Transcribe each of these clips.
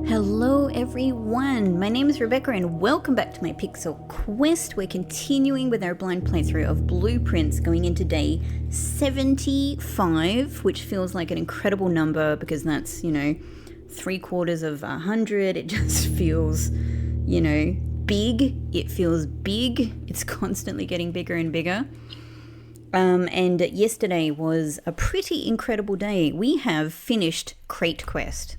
Hello everyone, my name is Rebecca and welcome back to my Pixel Quest. We're continuing with our blind playthrough of Blueprints, going into day 75, which feels like an incredible number because that's, 3/4 of 100. It just feels, big. It feels big. It's constantly getting bigger and bigger. And yesterday was a pretty incredible day. We have finished Crate Quest.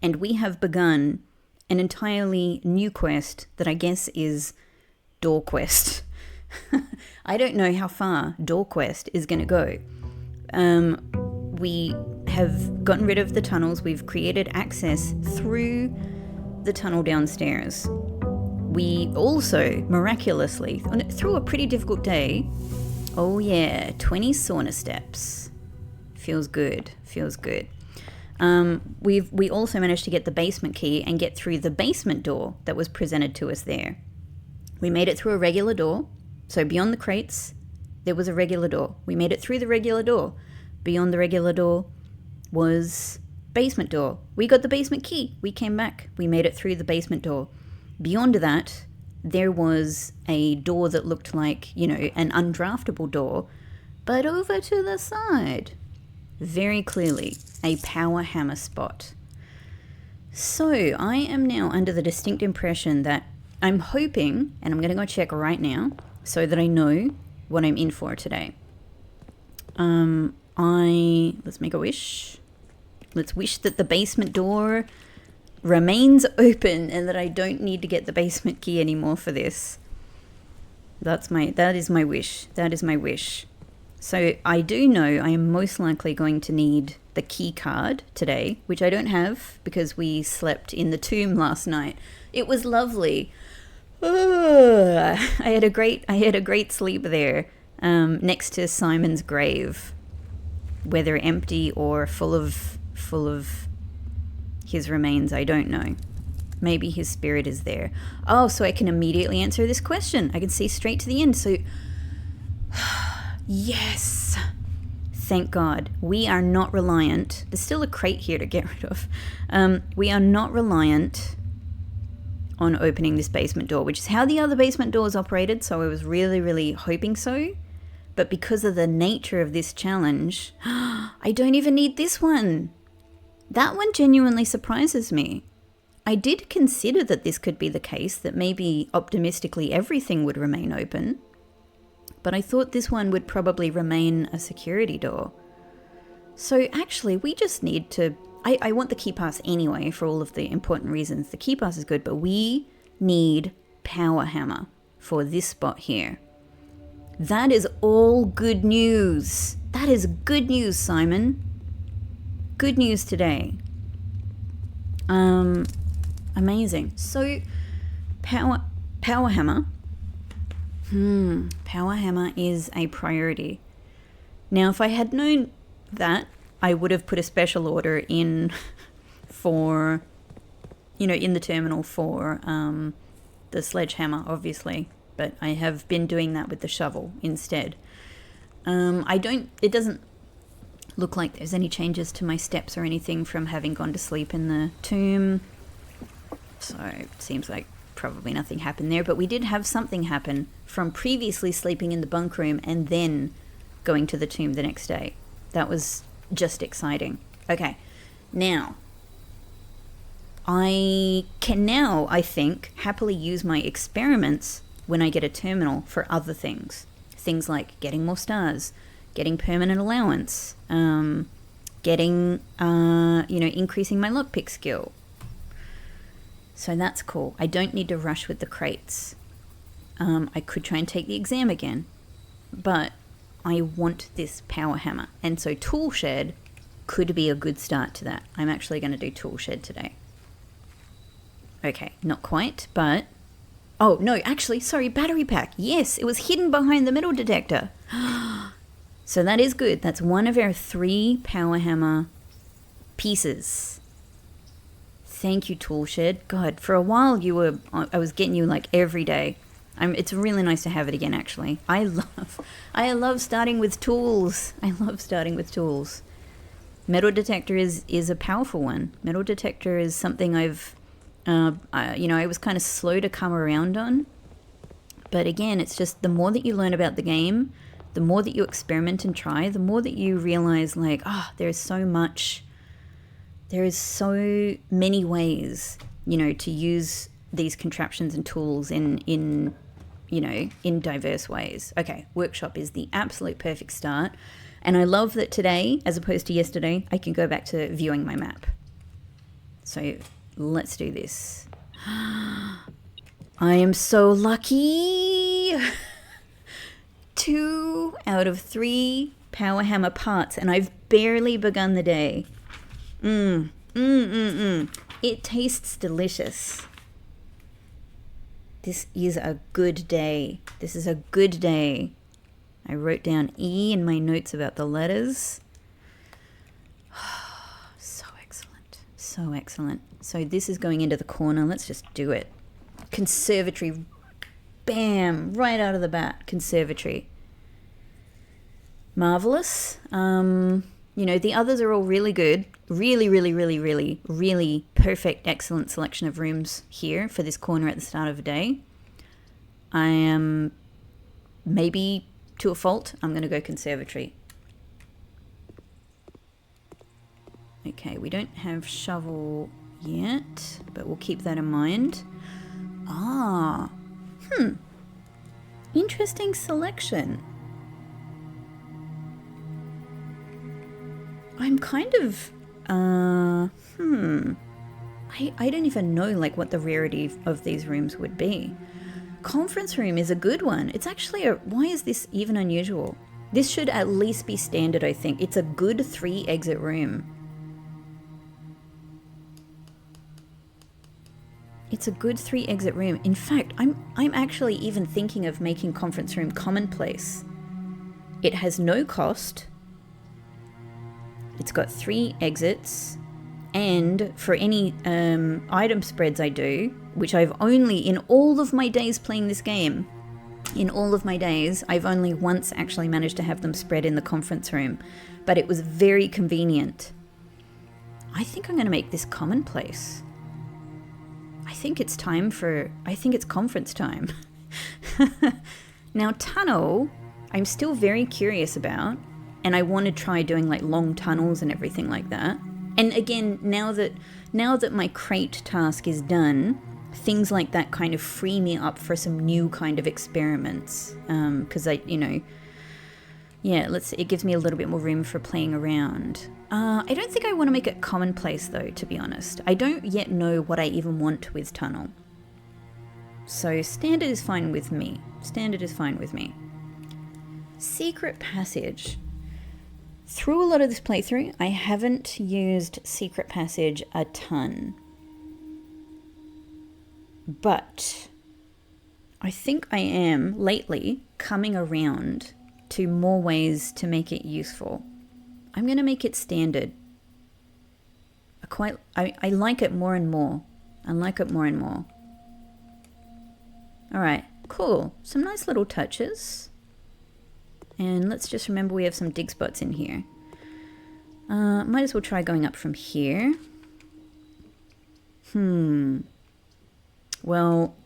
And we have begun an entirely new quest that I guess is Door Quest. I don't know how far Door Quest is going to go. We have gotten rid of the tunnels. We've created access through the tunnel downstairs. We also, miraculously, through a pretty difficult day, 20 sauna steps. Feels good. We also managed to get the basement key and get through the basement door that was presented to us there. We made it through a regular door. So beyond the crates, there was a regular door. We made it through the regular door. Beyond the regular door was basement door. We got the basement key. We came back. We made it through the basement door. Beyond that, there was a door that looked like, an undraftable door, but over to the side. Very clearly a power hammer spot. So I am now under the distinct impression that I'm hoping, and I'm going to go check right now so that I know what I'm in for today. Let's make a wish. Let's wish that the basement door remains open and that I don't need to get the basement key anymore for this. That is my wish. So I do know I am most likely going to need the key card today, which I don't have because we slept in the tomb last night. It was lovely. I had a great sleep there, next to Simon's grave, whether empty or full of his remains, I don't know. Maybe his spirit is there. Oh, so I can immediately answer this question. I can see straight to the end. So yes, thank God. We are not reliant. There's still a crate here to get rid of. We are not reliant on opening this basement door, which is how the other basement doors operated, so I was really, really hoping so. But because of the nature of this challenge, I don't even need this one. That one genuinely surprises me. I did consider that this could be the case, that maybe optimistically everything would remain open. But I thought this one would probably remain a security door. So actually, we just need to... I want the key pass anyway for all of the important reasons. The key pass is good, but we need power hammer for this spot here. That is all good news. That is good news, Simon. Good news today. Amazing. So, power hammer. Power hammer is a priority. Now, if I had known that, I would have put a special order in for, in the terminal for the sledgehammer, obviously. But I have been doing that with the shovel instead. It doesn't look like there's any changes to my steps or anything from having gone to sleep in the tomb. So it seems like probably nothing happened there, but we did have something happen from previously sleeping in the bunk room and then going to the tomb the next day. That was just exciting. Okay, now I can I think, happily use my experiments when I get a terminal for other things. Things like getting more stars, getting permanent allowance, increasing my lockpick skill. So that's cool. I don't need to rush with the crates. I could try and take the exam again, but I want this power hammer. And so tool shed could be a good start to that. I'm actually going to do tool shed today. Okay, not quite, but... Oh, no, actually, sorry, battery pack. Yes, it was hidden behind the metal detector. So that is good. That's one of our 3 power hammer pieces. Thank you, Toolshed. God, for a while I was getting you like every day. It's really nice to have it again, actually. I love starting with tools. Metal detector is a powerful one. Metal detector is something I've, I was kind of slow to come around on. But again, it's just the more that you learn about the game, the more that you experiment and try, the more that you realize like, there is so many ways, to use these contraptions and tools in diverse ways. Okay, workshop is the absolute perfect start. And I love that today, as opposed to yesterday, I can go back to viewing my map. So let's do this. I am so lucky. 2 out of 3 power hammer parts, and I've barely begun the day. It tastes delicious. This is a good day. This is a good day. I wrote down E in my notes about the letters. So excellent. So excellent. So this is going into the corner. Let's just do it. Conservatory. Bam! Right out of the bat. Conservatory. Marvelous. The others are all really good. Really, really, really, really, really perfect, excellent selection of rooms here for this corner at the start of the day. I am, maybe to a fault, I'm going to go conservatory. Okay, we don't have shovel yet, but we'll keep that in mind. Interesting selection. I'm kind of, I don't even know like what the rarity of these rooms would be. Conference room is a good one. It's actually why is this even unusual? This should at least be standard, I think. It's a good 3 exit room. It's a good 3 exit room. In fact, I'm actually even thinking of making conference room commonplace. It has no cost. It's got 3 exits, and for any item spreads I do, which I've only, in all of my days playing this game, I've only once actually managed to have them spread in the conference room, but it was very convenient. I think I'm going to make this commonplace. I think it's conference time. Now, tunnel, I'm still very curious about. And I want to try doing like long tunnels and everything like that. And again, now that my crate task is done, things like that kind of free me up for some new kind of experiments. Because it gives me a little bit more room for playing around. I don't think I want to make it commonplace though, to be honest. I don't yet know what I even want with tunnel. So standard is fine with me. Secret passage. Through a lot of this playthrough, I haven't used secret passage a ton. But I think I am, lately, coming around to more ways to make it useful. I'm going to make it standard. I like it more and more. Alright, cool. Some nice little touches. And let's just remember we have some dig spots in here. Might as well try going up from here. Well,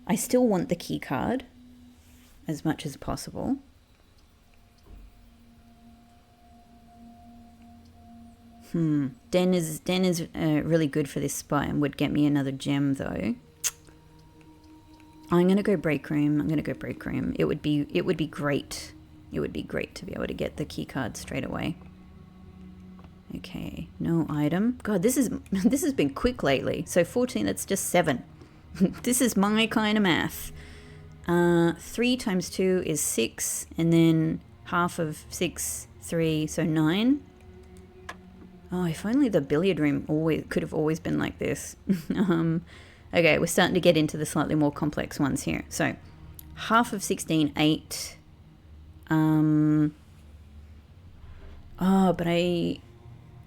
I still want the key card as much as possible. Den is really good for this spot and would get me another gem though. I'm gonna go break room. It would be great. It would be great to be able to get the key card straight away. Okay, no item. God, this has been quick lately. So 14, that's just 7. This is my kind of math. 3 times 2 is 6, and then half of 6, 3, so 9. Oh, if only the billiard room could have always been like this. Okay, we're starting to get into the slightly more complex ones here. So, half of 16, 8. But I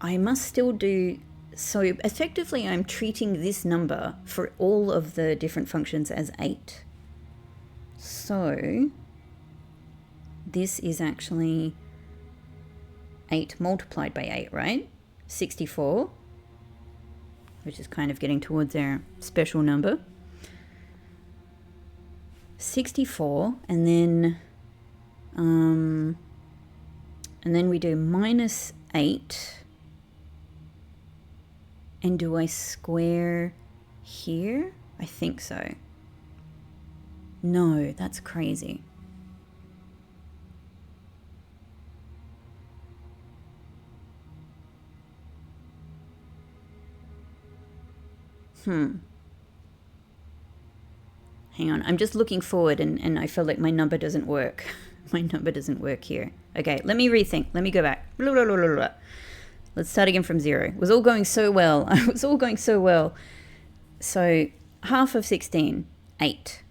must still do... So, effectively, I'm treating this number for all of the different functions as 8. So, this is actually 8 multiplied by 8, right? 64, which is kind of getting towards our special number. 64, and then we do minus 8. And do I square here? I think so. No, that's crazy. Hang on, I'm just looking forward and I feel like my number doesn't work. My number doesn't work here. Okay, let me rethink. Let me go back. Blah, blah, blah, blah, blah. Let's start again from 0. It was all going so well. It was all going so well. So half of 16, 8.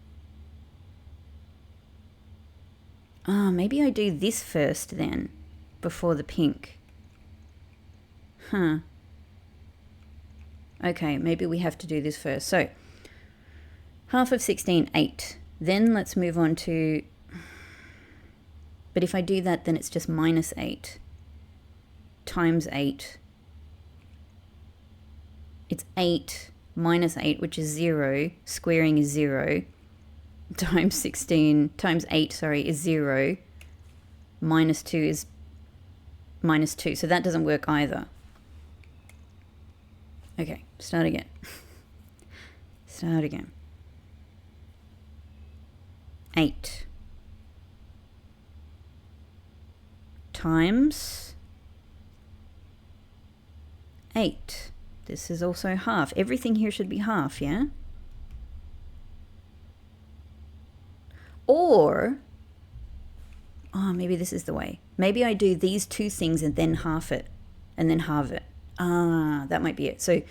Maybe I do this first then, before the pink. Okay, maybe we have to do this first. So half of 16, 8. Then let's move on to... But if I do that, then it's just minus 8 times 8. It's 8 minus 8, which is 0. Squaring is 0. Times 16, times 8, sorry, is 0. Minus 2 is minus 2. So that doesn't work either. Okay, start again. Start again. 8 times 8. This is also half. Everything here should be half, yeah? Or, maybe this is the way. Maybe I do these two things and then half it, and then halve it. That might be it. So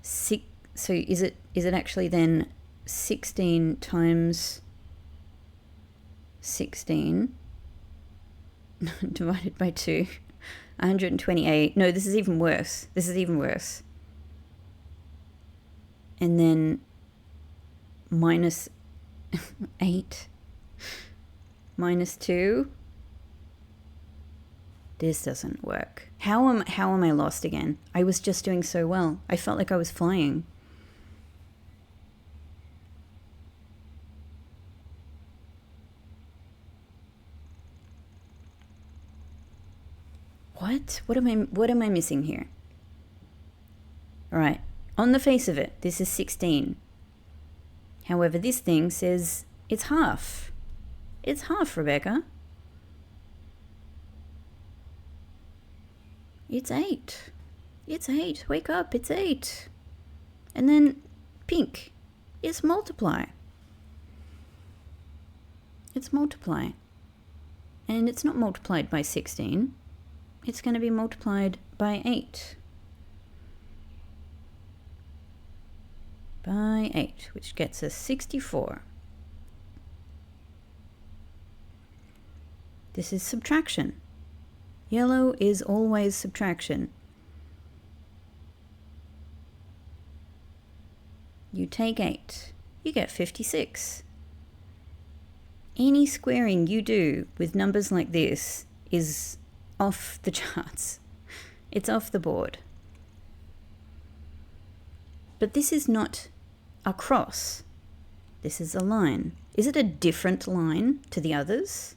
is it actually then 16 times 16 divided by 2? 128. No, this is even worse. This is even worse. And then minus 8 minus 2. This doesn't work. How am I lost again? I was just doing so well. I felt like I was flying. What am I missing here? All right. On the face of it, this is 16. However, this thing says it's half. It's half, Rebecca. It's 8. It's 8. Wake up, it's 8. And then pink is multiply. It's multiply. And it's not multiplied by 16. It's going to be multiplied by 8. By 8, which gets us 64. This is subtraction. Yellow is always subtraction. You take 8, you get 56. Any squaring you do with numbers like this is off the charts. It's off the board. But this is not a cross. This is a line. Is it a different line to the others?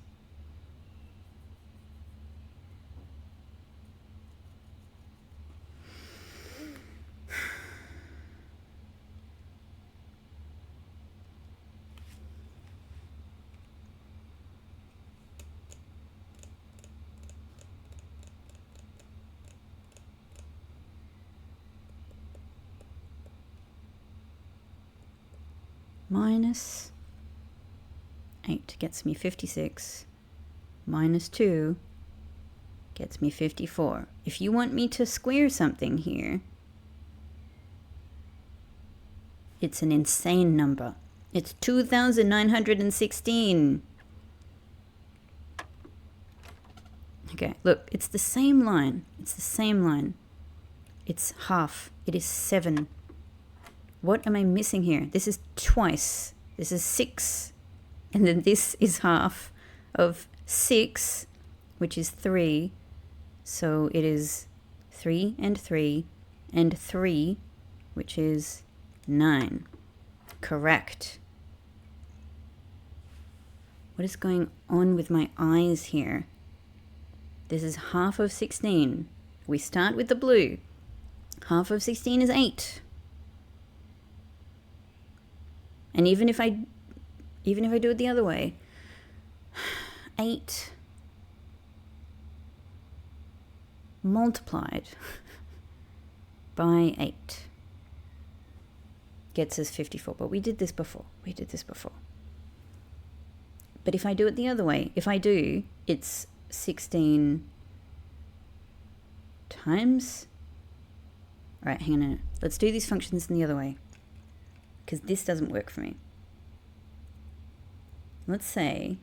Minus 8 gets me 56. Minus 2 gets me 54. If you want me to square something here, it's an insane number. It's 2,916. Okay, look, it's the same line. It's the same line. It's half. It is 7. What am I missing here? This is twice. This is 6. And then this is half of 6, which is 3. So it is 3 and 3 and 3, which is 9. Correct. What is going on with my eyes here? This is half of 16. We start with the blue. Half of 16 is 8. And even if I do it the other way, 8 multiplied by 8 gets us 54. But we did this before. But if I do it the other way, it's 16 times. All right, hang on. Let's do these functions in the other way, because this doesn't work for me. Let's say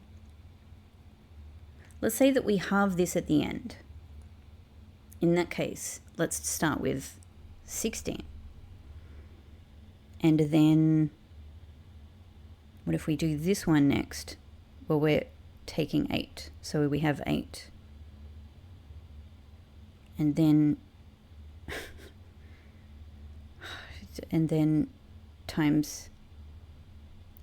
that we halve this at the end. In that case, let's start with 16. And then, what if we do this one next? Well, we're taking 8, so we have 8. And then, times,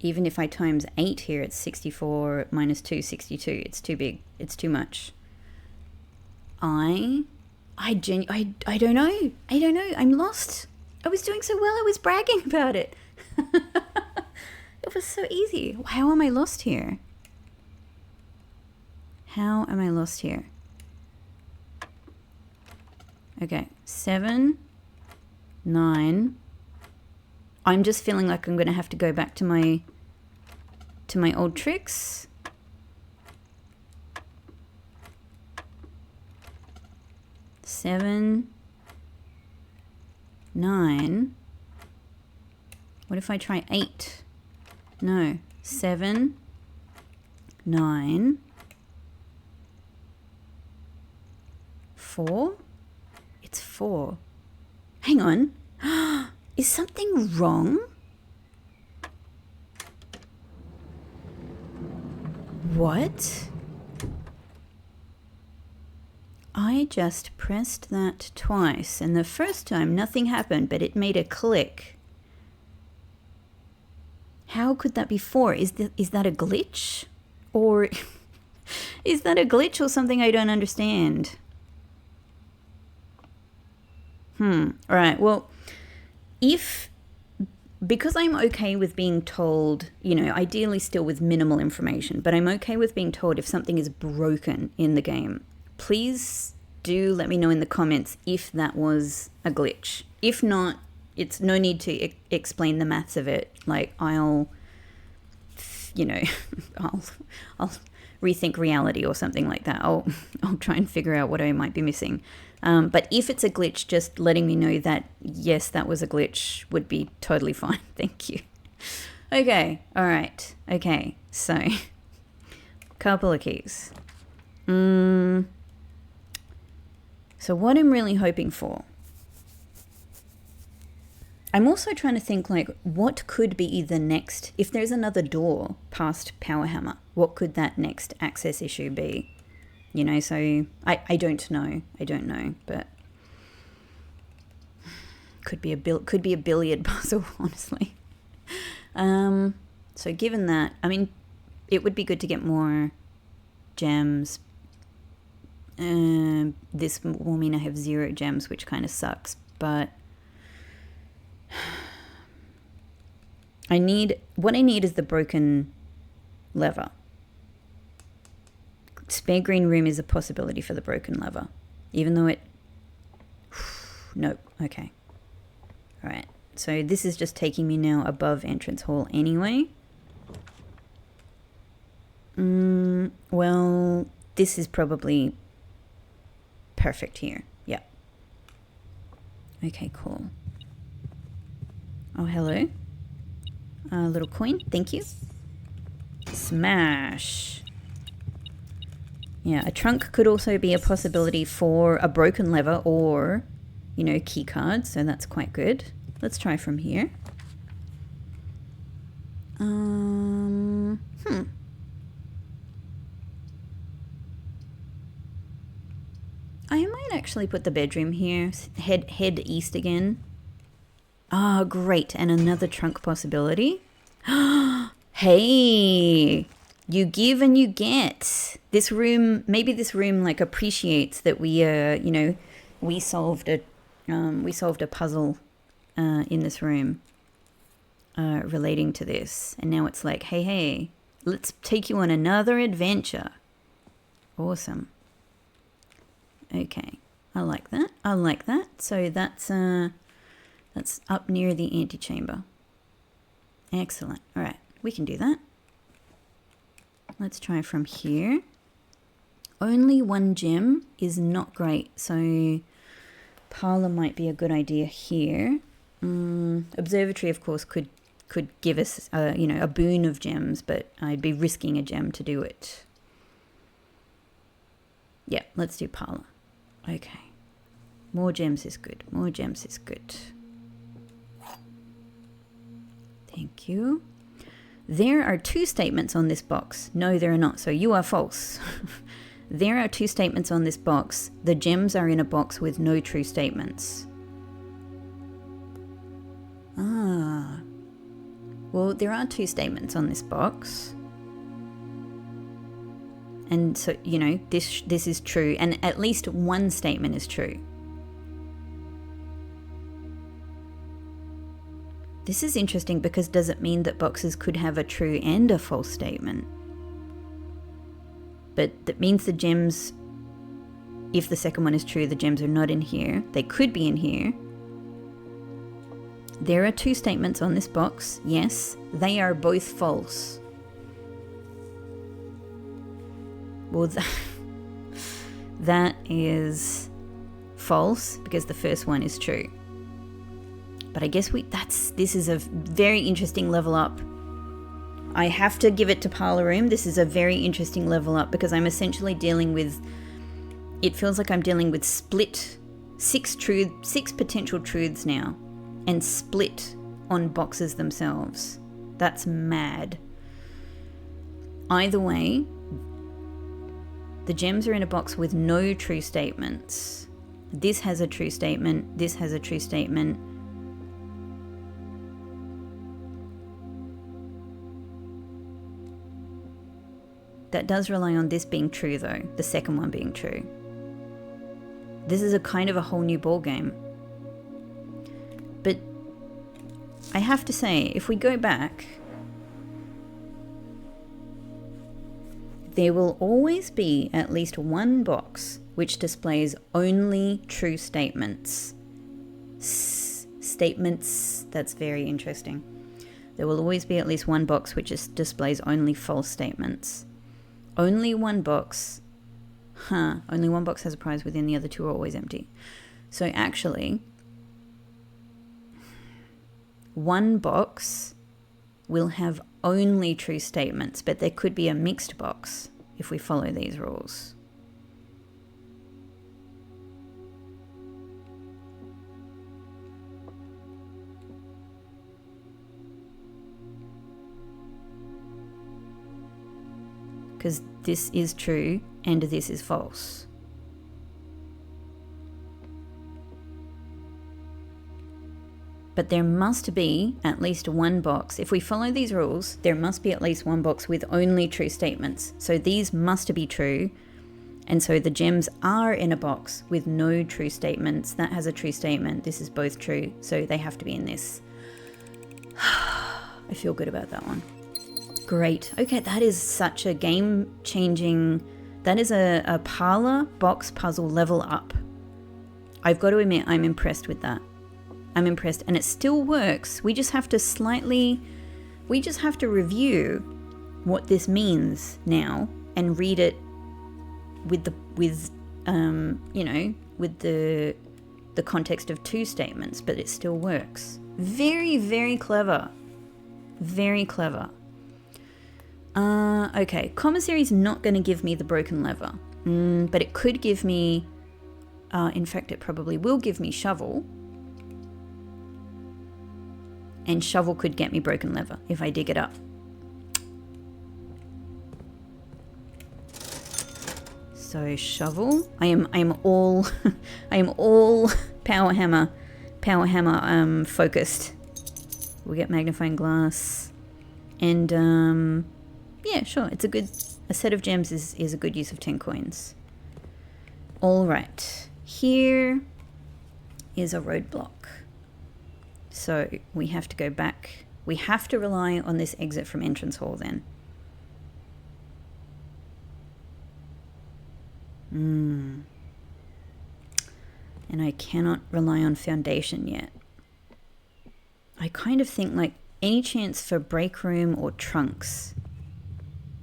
even if I times 8 here, it's 64 minus 2, 62. It's too big. It's too much. I don't know. I'm lost. I was doing so well. I was bragging about it. It was so easy. How am I lost here? Okay, 7, 9. I'm just feeling like I'm going to have to go back to my old tricks. 7, 9. What if I try 8? No, 7, 9, 4. It's 4. Hang on. Is something wrong? What? I just pressed that twice, and the first time nothing happened, but it made a click. How could that be 4? Is that a glitch? Or is that a glitch or something I don't understand? All right, well, because I'm okay with being told, ideally still with minimal information, but I'm okay with being told if something is broken in the game, please do let me know in the comments if that was a glitch. If not, it's no need to explain the maths of it. Like, I'll rethink reality or something like that. I'll try and figure out what I might be missing. But if it's a glitch, just letting me know that, yes, that was a glitch would be totally fine. Thank you. Okay. All right. Okay. So, couple of keys. So what I'm really hoping for, I'm also trying to think, like, what could be the next, if there's another door past Power Hammer, what could that next access issue be? So I don't know. But could be a billiard puzzle, honestly. So given that, I mean, it would be good to get more gems. This will mean I have 0 gems, which kind of sucks, but what I need is the broken lever. Spare green room is a possibility for the broken lever, even though it... Nope. Okay. All right. So this is just taking me now above entrance hall anyway. Well, this is probably perfect here. Yeah. Okay, cool. Oh, hello. Little coin. Thank you. Smash. Yeah, a trunk could also be a possibility for a broken lever or, key cards, so that's quite good. Let's try from here. I am might actually put the bedroom here. Head east again. Ah, great. And another trunk possibility. Hey, you give and you get. This room, maybe this room like appreciates that we, you know, we solved a puzzle in this room relating to this. And now it's like, hey, let's take you on another adventure. Awesome. Okay, I like that. I like that. So that's up near the antechamber. Excellent. All right, we can do that. Let's try from here. Only one gem is not great, so Parlor might be a good idea here. Observatory, of course, could give us, you know, a boon of gems, but I'd be risking a gem to do it. Yeah, let's do Parlor. Okay. More gems is good. More gems is good. Thank you. There are 2 statements on this box. No, there are not. So you are false. There are 2 statements on this box. The gems are in a box with no true statements. Ah. Well, there are 2 statements on this box. And so, you know, this is true. And at least one statement is true. This is interesting because does it mean that boxes could have a true and a false statement? But that means the gems, if the second one is true, the gems are not in here. They could be in here. There are 2 statements on this box. Yes, they are both false. Well, that is false because the first one is true. But I guess this is a very interesting level up. I have to give it to Parlor Room. This is a very interesting level up because I'm essentially dealing with, it feels like I'm dealing with split 6 potential truths now, and split on boxes themselves. That's mad. Either way, the gems are in a box with no true statements. This has a true statement. This has a true statement. That does rely on this being true though, the second one being true. This is a kind of a whole new ball game. But I have to say, if we go back, there will always be at least one box which displays only true statements. Statements, that's very interesting. There will always be at least one box which displays only false statements. Only one box. Only one box has a prize within, the other 2 are always empty. So actually, one box will have only true statements, but there could be a mixed box if we follow these rules. Because this is true and this is false. But there must be at least one box. If we follow these rules, there must be at least one box with only true statements. So these must be true. And so the gems are in a box with no true statements. That has a true statement. This is both true. So they have to be in this. I feel good about that one. Great. Okay, that is such a game-changing... That is a Parlor box puzzle level up. I've got to admit, I'm impressed with that. I'm impressed. And it still works. We just have to review what this means now and read it with the context of 2 statements, but it still works. Very, very clever. Very clever. Okay, commissary is not going to give me the broken lever, but it could give me, in fact it probably will give me shovel, and shovel could get me broken lever if I dig it up. So shovel. I am all I am all power hammer focused. We'll get magnifying glass. And yeah, sure. It's a set of gems is a good use of 10 coins. All right. Here is a roadblock. So we have to go back. We have to rely on this exit from entrance hall then. And I cannot rely on foundation yet. I kind of think like any chance for break room or trunks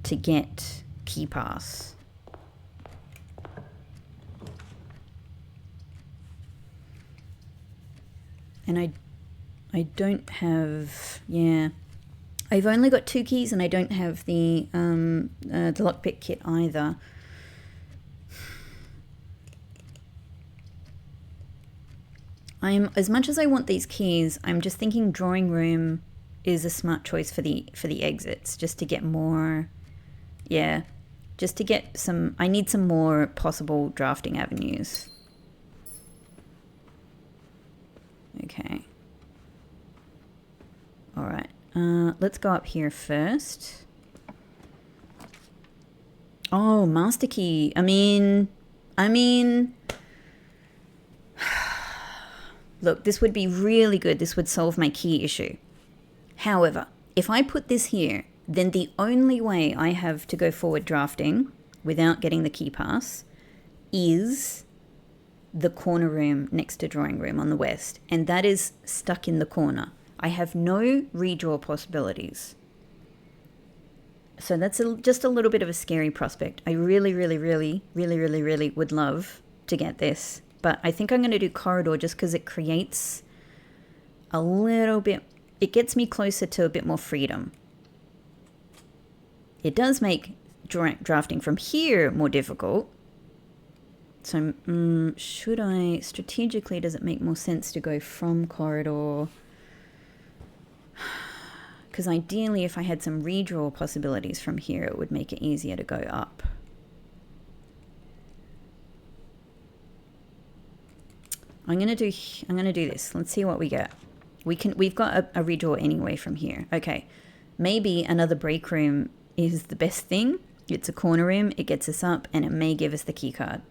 to get key pass. And I don't have, yeah. I've only got 2 keys and I don't have the lockpick kit either. As much as I want these keys, I'm just thinking drawing room is a smart choice for the exits, just to get more, yeah, just to get some, I need some more possible drafting avenues. Okay. All right. Let's go up here first. Oh, master key. I mean, look, this would be really good. This would solve my key issue. However, if I put this here, then the only way I have to go forward drafting without getting the key pass is the corner room next to drawing room on the west. And that is stuck in the corner. I have no redraw possibilities. So that's just a little bit of a scary prospect. I really would love to get this. But I think I'm going to do corridor just because it creates a little bit, it gets me closer to a bit more freedom. It does make drafting from here more difficult. So should I, strategically, does it make more sense to go from corridor? Because ideally, if I had some redraw possibilities from here, it would make it easier to go up. I'm gonna do this. Let's see what we get. We've got a redraw anyway from here. Okay, maybe another break room is the best thing. It's a corner room. It gets us up, and it may give us the key card.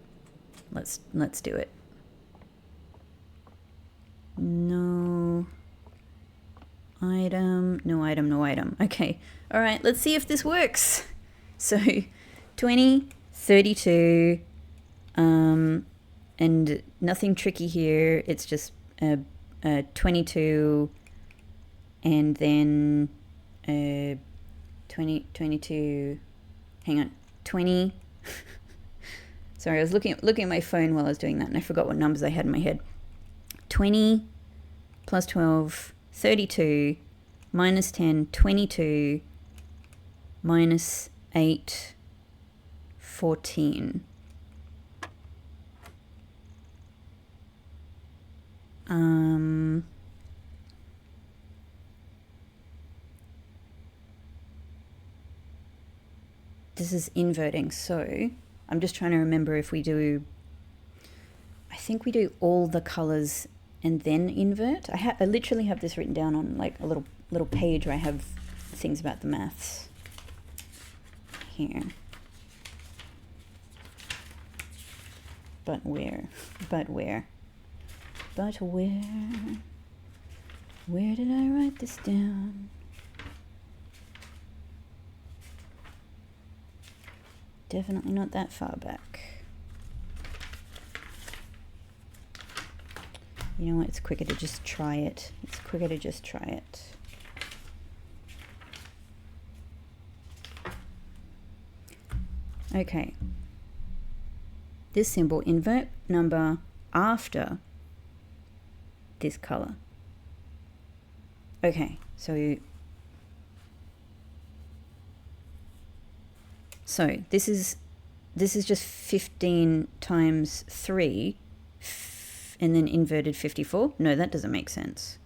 Let's do it. No item, no item, no item. Okay, all right. Let's see if this works. So, 20, 32, and nothing tricky here. It's just 22, and then 22. Hang on, 20. Sorry, I was looking at my phone while I was doing that, and I forgot what numbers I had in my head. 20 plus 12, 32, minus 10, 22, minus 8, 14. This is inverting, so I'm just trying to remember if we do, I think we do all the colors and then invert. I literally have this written down on like a little page where I have things about the maths here. But where? Where did I write this down? Definitely not that far back. You know what? It's quicker to just try it. Okay. This symbol, invert number after this color. Okay, so this is just 15 times 3 and then inverted 54. No, that doesn't make sense.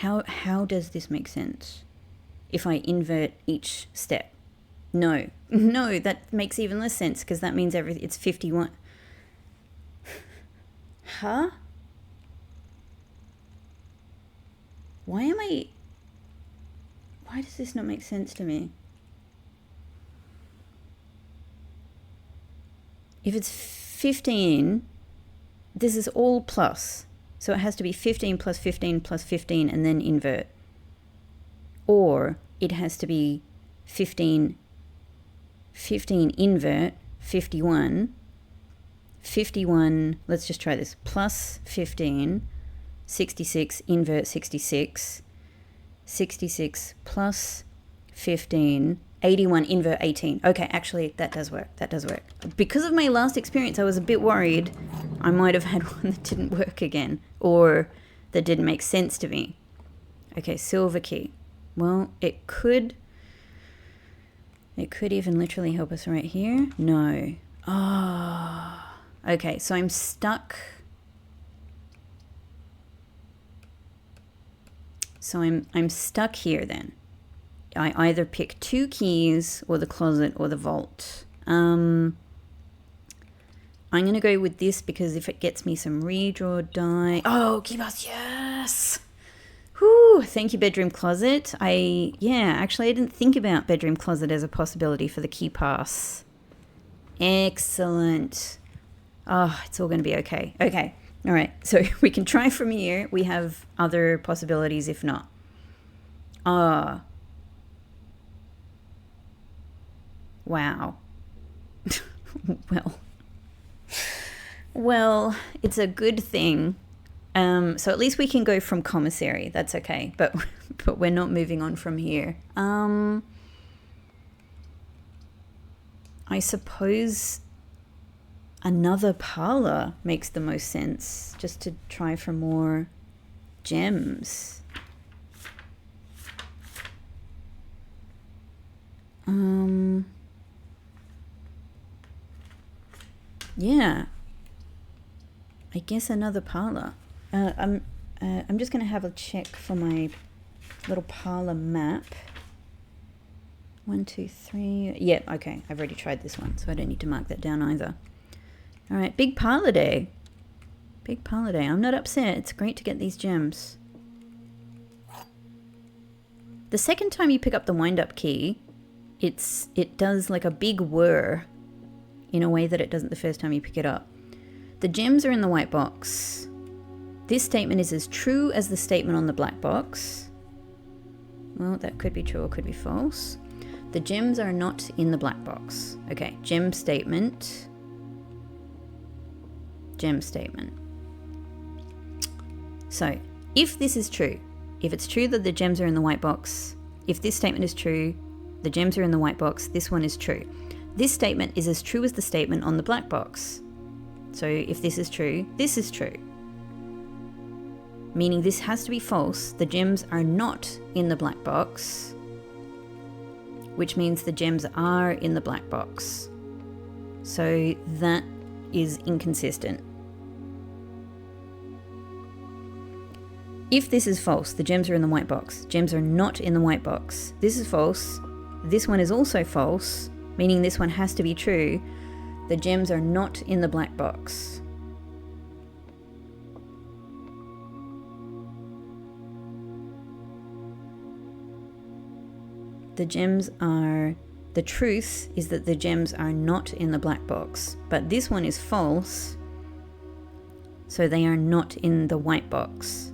How does this make sense? If I invert each step. No, that makes even less sense because that means it's 51. Huh? Why does this not make sense to me? If it's 15, this is all plus. So it has to be 15 plus 15 plus 15 and then invert. Or it has to be 15 invert, 51, let's just try this, plus 15, 66 invert 66, 66 plus 15, 81 invert 18. Okay, actually that does work. Because of my last experience, I was a bit worried I might have had one that didn't work again or that didn't make sense to me. Okay, silver key. Well, it could even literally help us right here. No. Okay, so I'm stuck. So I'm stuck here then. I either pick 2 keys or the closet or the vault. I'm going to go with this because if it gets me some redraw die. Oh, key pass, yes! Whew, thank you, bedroom closet. Actually, I didn't think about bedroom closet as a possibility for the key pass. Excellent. Oh, it's all going to be okay. Okay, all right. So we can try from here. We have other possibilities if not. Wow. Well, it's a good thing. So at least we can go from commissary. That's okay. But we're not moving on from here. I suppose another parlor makes the most sense, just to try for more gems. Yeah. I guess another parlor. I'm just going to have a check for my little parlor map. 1, 2, 3. Yep, okay. I've already tried this one, so I don't need to mark that down either. All right, big parlor day. Big parlor day. I'm not upset. It's great to get these gems. The second time you pick up the wind-up key, it does like a big whir in a way that it doesn't the first time you pick it up. The gems are in the white box. This statement is as true as the statement on the black box. Well, that could be true or could be false. The gems are not in the black box. Okay, gem statement. Gem statement. So, if this is true, if it's true that the gems are in the white box, if this statement is true, the gems are in the white box, this one is true. This statement is as true as the statement on the black box. So if this is true, this is true. Meaning this has to be false. The gems are not in the black box, which means the gems are in the black box. So that is inconsistent. If this is false, the gems are in the white box. Gems are not in the white box. This is false. This one is also false, meaning this one has to be true. The gems are not in the black box. The truth is that the gems are not in the black box, but this one is false, so they are not in the white box.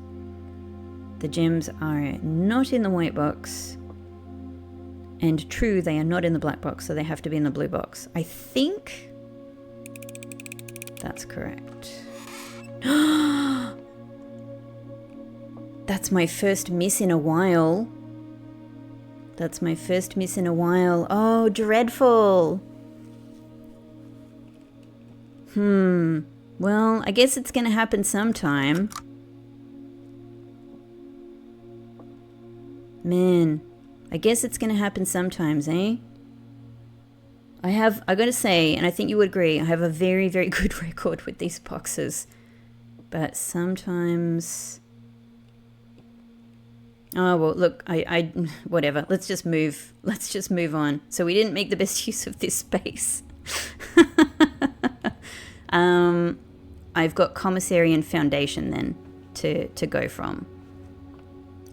The gems are not in the white box, and true, they are not in the black box, so they have to be in the blue box. I think that's correct. That's my first miss in a while. That's my first miss in a while. Oh, dreadful. Well, I guess it's going to happen sometime. Man, I guess it's going to happen sometimes, eh? I gotta say, and I think you would agree, I have a very, very good record with these boxes. But sometimes Oh, well, look, whatever. Let's just move. Let's just move on. So we didn't make the best use of this space. I've got commissary and foundation then to go from.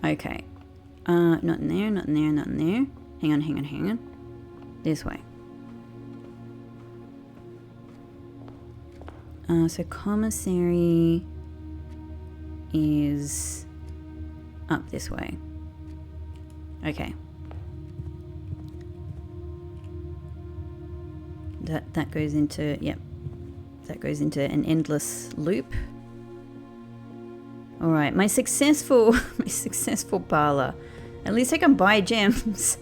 Okay. Not in there, not in there, not in there. Hang on, hang on, hang on. This way. So commissary is up this way. Okay. That goes into, yep. That goes into an endless loop. All right, my successful parlor. At least I can buy gems.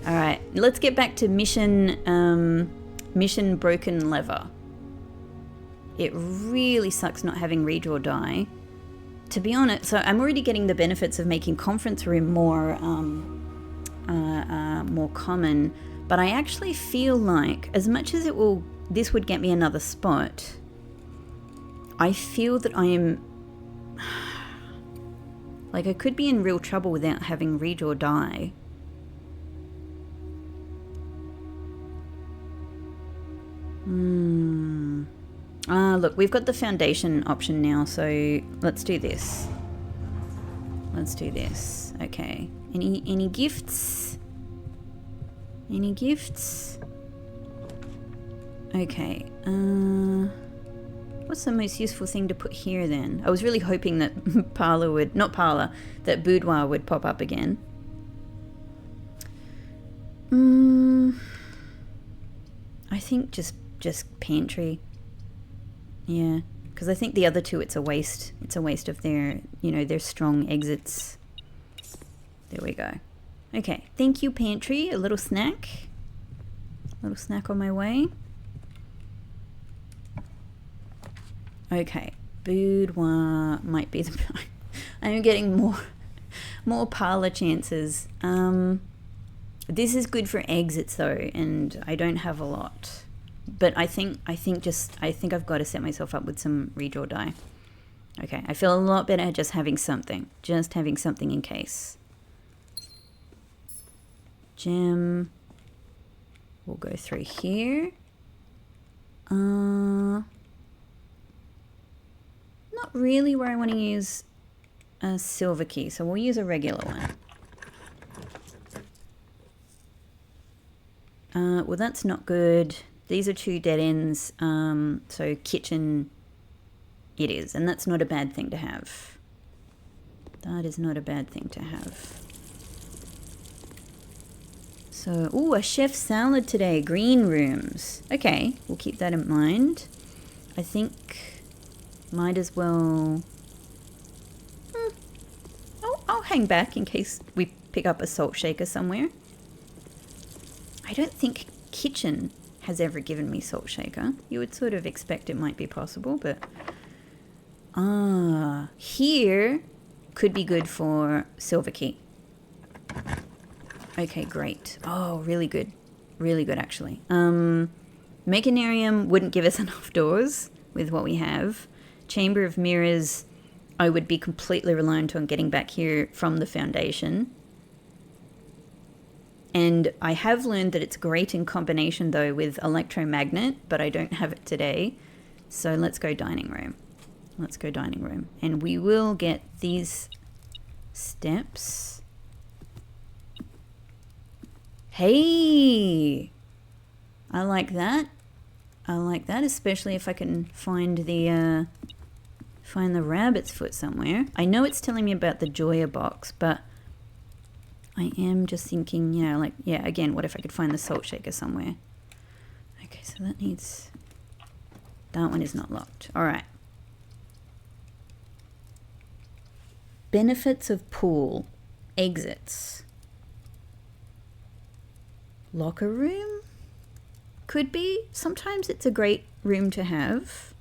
All right, let's get back to mission broken lever. It really sucks not having redraw die. To be honest, so I'm already getting the benefits of making conference room more common, but I actually feel like, as much as this would get me another spot, I feel that I am, like, I could be in real trouble without having redraw die. Look, we've got the foundation option now, so let's do this. Let's do this. Okay. Any gifts? Any gifts? Okay. What's the most useful thing to put here then? I was really hoping that Parlor would, not Parlor, that boudoir would pop up again. I think just pantry. Yeah, because I think the other two, it's a waste. It's a waste of their, their strong exits. There we go. Okay, thank you, pantry. A little snack. A little snack on my way. Okay, boudoir might be the... I'm getting more parlor chances. This is good for exits though, and I don't have a lot. But I think I've got to set myself up with some redraw die. Okay, I feel a lot better just having something in case. Gem. We'll go through here. Not really where I want to use a silver key, so we'll use a regular one. Well, that's not good. These are two dead ends, so kitchen it is, and that's not a bad thing to have. That is not a bad thing to have. So, ooh, a chef salad today, green rooms. Okay, we'll keep that in mind. I think might as well... I'll hang back in case we pick up a salt shaker somewhere. I don't think kitchen has ever given me salt shaker. You would sort of expect it might be possible, but... here could be good for silver key. Okay, great. Oh, really good. Really good, actually. Mechanarium wouldn't give us enough doors with what we have. Chamber of Mirrors, I would be completely reliant on getting back here from the foundation. And I have learned that it's great in combination, though, with electromagnet, but I don't have it today. So let's go dining room. Let's go dining room. And we will get these steps. Hey! I like that. I like that, especially if I can find the rabbit's foot somewhere. I know it's telling me about the Joya box, but I am just thinking, again, what if I could find the salt shaker somewhere? Okay, so that needs... That one is not locked. All right. Benefits of pool. Exits. Locker room? Could be. Sometimes it's a great room to have.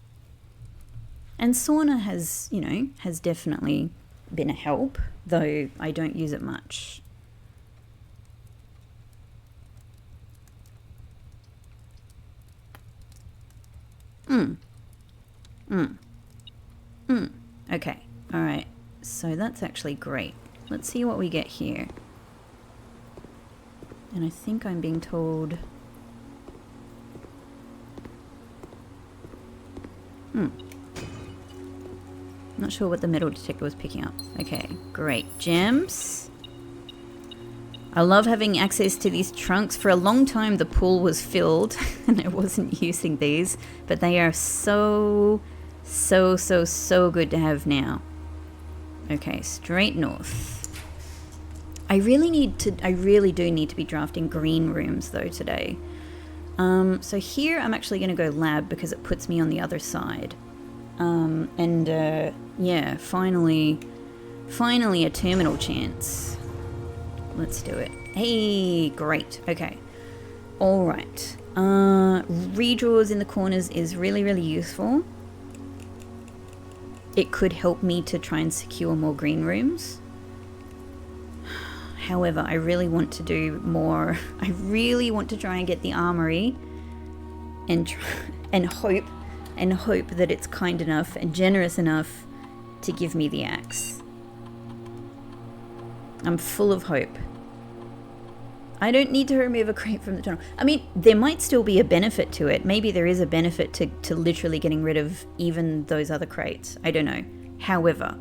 And sauna has, has definitely been a help, though I don't use it much. Okay. All right. So that's actually great. Let's see what we get here. And I think I'm being told... Not sure what the metal detector was picking up. Okay, great. Gems. I love having access to these trunks. For a long time the pool was filled and I wasn't using these, but they are so good to have now. Okay, straight north. I really do need to be drafting green rooms though today. So here I'm actually going to go lab because it puts me on the other side. Yeah, finally a terminal chance. Let's do it. Hey, great. Okay. All right. Redraws in the corners is really useful. It could help me to try and secure more green rooms. However, I really want to do more. I really want to try and get the armory and hope that it's kind enough and generous enough to give me the axe. I'm full of hope. I don't need to remove a crate from the tunnel. I mean, there might still be a benefit to it. Maybe there is a benefit to literally getting rid of even those other crates. I don't know. However,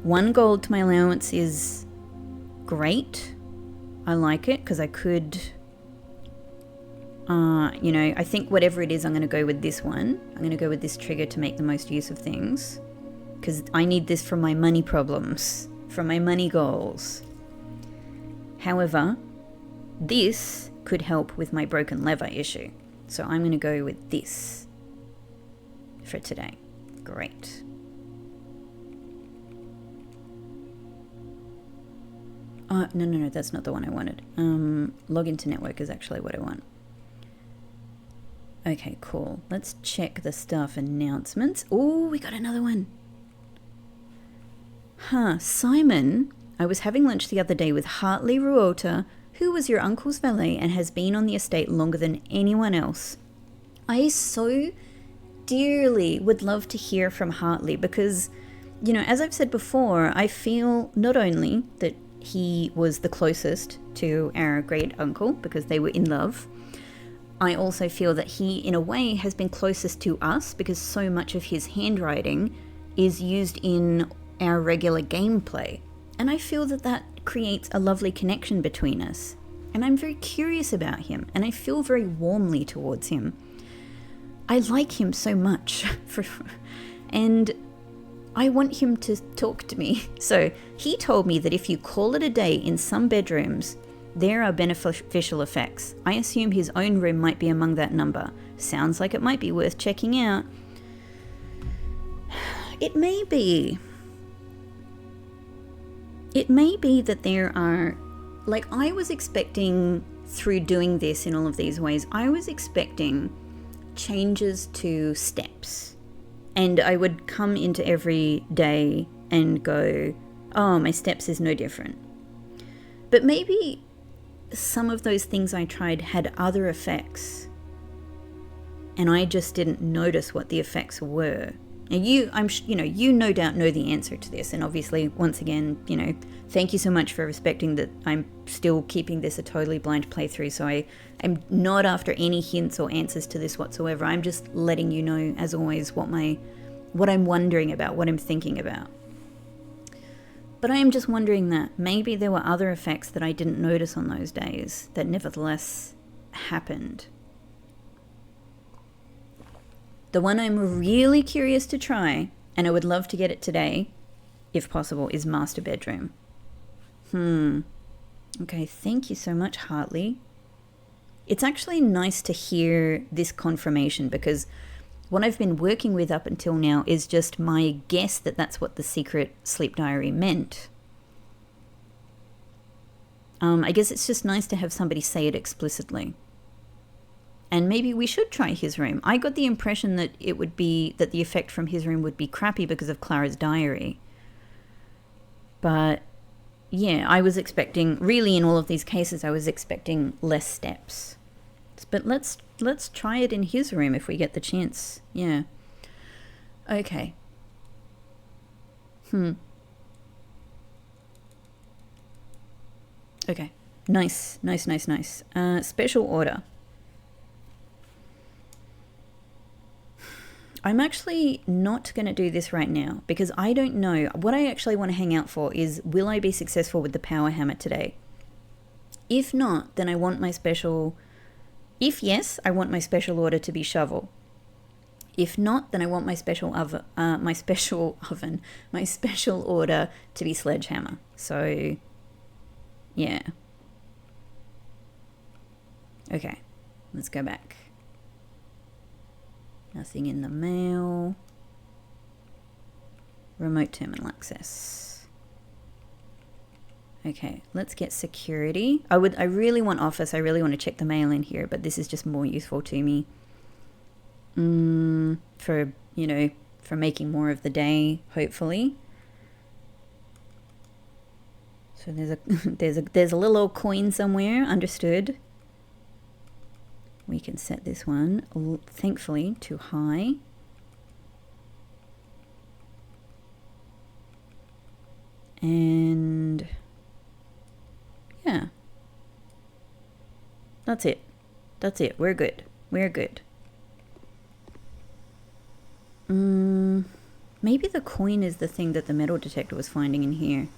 1 gold to my allowance is great. I like it because I could... you know, I think whatever it is, I'm going to go with this one. I'm going to go with this trigger to make the most use of things. Because I need this for my money problems, from my money goals. However, this could help with my broken lever issue. So I'm going to go with this for today. Great. No, that's not the one I wanted. Log into network is actually what I want. Okay, cool. Let's check the staff announcements. Oh, we got another one. Simon, I was having lunch the other day with Hartley Ruota, who was your uncle's valet and has been on the estate longer than anyone else. I so dearly would love to hear from Hartley because, you know, as I've said before, I feel not only that he was the closest to our great uncle because they were in love, I also feel that he, in a way, has been closest to us because so much of his handwriting is used in our regular gameplay. And I feel that that creates a lovely connection between us. And I'm very curious about him, and I feel very warmly towards him. I like him so much, and I want him to talk to me. So he told me that if you call it a day in some bedrooms, there are beneficial effects. I assume his own room might be among that number. Sounds like it might be worth checking out. It may be. It may be that there are, like, I was expecting through doing this in all of these ways, I was expecting changes to steps. And I would come into every day and go, oh, my steps is no different. But maybe some of those things I tried had other effects. And I just didn't notice what the effects were. Now you no doubt know the answer to this, and obviously, once again, thank you so much for respecting that I'm still keeping this a totally blind playthrough, so I'm not after any hints or answers to this whatsoever. I'm just letting you know, as always, what I'm wondering about, what I'm thinking about. But I am just wondering that maybe there were other effects that I didn't notice on those days that nevertheless happened. The one I'm really curious to try, and I would love to get it today, if possible, is Master Bedroom. Okay, thank you so much, Hartley. It's actually nice to hear this confirmation because what I've been working with up until now is just my guess that that's what the secret sleep diary meant. I guess it's just nice to have somebody say it explicitly. And maybe we should try his room. I got the impression that it would be that the effect from his room would be crappy because of Clara's diary. But yeah, I was expecting, really in all of these cases, I was expecting less steps. But let's try it in his room if we get the chance. Yeah. Okay. Okay. Nice. Special order. I'm actually not going to do this right now because I don't know. What I actually want to hang out for is, will I be successful with the power hammer today? If not, then I want my special... If yes, I want my special order to be shovel. If not, then I want my special order to be sledgehammer. So, yeah. Okay, let's go back. Nothing in the mail. Remote terminal access. Okay, let's get security. I really want office. I really want to check the mail in here, but this is just more useful to me. For, you know, for making more of the day, hopefully. So there's a little old coin somewhere, understood. We can set this one, thankfully, to high. And yeah, that's it. We're good. Maybe the coin is the thing that the metal detector was finding in here.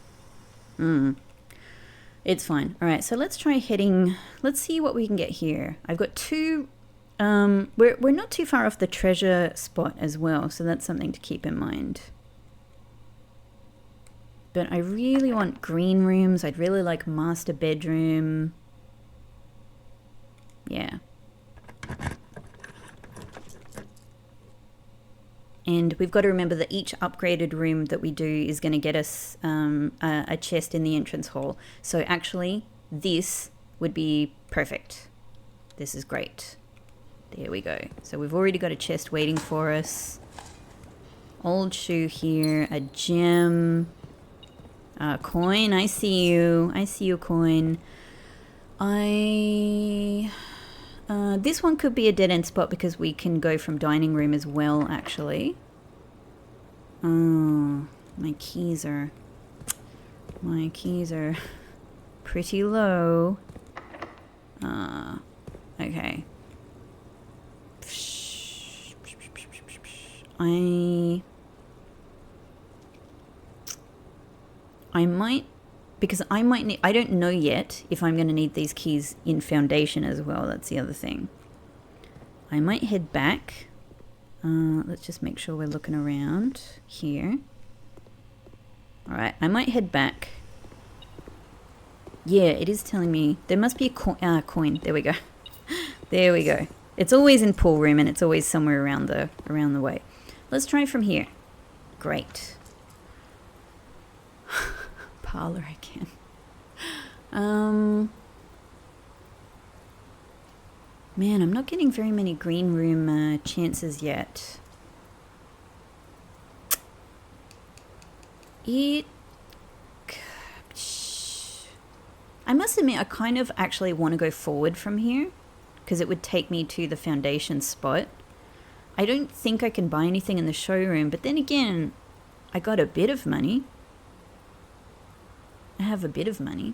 It's fine. All right, so let's try heading. Let's see what we can get here. I've got two. We're not too far off the treasure spot as well, so that's something to keep in mind. But I really want green rooms. I'd really like master bedroom. Yeah. And we've got to remember that each upgraded room that we do is going to get us a chest in the entrance hall. So actually, this would be perfect. This is great. There we go. So we've already got a chest waiting for us. Old shoe here, a gem, a coin. I see you, coin. This one could be a dead-end spot because we can go from dining room as well, actually. Oh, my keys are pretty low. Okay. I might... Because I might need... I don't know yet if I'm going to need these keys in Foundation as well. That's the other thing. I might head back. Let's just make sure we're looking around here. Alright, I might head back. Yeah, it is telling me... There must be a coin. There we go. There we go. It's always in pool room and it's always somewhere around the way. Let's try from here. Great. Parlor again. Man, I'm not getting very many green room chances yet. I must admit, I kind of actually want to go forward from here because it would take me to the Foundation spot. I don't think I can buy anything in the showroom, but then again, I got a bit of money. I have a bit of money.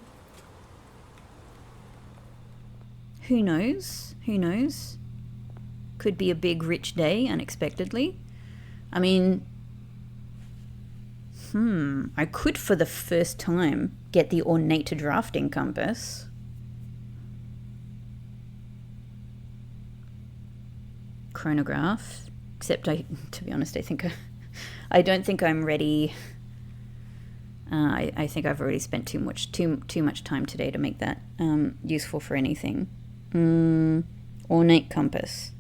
Who knows? Who knows? Could be a big rich day unexpectedly. I mean, I could for the first time get the ornate drafting compass. Chronograph. Except to be honest, I don't think I'm ready. I think I've already spent too much time today to make that useful for anything. Ornate compass.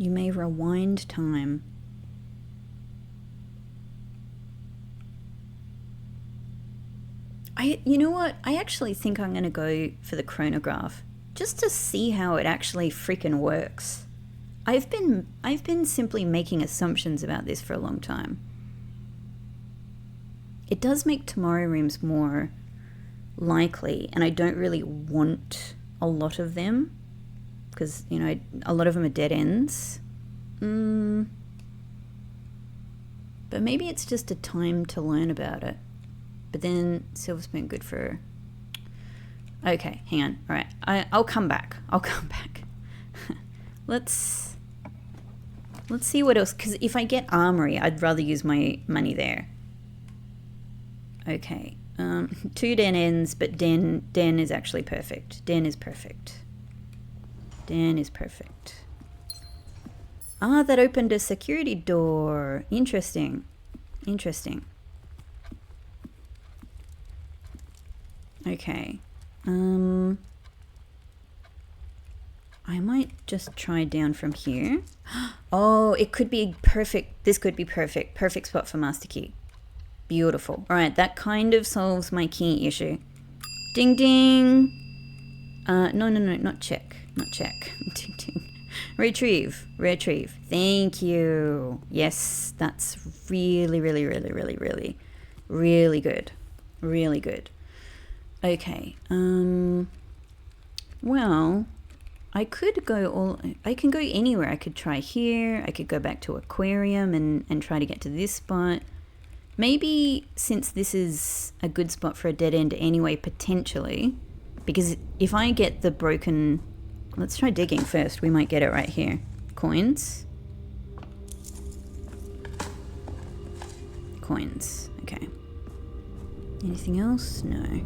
You may rewind time. You know what? I actually think I'm going to go for the chronograph just to see how it actually freaking works. I've been simply making assumptions about this for a long time. It does make tomorrow rooms more likely, and I don't really want a lot of them because, you know, a lot of them are dead ends. But maybe it's just a time to learn about it. But then Silver Spoon good for... Okay, hang on. All right, I'll come back. Let's see what else, because if I get Armory, I'd rather use my money there. Okay, 2 den ends, but den is actually perfect. Den is perfect. Ah, that opened a security door. Interesting. Okay. I might just try down from here. Oh, it could be perfect. This could be perfect. Perfect spot for Master Key. Beautiful. All right, that kind of solves my key issue. Ding ding. No, not check. Ding ding. Retrieve. Thank you. Yes, that's really good. Really good. Okay. Well, I can go anywhere. I could try here. I could go back to Aquarium and try to get to this spot. Maybe since this is a good spot for a dead end anyway, potentially, because if I get the broken... Let's try digging first. We might get it right here. Coins. Okay. Anything else? No.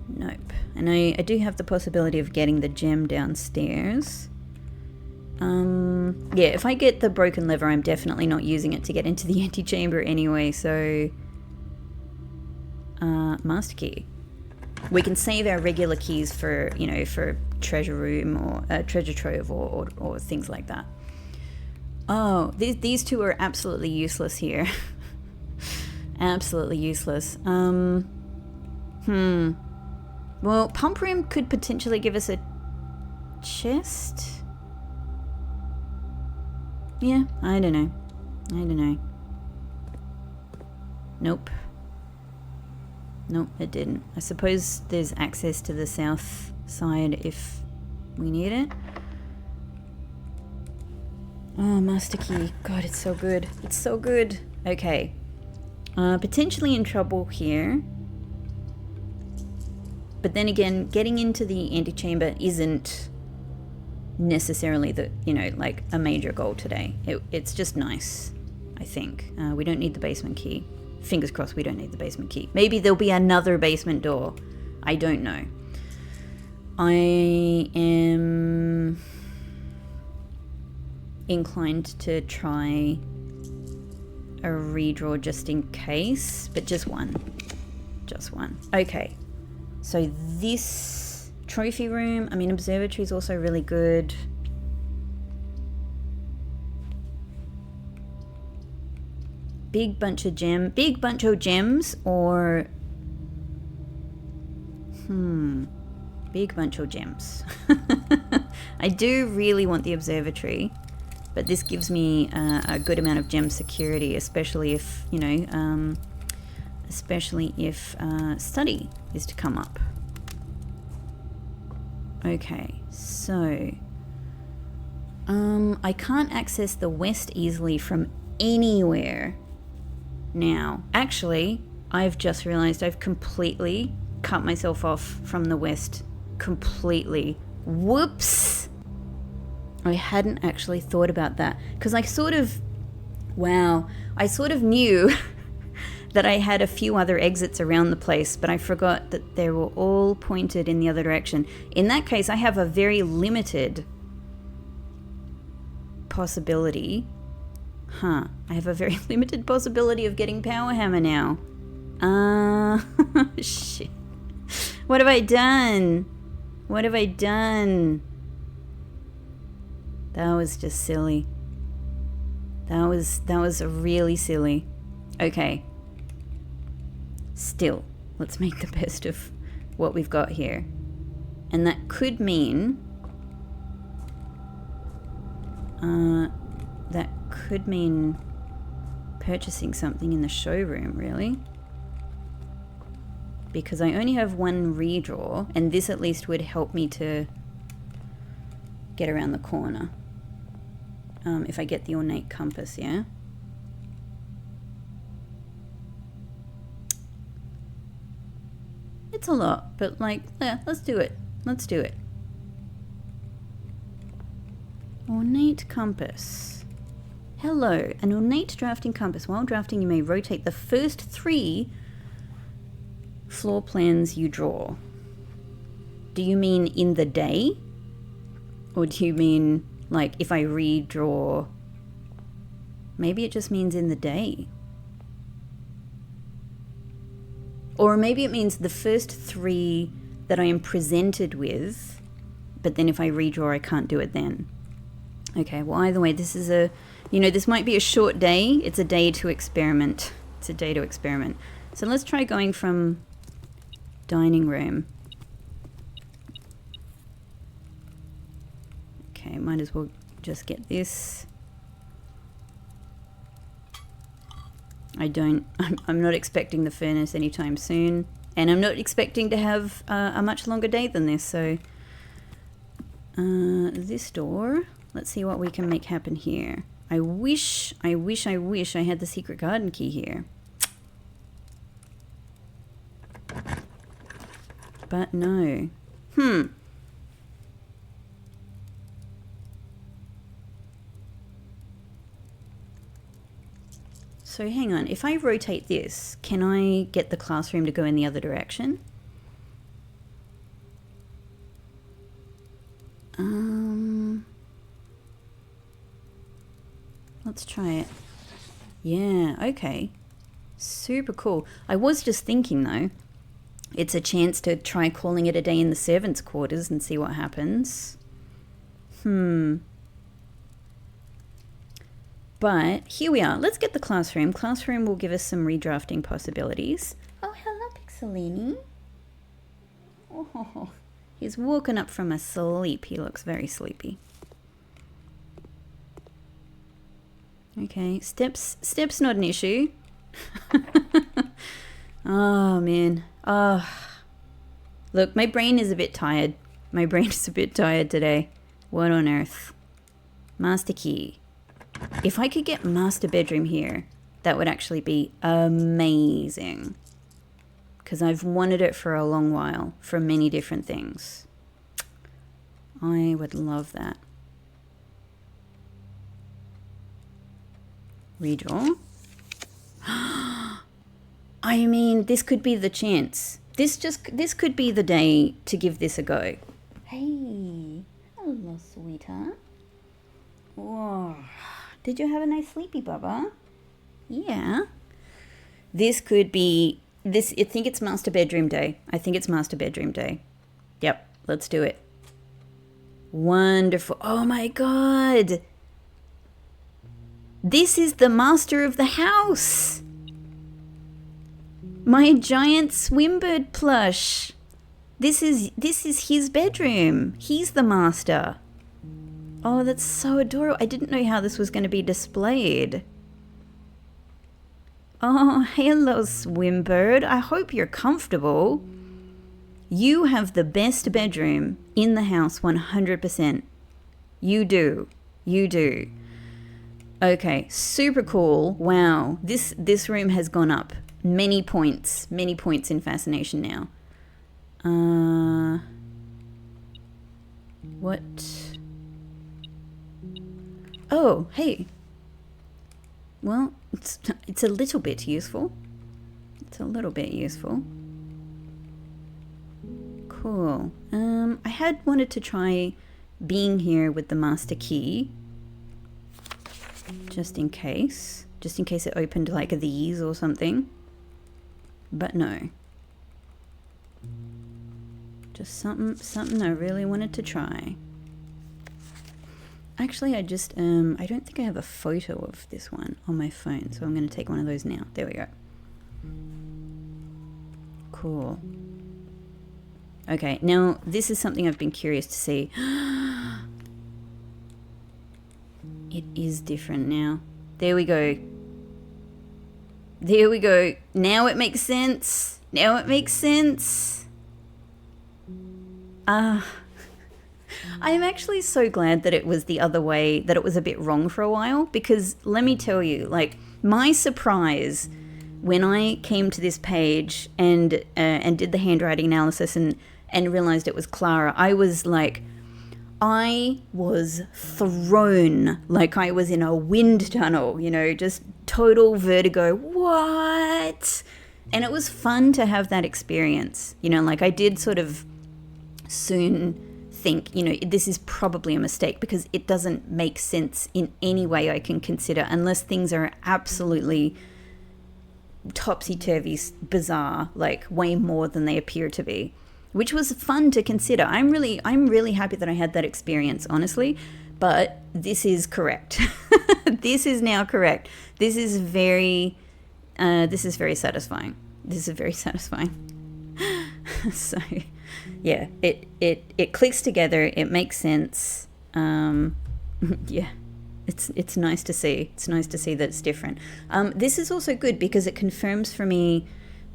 Nope. And I do have the possibility of getting the gem downstairs. Yeah, if I get the broken lever, I'm definitely not using it to get into the antechamber anyway, so... Master Key. We can save our regular keys for, you know, for treasure room or treasure trove or things like that. Oh, these two are absolutely useless here. Absolutely useless. Well, pump room could potentially give us a chest. Yeah, I don't know. Nope, it didn't. I suppose there's access to the south side if we need it. Oh, Master Key. God, it's so good. Okay. Potentially in trouble here. But then again, getting into the antechamber isn't necessarily the, you know, like a major goal today. It's just nice, I think. We don't need the basement key. Fingers crossed we don't need the basement key. Maybe there'll be another basement door. I don't know. I am inclined to try a redraw just in case, but just one. Okay. So this trophy room, I mean, observatory is also really good. Big bunch of gems or... Big bunch of gems. I do really want the observatory, but this gives me a good amount of gem security, especially if, you know, study is to come up. Okay, so I can't access the west easily from anywhere now. Actually, I've just realized I've completely cut myself off from the west. Completely. Whoops! I hadn't actually thought about that because I sort of knew that I had a few other exits around the place, but I forgot that they were all pointed in the other direction. In that case, I have a very limited possibility. I have a very limited possibility of getting Power Hammer now. Shit. What have I done? That was just silly. That was really silly. Okay. Still, let's make the best of what we've got here. And that could mean That could mean purchasing something in the showroom, really. Because I only have one redraw, and this at least would help me to get around the corner. If I get the ornate compass, yeah? It's a lot, but like, yeah, let's do it. Let's do it. Ornate compass. Hello, an ornate drafting compass. While drafting, you may rotate the first 3 floor plans you draw. Do you mean in the day? Or do you mean, like, if I redraw? Maybe it just means in the day. Or maybe it means the first 3 that I am presented with, but then if I redraw, I can't do it then. Okay, well, either way, this is a, you know, this might be a short day. It's a day to experiment. It's a day to experiment. So let's try going from dining room. Okay, might as well just get this. I'm not expecting the furnace anytime soon. And I'm not expecting to have a much longer day than this, so... this door... Let's see what we can make happen here. I wish I had the secret garden key here. But no. So hang on, if I rotate this, can I get the classroom to go in the other direction? Let's try it. Yeah, okay. Super cool. I was just thinking though, it's a chance to try calling it a day in the servants' quarters and see what happens. But here we are. Let's get the classroom. Classroom will give us some redrafting possibilities. Oh, hello, Pixelini. Oh, he's woken up from a sleep. He looks very sleepy. Okay, steps not an issue. Oh, man. Oh. Look, my brain is a bit tired. My brain is a bit tired today. What on earth? Master key. If I could get master bedroom here, that would actually be amazing. Because I've wanted it for a long while, for many different things. I would love that. Redraw. I mean, this could be the chance. This could be the day to give this a go. Hey, hello, sweetheart. Whoa. Did you have a nice sleepy, Bubba? Yeah. This could be this. I think it's master bedroom day. I think it's master bedroom day. Yep. Let's do it. Wonderful. Oh my God. This is the master of the house. My giant swimbird plush. This is his bedroom. He's the master. Oh, that's so adorable. I didn't know how this was going to be displayed. Oh, hello, swimbird. I hope you're comfortable. You have the best bedroom in the house, 100%. You do. You do. Okay, super cool. Wow, this room has gone up many points in fascination now. What? Oh, hey. Well, it's a little bit useful. It's a little bit useful. Cool. I had wanted to try being here with the master key. Just in case it opened like these or something. But no. Just something I really wanted to try. Actually, I don't think I have a photo of this one on my phone, so I'm going to take one of those now. There we go. Cool. Okay, now this is something I've been curious to see. It is different now. There we go. There we go. Now it makes sense. Now it makes sense. I am actually so glad that it was the other way, that it was a bit wrong for a while, because let me tell you, like, my surprise when I came to this page and did the handwriting analysis and realized it was Clara, I was like, I was thrown like I was in a wind tunnel, you know, just total vertigo. What? And it was fun to have that experience, you know, like I did sort of soon think, you know, this is probably a mistake because it doesn't make sense in any way I can consider unless things are absolutely topsy-turvy bizarre, like way more than they appear to be, which was fun to consider. I'm really happy that I had that experience, honestly, but this is correct. This is now correct. This is very satisfying. This is very satisfying. So yeah, it clicks together, it makes sense. Yeah, it's nice to see. It's nice to see that it's different. This is also good because it confirms for me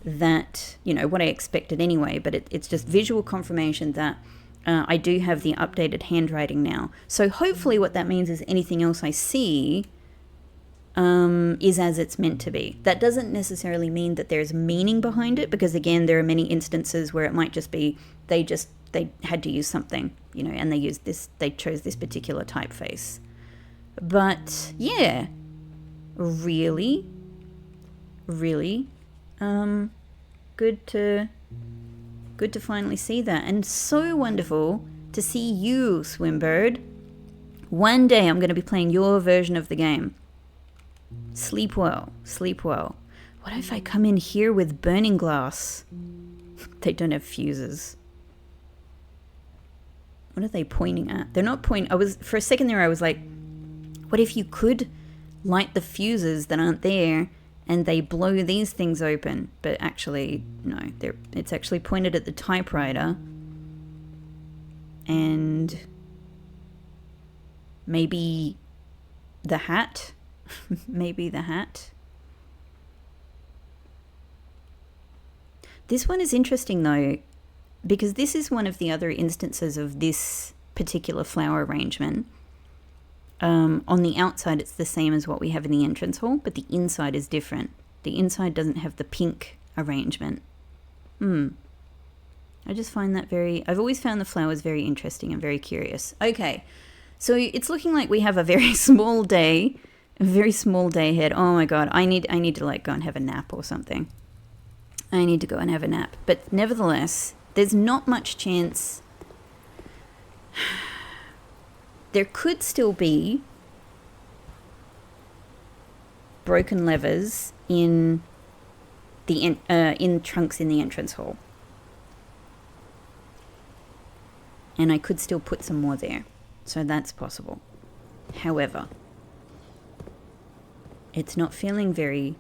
that, you know, what I expected anyway, but it's just visual confirmation that I do have the updated handwriting now. So hopefully what that means is anything else I see is as it's meant to be. That doesn't necessarily mean that there's meaning behind it, because again, there are many instances where it might just be they had to use something, you know, and they chose this particular typeface. But yeah, really good to finally see that, and so wonderful to see you, Swimbird. One day I'm going to be playing your version of the game. Sleep well, sleep well. What if I come in here with burning glass? They don't have fuses. What are they pointing at? They're not pointing. For a second there I was like, what if you could light the fuses that aren't there and they blow these things open? But actually, no. It's actually pointed at the typewriter. And maybe the hat? Maybe the hat? This one is interesting though, because this is one of the other instances of this particular flower arrangement. On the outside it's the same as what we have in the entrance hall, but the inside is different. The inside doesn't have the pink arrangement. I just find that I've always found the flowers very interesting and very curious. Okay, so it's looking like we have a very small day ahead. Oh my god, I need to like go and have a nap or something. I need to go and have a nap. But nevertheless, there's not much chance. There could still be broken levers in trunks in the entrance hall, and I could still put some more there, so that's possible. However, it's not feeling very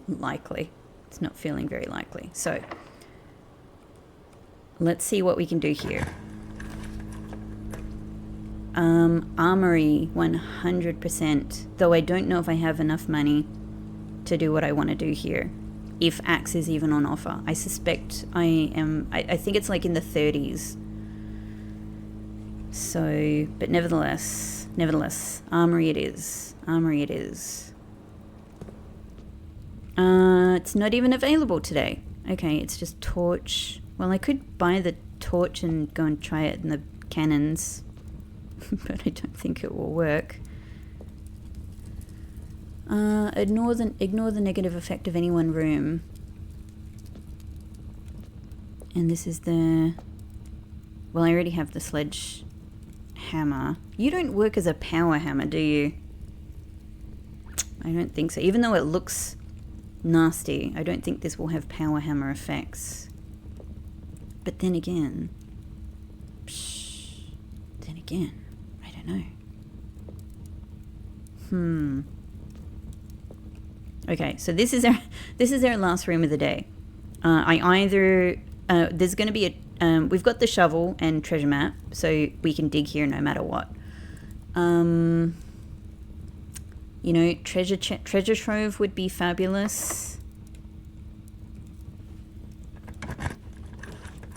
likely. It's not feeling very likely. So let's see what we can do here. Armory 100%, though I don't know if I have enough money to do what I want to do here, if Axe is even on offer. I suspect I think it's like in the 30s. So, but nevertheless, Armory it is. It's not even available today. Okay, it's just torch. Well, I could buy the torch and go and try it in the cannons, but I don't think it will work. Ignore the negative effect of any one room. And this is the... Well, I already have the sledge hammer. You don't work as a power hammer, do you? I don't think so. Even though it looks nasty, I don't think this will have power hammer effects. But then again... I don't know. Okay, so this is our last room of the day. There's going to be we've got the shovel and treasure map, so we can dig here no matter what. You know, treasure trove would be fabulous.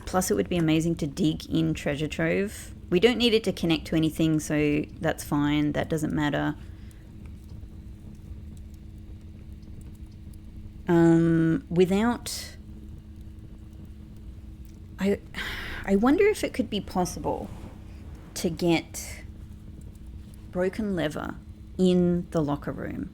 Plus, it would be amazing to dig in treasure trove. We don't need it to connect to anything, so that's fine. That doesn't matter. Without... I wonder if it could be possible to get broken leather in the locker room.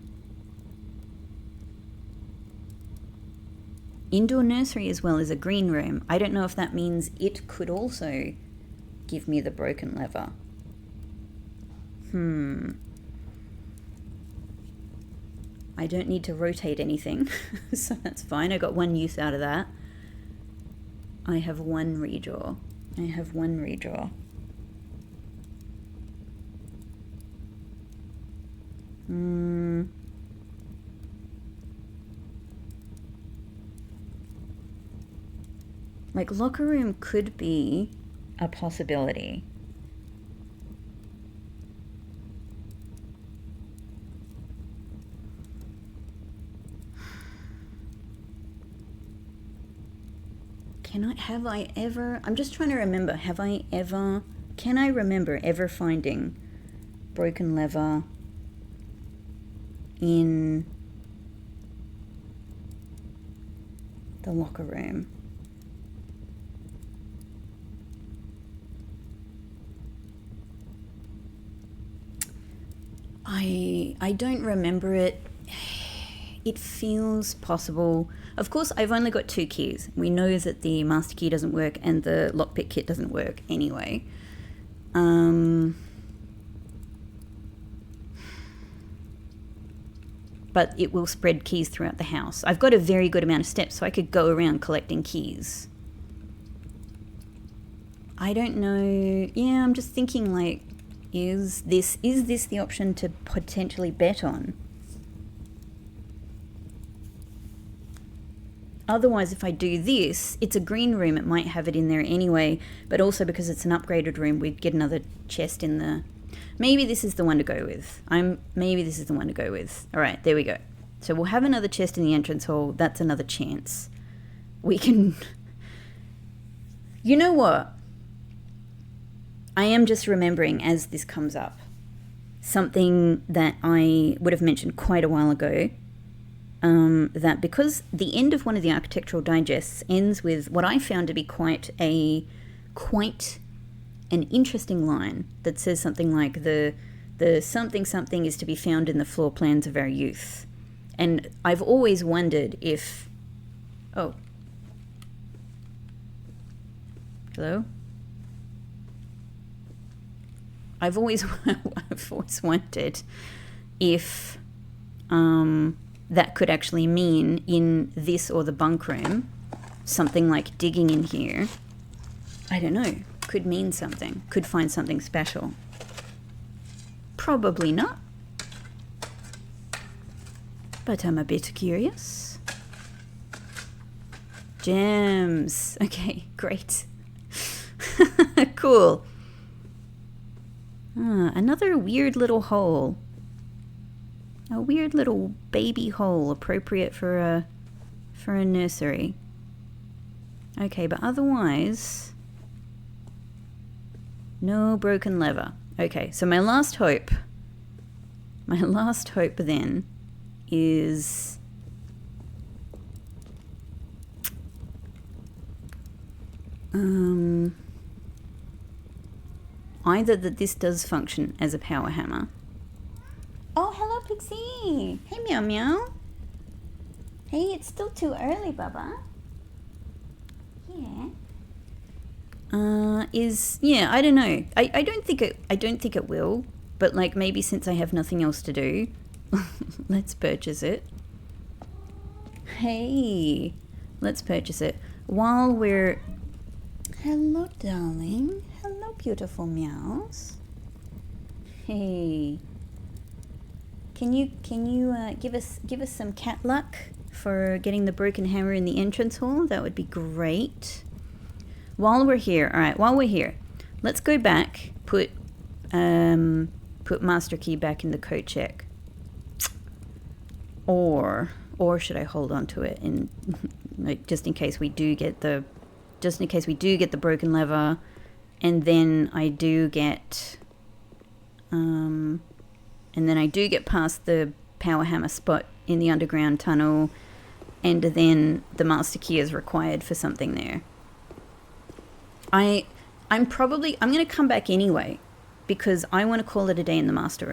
Indoor nursery as well as a green room. I don't know if that means it could also give me the broken leather. I don't need to rotate anything, so that's fine. I got one use out of that. I have one redraw. Like, locker room could be a possibility. I'm just trying to remember, can I remember ever finding broken leather in the locker room? I don't remember it. It feels possible. Of course, I've only got 2 keys. We know that the master key doesn't work and the lockpick kit doesn't work anyway. But it will spread keys throughout the house. I've got a very good amount of steps, so I could go around collecting keys. I don't know. Yeah, I'm just thinking, like, is this the option to potentially bet on? Otherwise, if I do this, it's a green room, it might have it in there anyway, but also because it's an upgraded room, we'd get another chest in the... Maybe this is the one to go with. Maybe this is the one to go with. All right, there we go. So we'll have another chest in the entrance hall. That's another chance. We can... You know what? I am just remembering as this comes up something that I would have mentioned quite a while ago. That because the end of one of the architectural digests ends with what I found to be quite an interesting line that says something like the something is to be found in the floor plans of our youth. And I've always wondered if... Oh. Hello? I've always wondered if... that could actually mean in this or the bunk room, something like digging in here. I don't know. Could mean something. Could find something special. Probably not. But I'm a bit curious. Gems. Okay, great. Cool. Another weird little hole. A weird little baby hole appropriate for a nursery. Okay, but otherwise, no broken leather. Okay, so my last hope then is either that this does function as a power hammer. Oh, hello, Pixie. Hey, Meow Meow. Hey, it's still too early, Bubba. Yeah. I don't know. I don't think it will, but like maybe since I have nothing else to do, let's purchase it. Hey, let's purchase it while we're... Hello, darling. Hello, beautiful meows. Hey. Can you give us some cat luck for getting the broken hammer in the entrance hall? That would be great. While we're here, let's go back. Put master key back in the code check. or should I hold on to it in like just in case we do get the broken lever, and then I do get past the power hammer spot in the underground tunnel, and then the master key is required for something there. I'm going to come back anyway, because I want to call it a day in the master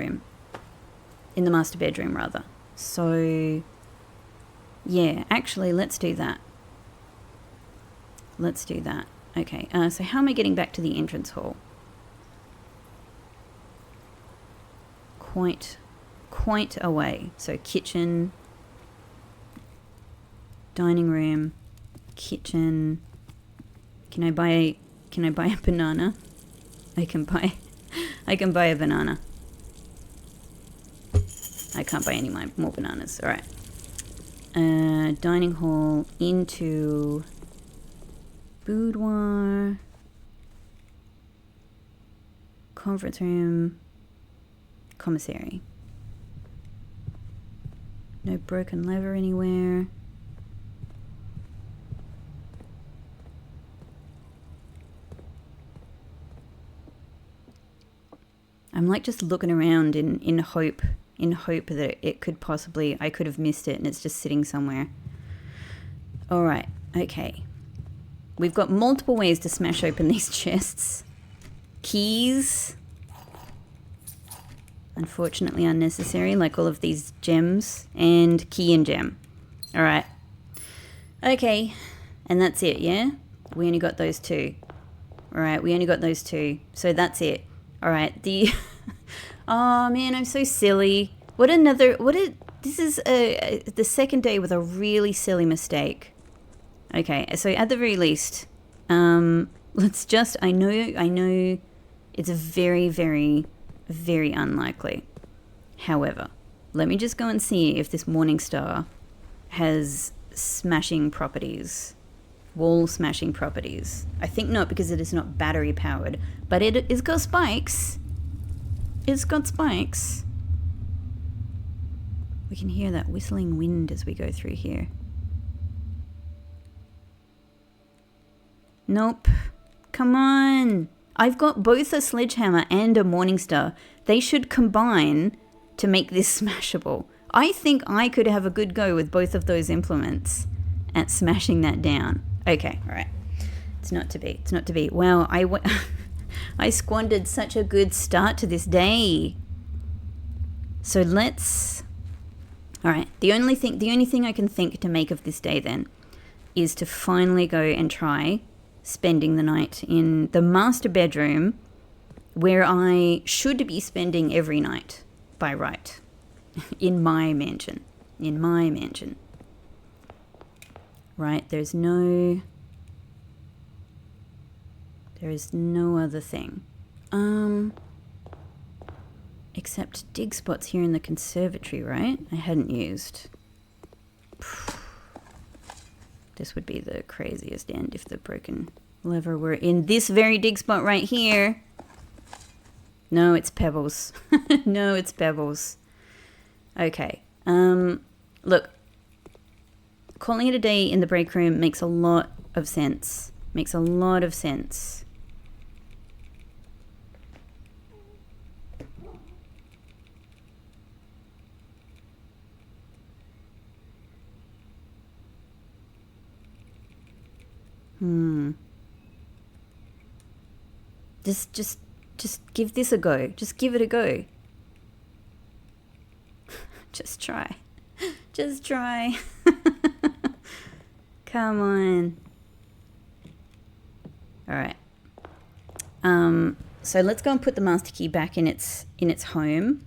bedroom rather. So yeah, actually let's do that. Okay, so how am I getting back to the entrance hall? Quite a way. So kitchen, dining room, kitchen. Can I buy a banana? I can buy a banana. I can't buy any more bananas. All right. Dining hall into boudoir, conference room, commissary. No broken lever anywhere. I'm like just looking around in hope that it could possibly, I could have missed it and it's just sitting somewhere. All right, okay. We've got multiple ways to smash open these chests. Keys. Unfortunately unnecessary, like all of these gems. And key and gem. All right. Okay, and that's it, yeah? We only got those two. All right, we only got those two. So that's it. All right, oh man, I'm so silly. This is the second day with a really silly mistake. Okay, so at the very least, let's just, I know it's very, very, very unlikely. However, let me just go and see if this Morning Star has smashing properties. Wall smashing properties. I think not, because it is not battery powered, but it's got spikes. It's got spikes. We can hear that whistling wind as we go through here. Nope. Come on. I've got both a sledgehammer and a Morningstar. They should combine to make this smashable. I think I could have a good go with both of those implements at smashing that down. Okay, all right. It's not to be. It's not to be. Wow, I squandered such a good start to this day. So let's... All right, the only thing I can think to make of this day then is to finally go and try spending the night in the master bedroom, where I should be spending every night by right. In my mansion. Right, there is no other thing. Except dig spots here in the conservatory, right? I hadn't used. This would be the craziest end if the broken lever were in this very dig spot right here. No, it's pebbles. No, it's pebbles. Okay. Look. Calling it a day in the break room makes a lot of sense. Makes a lot of sense. Just give this a go. Just give it a go. Just try. Just try. Come on. All right. So let's go and put the master key back in its home.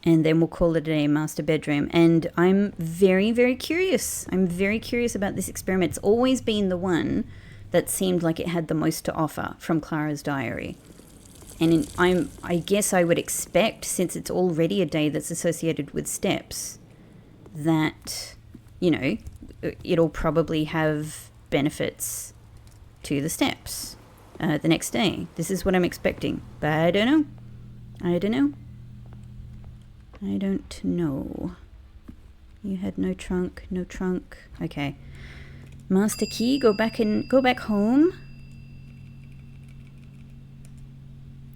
And then we'll call it a day master bedroom. And I'm very, very curious. I'm very curious about this experiment. It's always been the one that seemed like it had the most to offer from Clara's diary. And I guess I would expect, since it's already a day that's associated with steps, that, you know, it'll probably have benefits to the steps. the next day. This is what I'm expecting, but I don't know. I don't know. You had no trunk. Okay. Master key, go back home.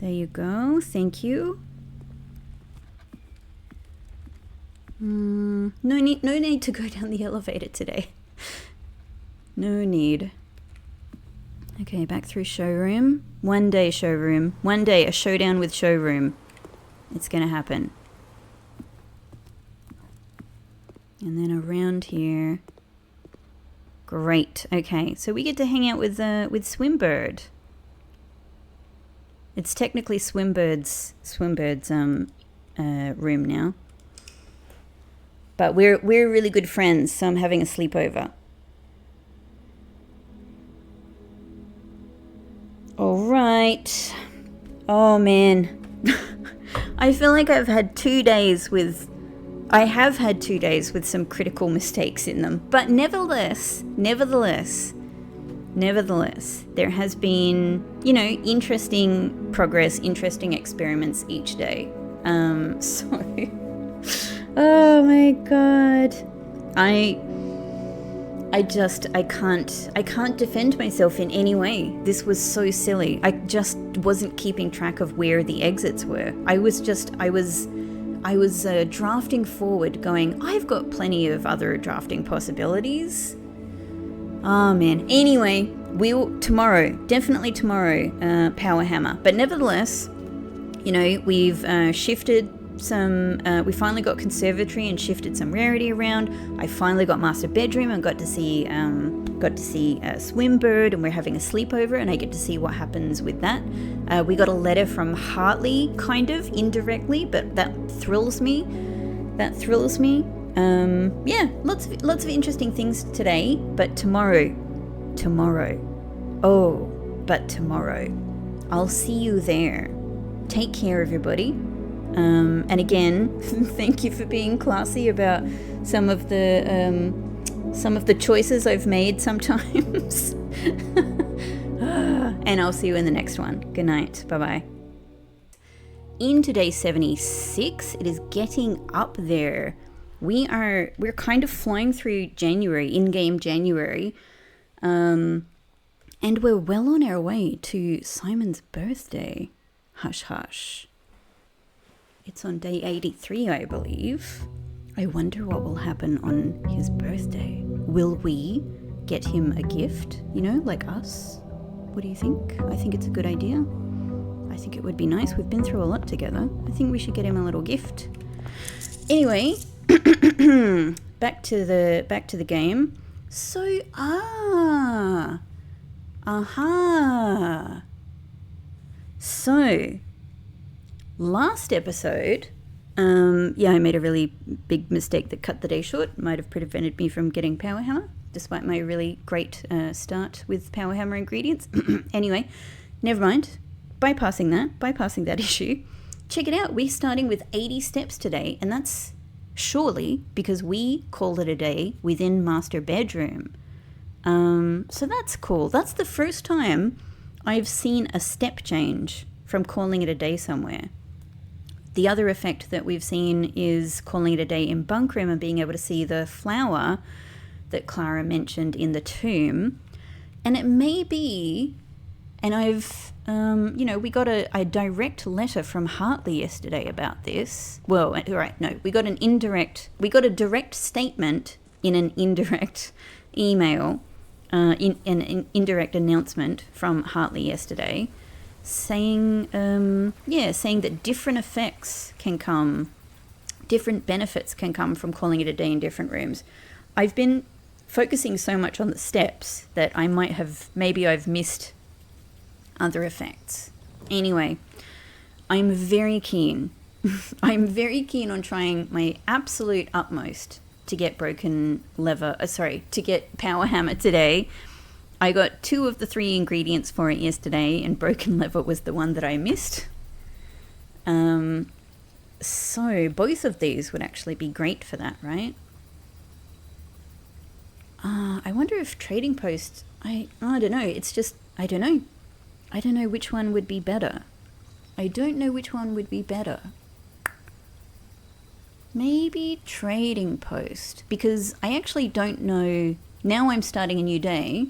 There you go. Thank you. No need to go down the elevator today. No need. Okay, back through showroom. One day showroom. One day a showdown with showroom. It's gonna happen. And then around here. Great. Okay, so we get to hang out with Swimbird. It's technically Swimbird's room now. But we're really good friends, so I'm having a sleepover. All right. Oh man. I feel like I have had 2 days with some critical mistakes in them. But nevertheless, there has been, interesting progress, interesting experiments each day. So, oh my God. I can't defend myself in any way. This was so silly. I just wasn't keeping track of where the exits were. I was drafting forward going, I've got plenty of other drafting possibilities. Oh man. Anyway, definitely tomorrow, Power Hammer. But nevertheless, we've shifted some, we finally got Conservatory and shifted some rarity around. I finally got Master Bedroom and got to see Swimbird, and we're having a sleepover and I get to see what happens with that. We got a letter from Hartley, kind of indirectly, but that thrills me. Yeah, lots of interesting things today, but tomorrow, I'll see you there. Take care, everybody. And again, thank you for being classy about some of the choices I've made sometimes. And I'll see you in the next one. Good night. Bye-bye. In today's 76, it is getting up there. We're kind of flying through January, in-game January. And we're well on our way to Simon's birthday. Hush, hush. It's on day 83, I believe. I wonder what will happen on his birthday. Will we get him a gift? Like us? What do you think? I think it's a good idea. I think it would be nice. We've been through a lot together. I think we should get him a little gift. Anyway, back to the game. So, So, last episode, I made a really big mistake that cut the day short. Might have prevented me from getting Power Hammer, despite my really great start with Power Hammer ingredients. Anyway, never mind. Bypassing that issue. Check it out. We're starting with 80 steps today, and that's surely because we called it a day within Master Bedroom. So that's cool. That's the first time I've seen a step change from calling it a day somewhere. The other effect that we've seen is calling it a day in Bunk Room and being able to see the flower that Clara mentioned in the tomb. And it may be, and I've, we got a direct letter from Hartley yesterday about this. Well, right, no, we got a direct statement in an indirect email, in an indirect announcement from Hartley yesterday, saying that different benefits can come from calling it a day in different rooms. I've been focusing so much on the steps that maybe I've missed other effects. Anyway, I'm very keen on trying my absolute utmost to get to get Power Hammer today. I got 2 of the 3 ingredients for it yesterday, and Broken Lever was the one that I missed. So both of these would actually be great for that, right? I wonder if Trading Post, I don't know. It's just, I don't know. I don't know which one would be better. I don't know which one would be better. Maybe trading post, because I actually don't know. Now I'm starting a new day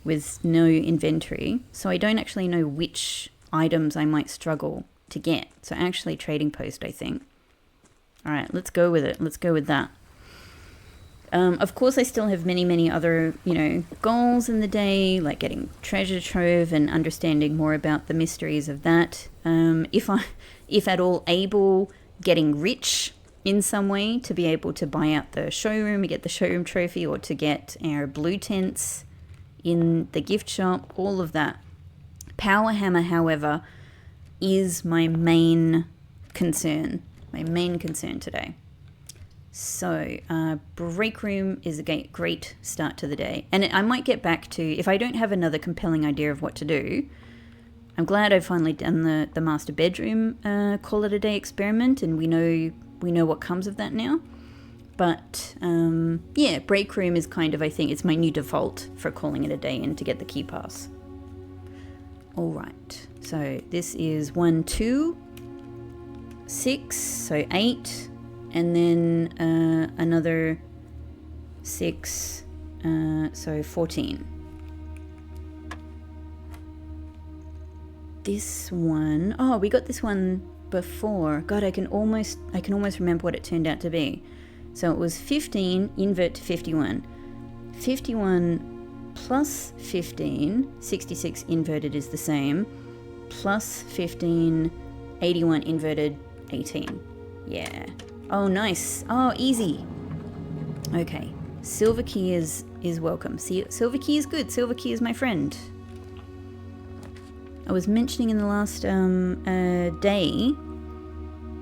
with no inventory, so I don't actually know which items I might struggle to get. So actually trading post, I think. All right, let's go with it. Let's go with that. Of course, I still have many other, goals in the day, like getting treasure trove and understanding more about the mysteries of that. If at all able, getting rich in some way to be able to buy out the showroom and get the showroom trophy, or to get our blue tents in the gift shop, all of that. Power hammer, however, is my main concern today. So break room is a great start to the day. And I might get back to, if I don't have another compelling idea of what to do, I'm glad I've finally done the master bedroom call it a day experiment, and we know what comes of that now. But yeah, break room is kind of, I think, it's my new default for calling it a day and to get the key pass. All right, so this is 1, 2, 6, so 8, and then another 6, so 14. This one, oh, we got this one before. God, I can almost remember what it turned out to be. So it was 15 invert to 51. 51 plus 15, 66 inverted is the same, plus 15, 81 inverted, 18. Yeah. Oh, nice. Oh, easy. Okay. Silver key is welcome. See, silver key is good. Silver key is my friend. I was mentioning in the last day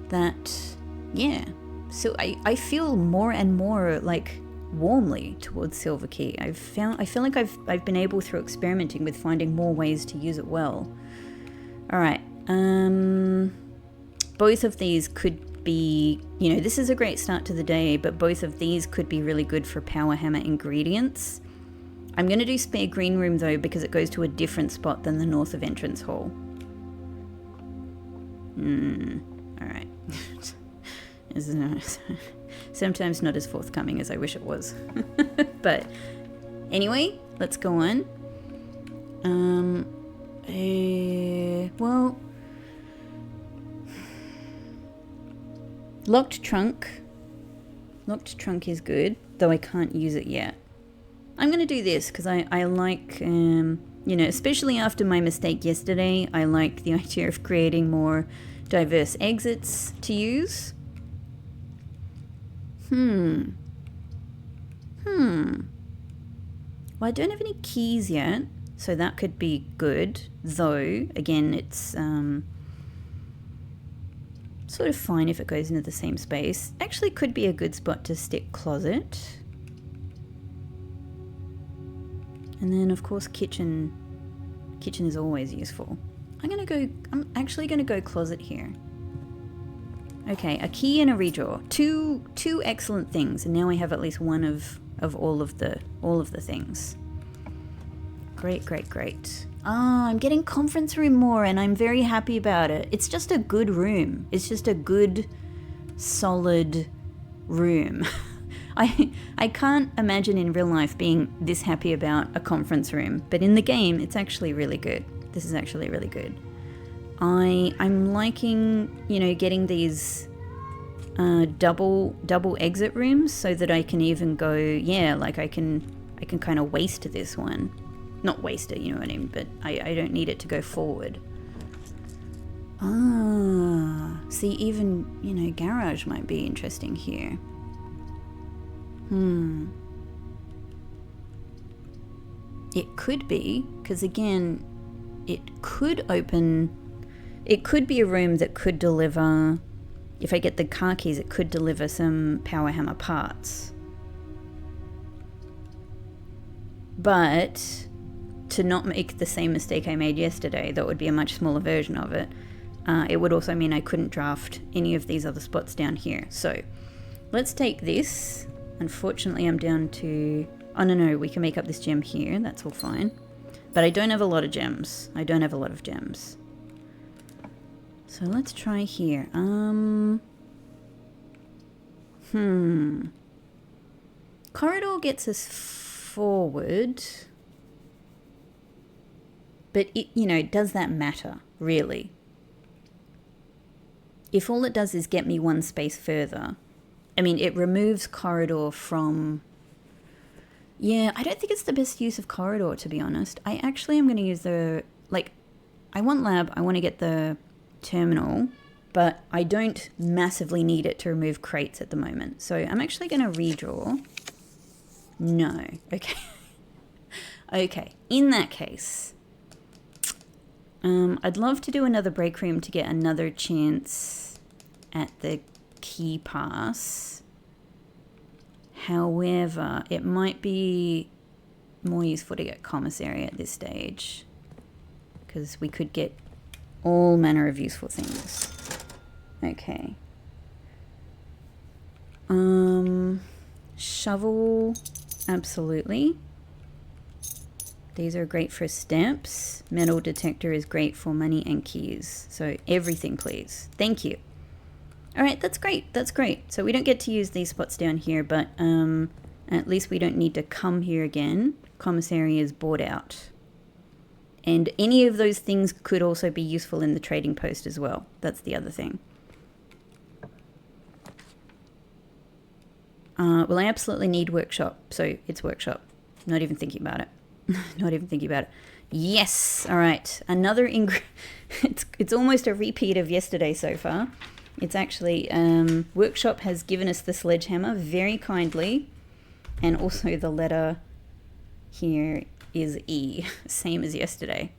that, yeah, so I feel more and more like warmly towards silver key. I feel like I've been able, through experimenting with, finding more ways to use it well. All right. Both of these could be, this is a great start to the day, but both of these could be really good for power hammer ingredients. I'm going to do spare green room though, because it goes to a different spot than the north of entrance hall. All right. Sometimes not as forthcoming as I wish it was. But anyway, let's go on. Well, locked trunk. Locked trunk is good, though I can't use it yet. I'm going to do this because I like, especially after my mistake yesterday, I like the idea of creating more diverse exits to use. Well, I don't have any keys yet, so that could be good, though, again, it's sort of fine if it goes into the same space. Actually could be a good spot to stick closet. And then, of course, kitchen. Kitchen is always useful. I'm actually going to go closet here. Okay, a key and a redraw. Two excellent things, and now I have at least one of all of the things. Great. I'm getting conference room more, and I'm very happy about it. It's just a good room. It's just a good, solid room. I can't imagine in real life being this happy about a conference room, but in the game, it's actually really good. This is actually really good. I'm liking, getting these double exit rooms so that I can even go, I can kind of waste this one. Not waste it, you know what I mean, but I don't need it to go forward. See, even, garage might be interesting here. It could be, because again, it could be a room that could deliver, if I get the car keys, it could deliver some power hammer parts. But to not make the same mistake I made yesterday, that would be a much smaller version of it. It would also mean I couldn't draft any of these other spots down here. So let's take this. Unfortunately, I'm down to... Oh, no, we can make up this gem here. That's all fine. But I don't have a lot of gems. I don't have a lot of gems. So let's try here. Corridor gets us forward. But, does that matter, really? If all it does is get me one space further, I mean, it removes corridor from... Yeah, I don't think it's the best use of corridor, to be honest. I actually am going to use the... I want lab, I want to get the terminal, but I don't massively need it to remove crates at the moment. So I'm actually going to redraw. No. Okay. Okay, in that case... I'd love to do another break room to get another chance at the key pass. However, it might be more useful to get commissary at this stage, because we could get all manner of useful things. Okay. Shovel, absolutely. These are great for steps. Metal detector is great for money and keys. So everything, please. Thank you. All right, that's great. That's great. So we don't get to use these spots down here, but at least we don't need to come here again. Commissary is bought out. And any of those things could also be useful in the trading post as well. That's the other thing. Well, I absolutely need workshop. So it's workshop. Not even thinking about it. Not even thinking about it. Yes. All right. Another it's almost a repeat of yesterday so far. It's actually workshop has given us the sledgehammer very kindly, and also the letter here is E, same as yesterday.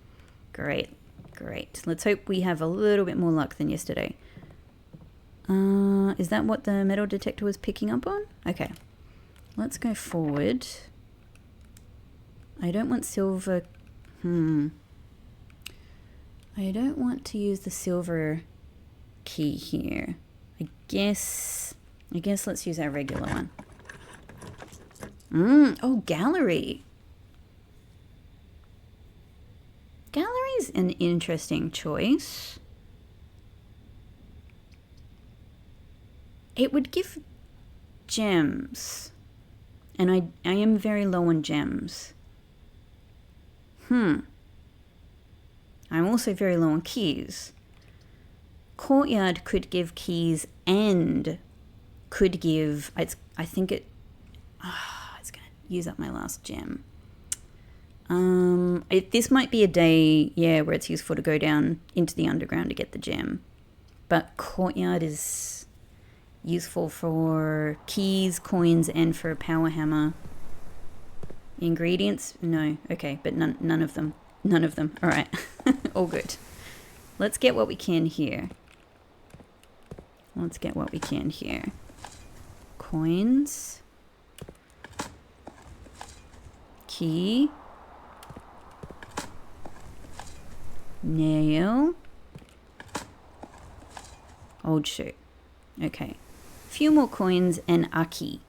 Great. Great. Let's hope we have a little bit more luck than yesterday. Is that what the metal detector was picking up on? Okay. Let's go forward. I don't want silver. I don't want to use the silver key here. I guess let's use our regular one. Oh, gallery. Gallery's an interesting choice. It would give gems. And I am very low on gems. I'm also very low on keys. Courtyard could give keys and could give... I think it's going to use up my last gem. This might be a day, where it's useful to go down into the underground to get the gem. But Courtyard is useful for keys, coins, and for a power hammer. Ingredients? No. Okay, but none of them. None of them. All right. All good. Let's get what we can here. Let's get what we can here. Coins. Key. Nail. Old shoe. Okay. Few more coins and a key.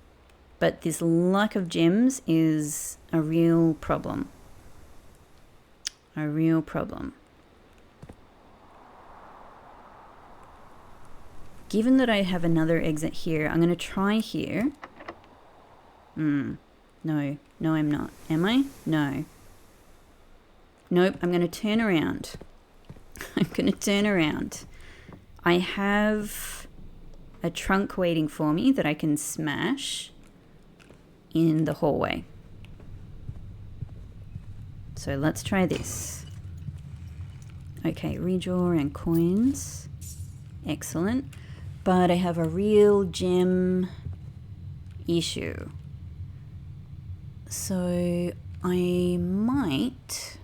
But this lack of gems is a real problem. A real problem. Given that I have another exit here, I'm going to try here. No. No, I'm not. Am I? No. Nope, I'm going to turn around. I'm going to turn around. I have a trunk waiting for me that I can smash in the hallway. So let's try this. Okay, redraw and coins. Excellent. But I have a real gem issue. So I might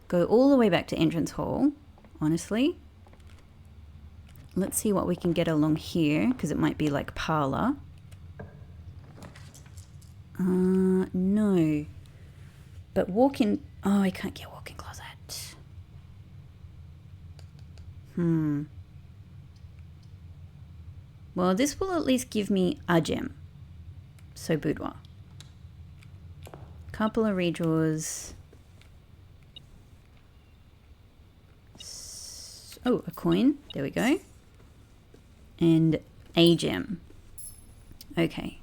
go all the way back to entrance hall, honestly. Let's see what we can get along here, because it might be like Parlor. No. But walk-in... Oh, I can't get walk-in closet. Well, this will at least give me a gem. So boudoir. Couple of redraws. Oh, a coin. There we go. And a gem. Okay.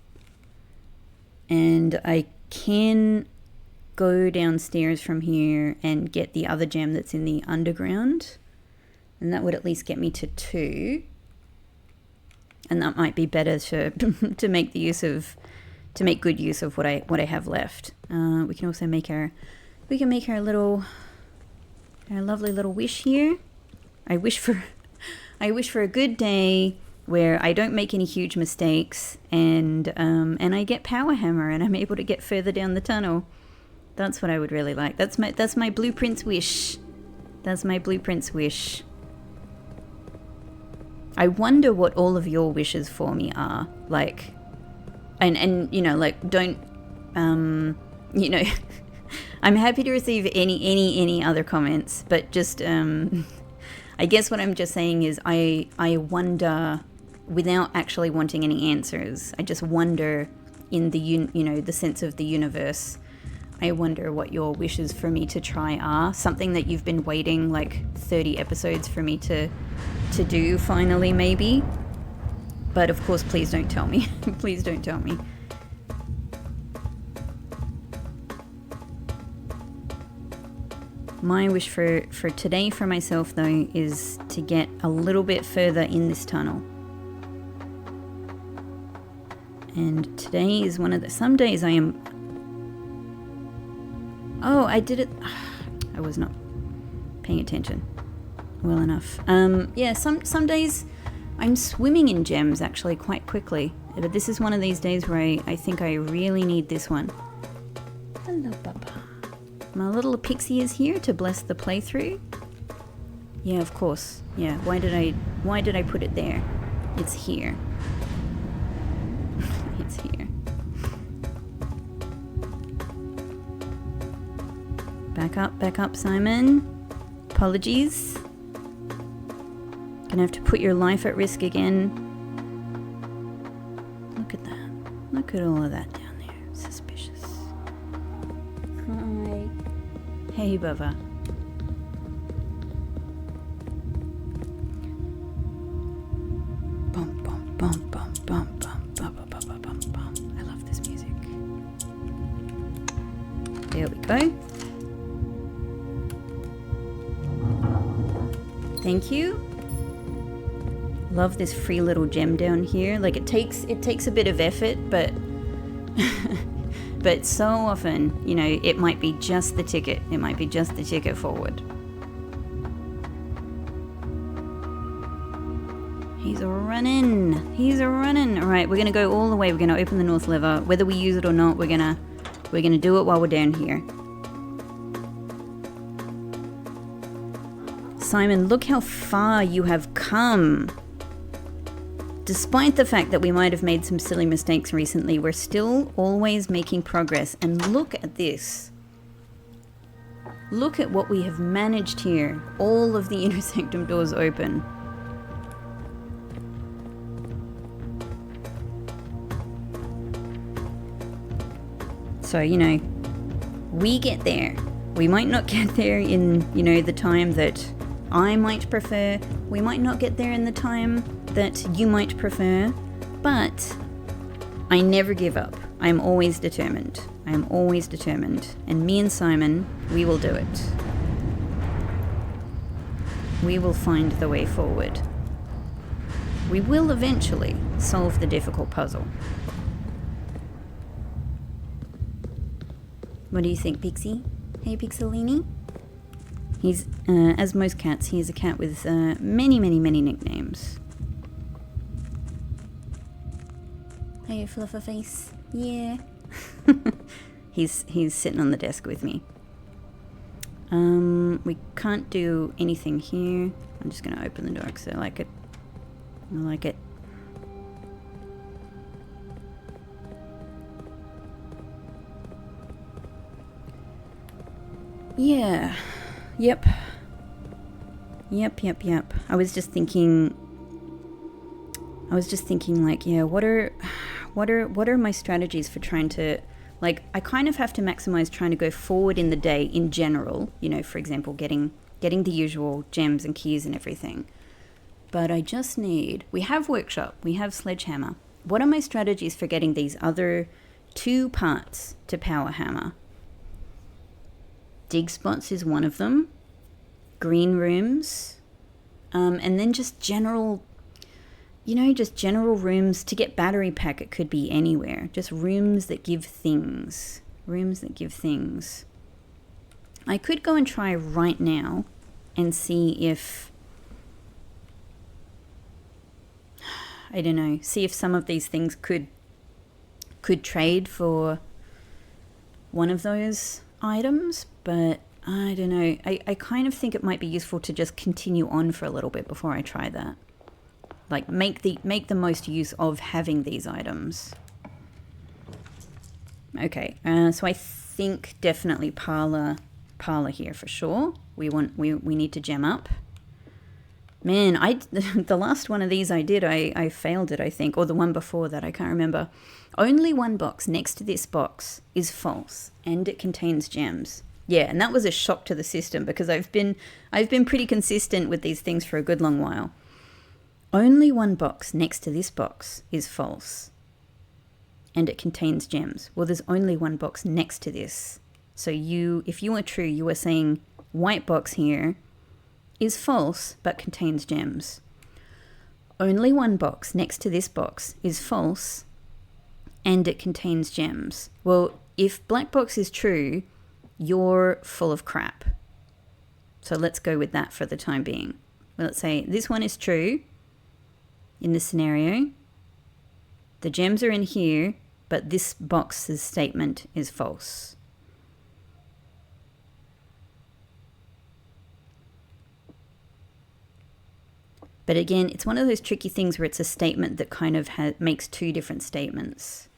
And I can go downstairs from here and get the other gem that's in the underground. And that would at least get me to 2. And that might be better to to make good use of what I have left. We can also make our lovely little wish here. I wish for a good day where I don't make any huge mistakes, and I get power hammer and I'm able to get further down the tunnel. That's what I would really like. That's my blueprint's wish. That's my blueprint's wish. I wonder what all of your wishes for me are. Like, and you know, like, don't, you know, I'm happy to receive any other comments, but just, I guess what I'm just saying is I wonder, without actually wanting any answers, I just wonder in the, you know, the sense of the universe, I wonder what your wishes for me to try are. Something that you've been waiting like 30 episodes for me to do finally, maybe. But of course, please don't tell me. Please don't tell me. My wish for today for myself, though, is to get a little bit further in this tunnel. And today is one of the... Some days I am... Oh, I did it... I was not paying attention well enough. Yeah, some days I'm swimming in gems, actually, quite quickly. But this is one of these days where I think I really need this one. Hello, Papa. My little pixie is here to bless the playthrough. Yeah, of course. Yeah, why did I put it there? It's here. It's here. Back up, Simon. Apologies. Gonna have to put your life at risk again. Look at that. Look at all of that down there. Suspicious. Hi. Hey, Bubba. Bum, bum, bum, bum, bum, bum, bum, bum, bum, bum, bum. I love this music. There we go. Thank you. Love this free little gem down here. Like, it takes a bit of effort, but but so often, you know, it might be just the ticket. It might be just the ticket forward. He's a running. He's a running. All right, we're gonna go all the way. We're gonna open the north lever, whether we use it or not. We're gonna do it while we're down here. Simon, look how far you have come. Despite the fact that we might have made some silly mistakes recently, we're still always making progress. And look at this. Look at what we have managed here. All of the intersectum doors open. So, you know, we get there. We might not get there in, you know, the time that I might prefer. We might not get there in the time that you might prefer, but I never give up. I'm always determined. I'm always determined. And me and Simon, we will do it. We will find the way forward. We will eventually solve the difficult puzzle. What do you think, Pixie? Hey, Pixelini? He's, as most cats, he is a cat with many nicknames. Hey, Flufferface. Yeah. He's sitting on the desk with me. We can't do anything here. I'm just going to open the door because I like it. I like it. Yeah. Yep. I was just thinking like, yeah, what are my strategies for trying to Like, I kind of have to maximize trying to go forward in the day in general, you know, for example, getting the usual gems and keys and everything. But I just need, we have workshop, we have sledgehammer. What are my strategies for getting these other 2 parts to power hammer? Dig spots is one of them. Green rooms. And then just general, you know, just general rooms to get battery pack. It could be anywhere. Just rooms that give things. Rooms that give things. I could go and try right now and see if, I don't know, see if some of these things could trade for one of those items, but I don't know. I kind of think it might be useful to just continue on for a little bit before I try that. Like, make the most use of having these items. Okay, so I think definitely Parlor here for sure. We need to gem up. Man, the last one of these I did, I failed it, I think, or the one before that, I can't remember. Only one box next to this box is false, and it contains gems. Yeah, and that was a shock to the system because I've been pretty consistent with these things for a good long while. Only one box next to this box is false, and it contains gems. Well, there's only one box next to this. So if you are true, you are saying white box here is false but contains gems. Only one box next to this box is false and it contains gems. Well, if black box is true, you're full of crap. So let's go with that for the time being. Well, let's say this one is true in this scenario. The gems are in here, but this box's statement is false. But again, it's one of those tricky things where it's a statement that kind of makes 2 different statements.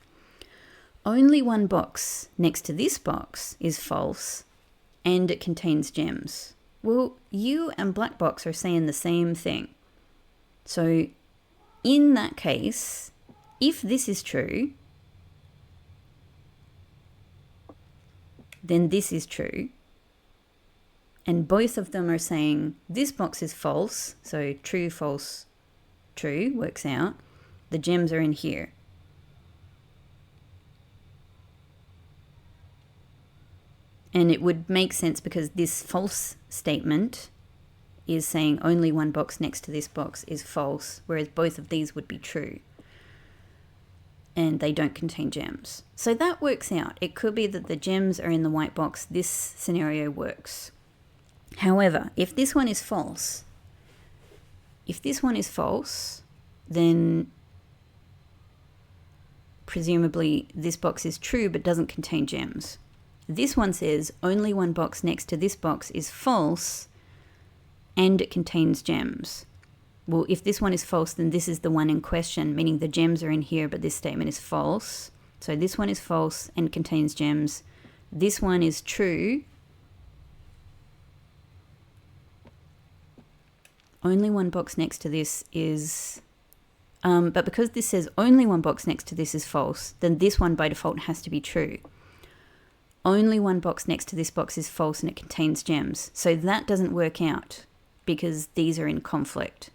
Only one box next to this box is false, and it contains gems. Well, you and black box are saying the same thing. So in that case, if this is true, then this is true. And both of them are saying this box is false. So true, false, true works out. The gems are in here. And it would make sense because this false statement is saying only one box next to this box is false, whereas both of these would be true. And they don't contain gems. So that works out. It could be that the gems are in the white box. This scenario works. However, if this one is false, then presumably this box is true but doesn't contain gems. This one says only one box next to this box is false and it contains gems. Well, if this one is false, then this is the one in question, meaning the gems are in here, but this statement is false. So this one is false and contains gems. This one is true. Only one box next to this is... but because this says only one box next to this is false, then this one by default has to be true. Only one box next to this box is false and it contains gems. So that doesn't work out because these are in conflict.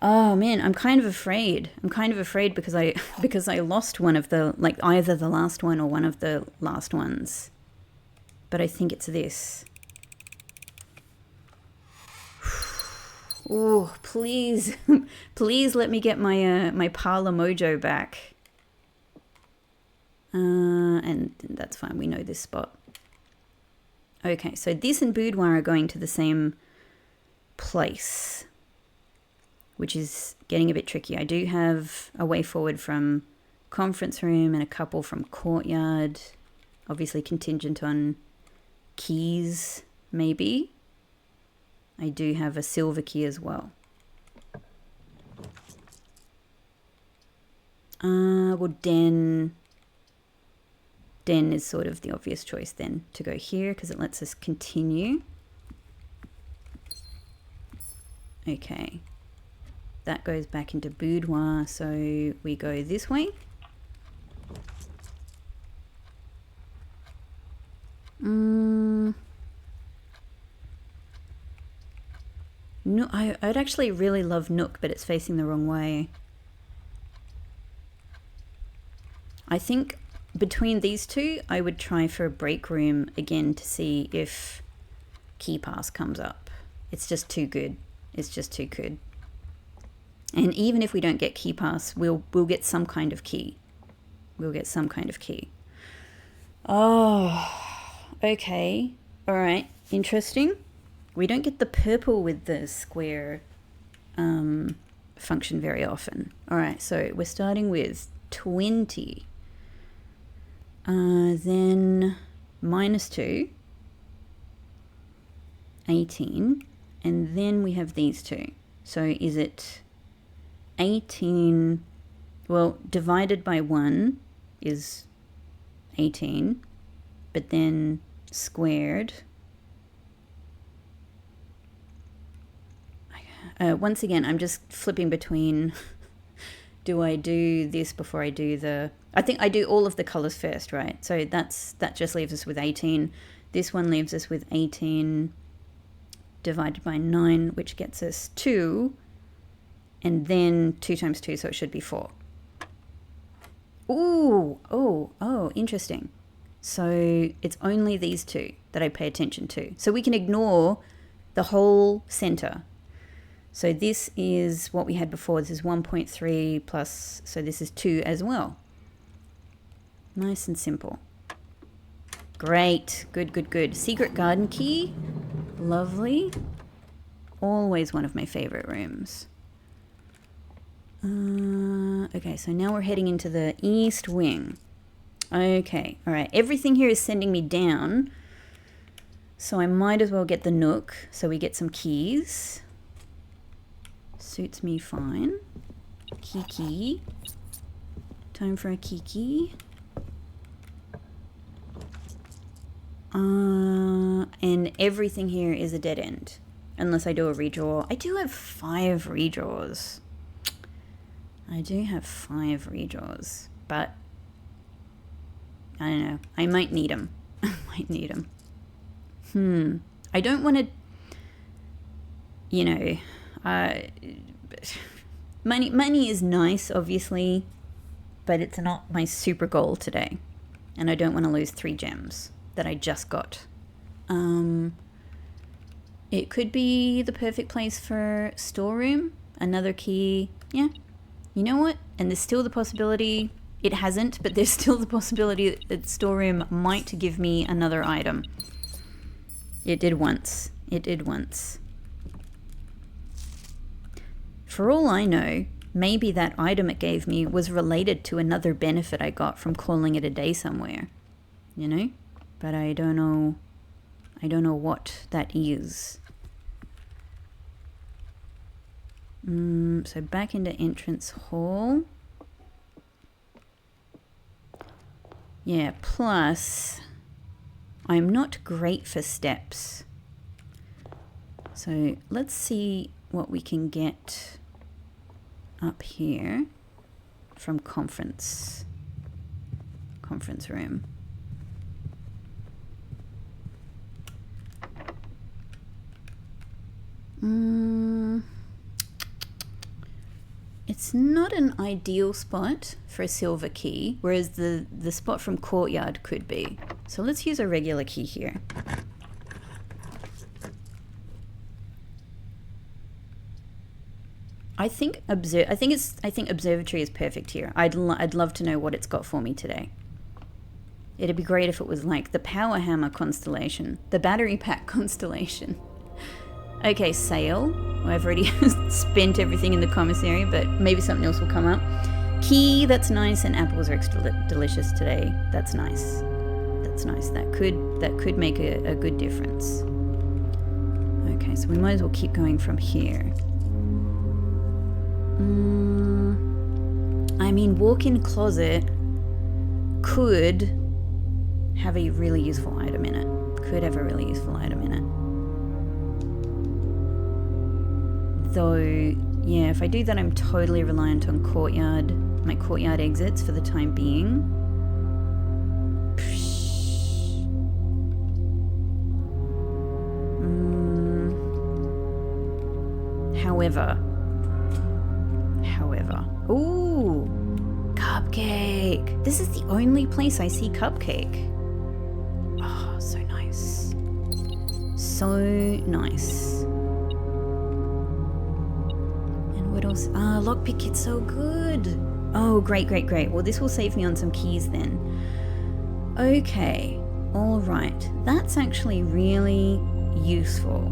Oh man, I'm kind of afraid. Because I lost one of the, like either the last one or one of the last ones. But I think it's this. Oh, please, please let me get my my Parlor mojo back. And that's fine. We know this spot. Okay, so this and boudoir are going to the same place, which is getting a bit tricky. I do have a way forward from conference room and a couple from courtyard. Obviously contingent on keys, maybe. I do have a silver key as well. Well, Den is sort of the obvious choice then to go here because it lets us continue. Okay. That goes back into boudoir, so we go this way. No, I'd actually really love Nook, but it's facing the wrong way. I think between these two, I would try for a break room again to see if Key Pass comes up. It's just too good. It's just too good. And even if we don't get Key Pass, we'll get some kind of key. We'll get some kind of key. Oh, okay. All right. Interesting. We don't get the purple with the square function very often. All right. So we're starting with 20. Then -2. 18. And then we have these two. So is it 18? Well, divided by 1 is 18, but then squared. Once again, I'm just flipping between, do I do this before I do the... I think I do all of the colors first, right? So that just leaves us with 18. This one leaves us with 18 divided by 9, which gets us 2, and then 2 times 2, so it should be 4. Ooh, oh, interesting. So it's only these two that I pay attention to. So we can ignore the whole center. So this is what we had before. This is 1.3 plus, so this is 2 as well. Nice and simple. Great, good. Secret garden key, lovely. Always one of my favorite rooms. Okay, so now we're heading into the east wing. Okay, all right. Everything here is sending me down, so I might as well get the Nook so we get some keys. Suits me fine. Kiki. Time for a Kiki. And everything here is a dead end, unless I do a redraw. I do have 5 redraws. But I don't know. I might need them. I don't want to, you know, money is nice, obviously, but it's not my super goal today. And I don't want to lose 3 gems that I just got. It could be the perfect place for storeroom. Another key. Yeah. You know what? And there's still the possibility, it hasn't, but there's still the possibility that storeroom might give me another item. It did once. For all I know, maybe that item it gave me was related to another benefit I got from calling it a day somewhere. You know? But I don't know what that is. So back into entrance hall. Yeah, plus I'm not great for steps. So let's see what we can get up here from conference room. It's not an ideal spot for a silver key, whereas the spot from courtyard could be. So let's use a regular key here. I think observatory is perfect here. I'd love to know what it's got for me today. It'd be great if it was like the power hammer constellation, the battery pack constellation. Okay, sale. Well, I've already spent everything in the commissary, but maybe something else will come up. Key, that's nice, and apples are extra delicious today. That's nice. That could make a good difference. Okay, so we might as well keep going from here. I mean, walk-in closet could have a really useful item in it. Though, yeah, if I do that, I'm totally reliant on my courtyard exits for the time being. However, ooh, cupcake. This is the only place I see cupcake. Oh, so nice. So nice. And what else? Ah, lockpick kit's so good. Oh, great. Well, this will save me on some keys then. Okay, all right. That's actually really useful.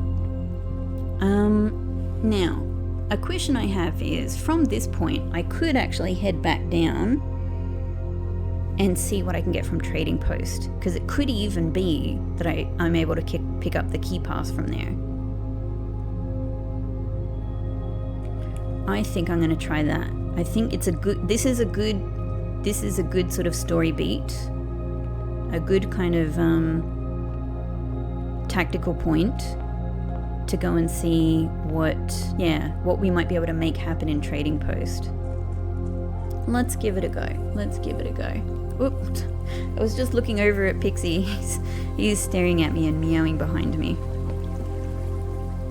Now, a question I have is, from this point, I could actually head back down and see what I can get from Trading Post, because it could even be that I'm able to pick up the key pass from there. I think I'm going to try that. I think it's this is a good sort of story beat, a good kind of tactical point to go and see what we might be able to make happen in Trading Post. Let's give it a go. Oops. I was just looking over at Pixie. He's staring at me and meowing behind me.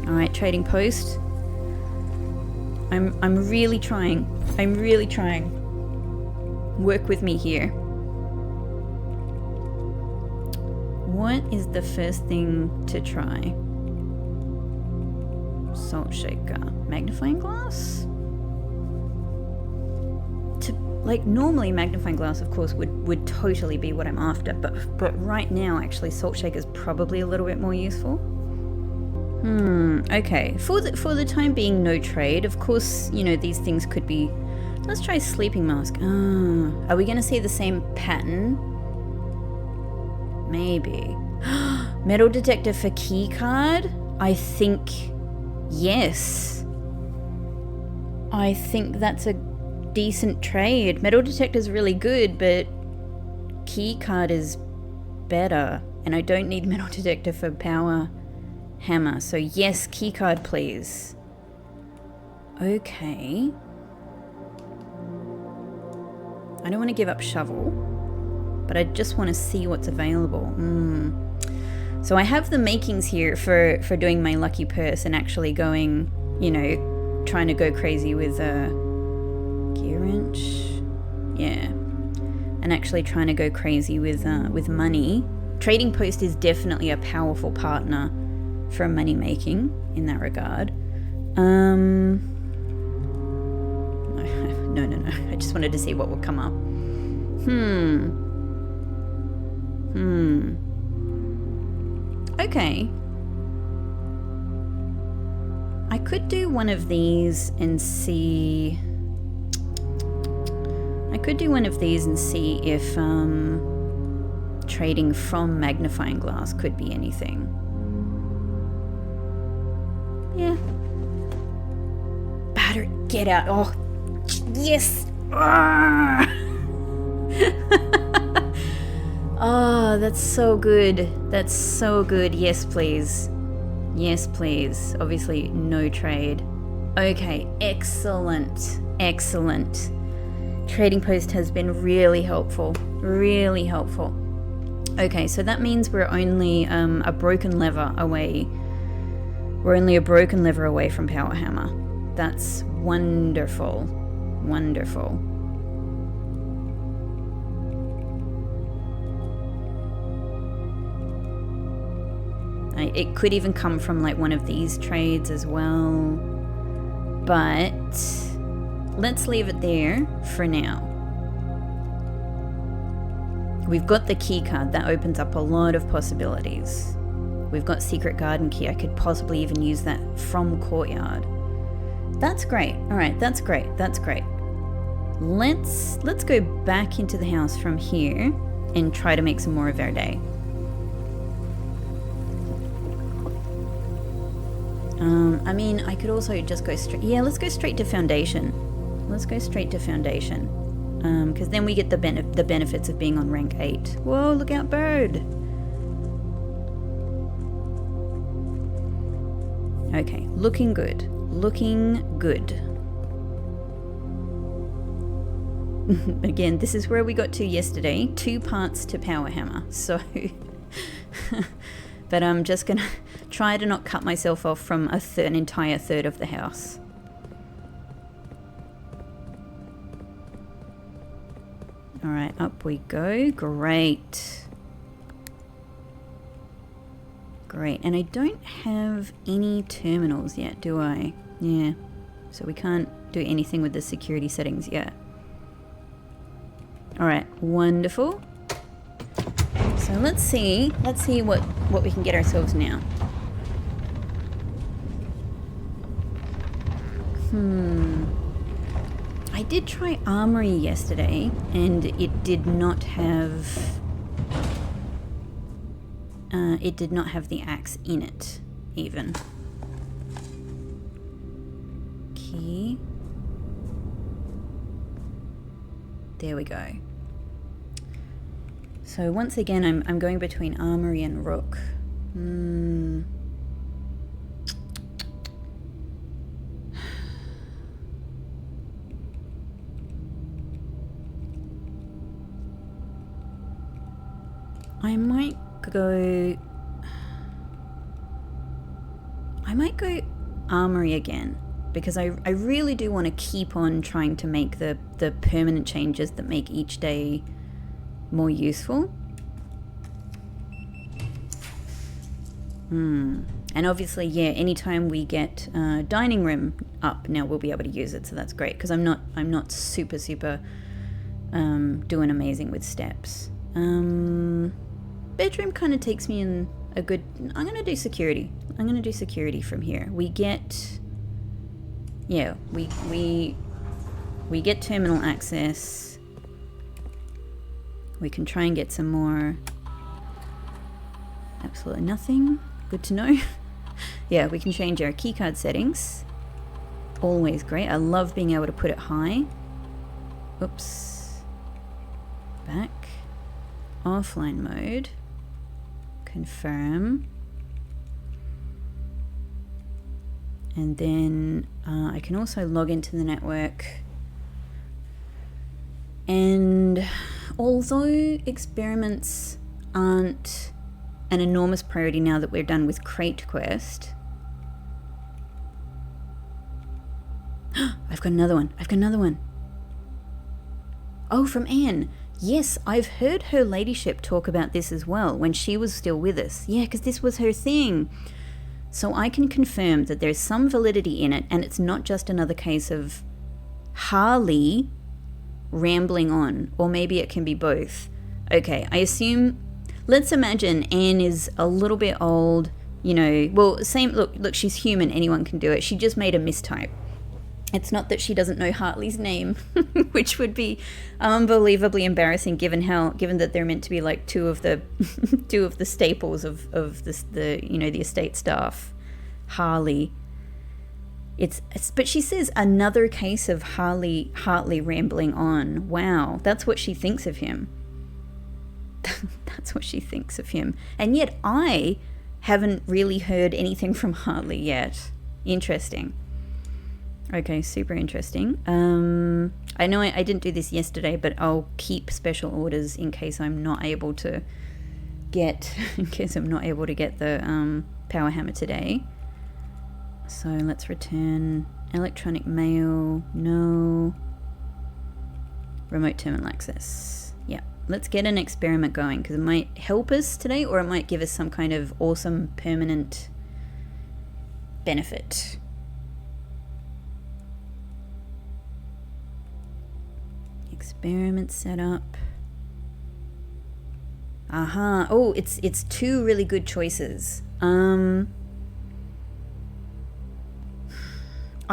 Alright, Trading Post. I'm really trying. Work with me here. What is the first thing to try? Salt shaker. Magnifying glass? Normally magnifying glass, of course, would totally be what I'm after, but right now, actually, salt shaker is probably a little bit more useful. Okay. For the time being, no trade. Of course, these things could be... Let's try sleeping mask. Are we going to see the same pattern? Maybe. Metal detector for key card? I think... Yes. I think that's a decent trade. Metal detector is really good, but key card is better. And I don't need metal detector for power hammer. So yes, key card, please. Okay. I don't want to give up shovel, but I just want to see what's available. So I have the makings here for doing my lucky purse and actually going, trying to go crazy with a gear wrench. Yeah. And actually trying to go crazy with money. Trading Post is definitely a powerful partner for money making in that regard. No. I just wanted to see what would come up. Okay. I could do one of these and see... if trading from magnifying glass could be anything. Yeah. Batter, get out. Oh, yes. Oh, that's so good. That's so good. Yes, please. Yes, please. Obviously, no trade. Okay, excellent. Excellent. Trading Post has been really helpful. Really helpful. Okay, so that means we're only a broken lever away. We're only a broken lever away from Power Hammer. That's wonderful. Wonderful. It could even come from like one of these trades as well. But let's leave it there for now. We've got the key card. That opens up a lot of possibilities. We've got secret garden key. I could possibly even use that from courtyard. That's great. All right, that's great. That's great. Let's go back into the house from here and try to make some more of our day. I mean, I could also just go straight... Yeah, let's go straight to foundation. Let's go straight to foundation. Because then we get the benefits of being on rank 8. Whoa, look out, bird! Okay, looking good. Looking good. Again, this is where we got to yesterday. 2 parts to Power Hammer. So... But I'm just going to try to not cut myself off from an entire third of the house. All right, up we go. Great. Great. And I don't have any terminals yet, do I? Yeah. So we can't do anything with the security settings yet. All right, wonderful. So let's see what we can get ourselves now. I did try Armory yesterday, and it did not have the axe in it, even. Key. There we go. So once again, I'm going between Armory and Rook. I might go Armory again, because I really do want to keep on trying to make the permanent changes that make each day more useful. And obviously, yeah, anytime we get dining room up, now we'll be able to use it, so that's great, because I'm not super doing amazing with steps. Bedroom kind of takes me in a good... I'm going to do security. I'm going to do security from here. We get... Yeah, we get terminal access. We can try and get some more... Absolutely nothing. Good to know. Yeah, we can change our keycard settings. Always great. I love being able to put it high. Oops. Back. Offline mode. Confirm. And then I can also log into the network. And although experiments aren't an enormous priority now that we're done with Crate Quest. I've got another one. Oh, from Anne. Yes, I've heard her ladyship talk about this as well when she was still with us. Yeah, because this was her thing. So I can confirm that there's some validity in it, and it's not just another case of Harley rambling on, or maybe it can be both. Okay, I assume... Let's imagine Anne is a little bit old, you know, well, same, look, she's human, anyone can do it. She just made a mistype. It's not that she doesn't know Hartley's name, which would be unbelievably embarrassing given that they're meant to be like two of the staples of the you know, the estate staff. Harley. But she says another case of Hartley rambling on. Wow, that's what she thinks of him. That's what she thinks of him. And yet I haven't really heard anything from Hartley yet. Interesting. Okay, super interesting. I know I didn't do this yesterday, but I'll keep special orders in case I'm not able to get the power hammer today. So let's return electronic mail. No. Remote terminal access. Yeah. Let's get an experiment going, because it might help us today, or it might give us some kind of awesome permanent benefit. Experiment setup. Aha. Oh, it's two really good choices. I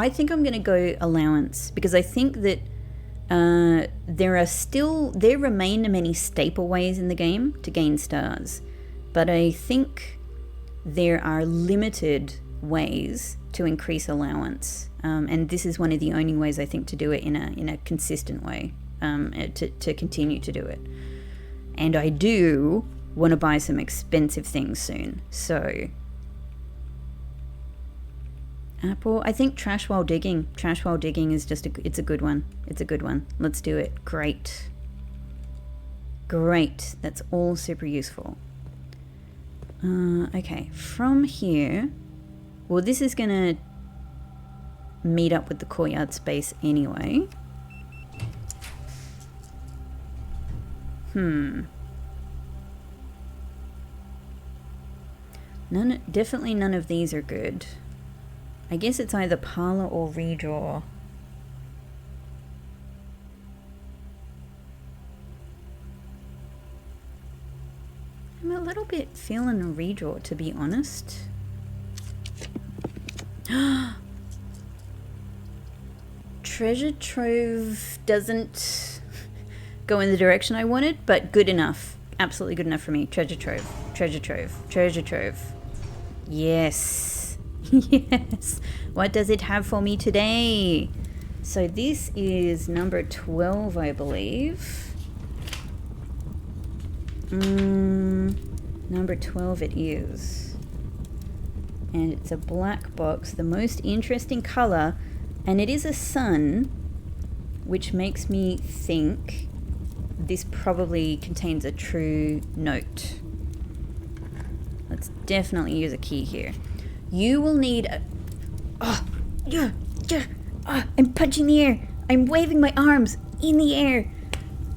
think I'm going to go allowance, because I think that there remain many staple ways in the game to gain stars, but I think there are limited ways to increase allowance, and this is one of the only ways I think to do it in a consistent way, to continue to do it. And I do want to buy some expensive things soon, so Apple. I think trash while digging. Trash while digging is it's a good one. It's a good one. Let's do it. Great. Great. That's all super useful. Okay, from here, well, this is gonna meet up with the courtyard space anyway. Definitely none of these are good. I guess it's either Parlor or redraw. I'm a little bit feeling a redraw, to be honest. Treasure Trove doesn't go in the direction I wanted, but good enough. Absolutely good enough for me. Treasure Trove. Treasure Trove. Treasure Trove. Yes. Yes. What does it have for me today? So this is number 12, I believe. Number 12 it is. And it's a black box, the most interesting color, and it is a sun, which makes me think this probably contains a true note. Let's definitely use a key here. You will need a... I'm punching the air. I'm waving my arms in the air.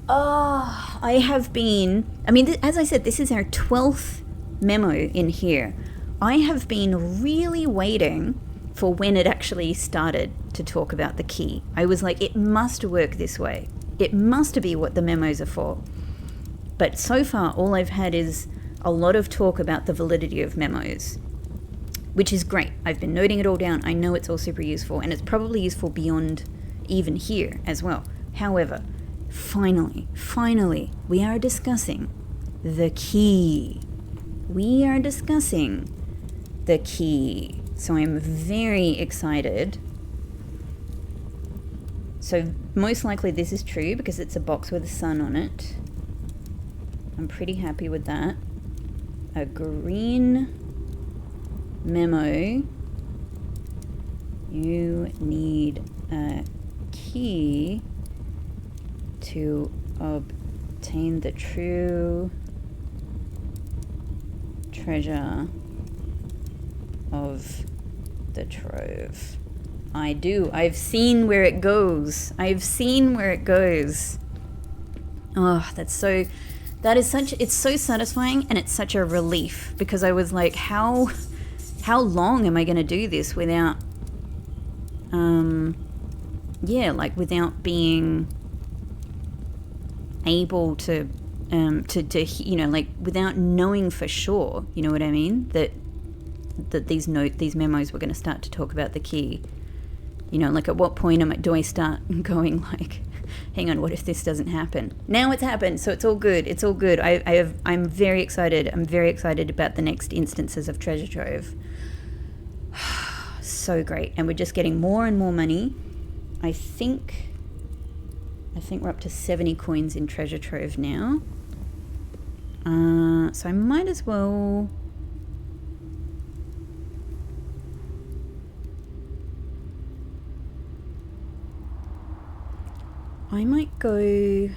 I have been... I mean, as I said, this is our 12th memo in here. I have been really waiting for when it actually started to talk about the key. I was like, it must work this way. It must be what the memos are for. But so far, all I've had is a lot of talk about the validity of memos, which is great. I've been noting it all down. I know it's all super useful, and it's probably useful beyond even here as well. However, finally, we are discussing the key. We are discussing the key. So I'm very excited. So most likely this is true because it's a box with a sun on it. I'm pretty happy with that. A green memo. You need a key to obtain the true treasure of the trove. I do. I've seen where it goes. I've seen where it goes. Oh, it's so satisfying, and it's such a relief, because I was like, how long am I going to do this without without being able to without knowing for sure, you know what I mean, that these memos were going to start to talk about the key. You know, like, at what point do I start going like, hang on, what if this doesn't happen? Now it's happened, so it's all good. It's all good. I'm very excited. I'm very excited about the next instances of Treasure Trove. So great. And we're just getting more and more money. I think we're up to 70 coins in Treasure Trove now. So I might as well... I might go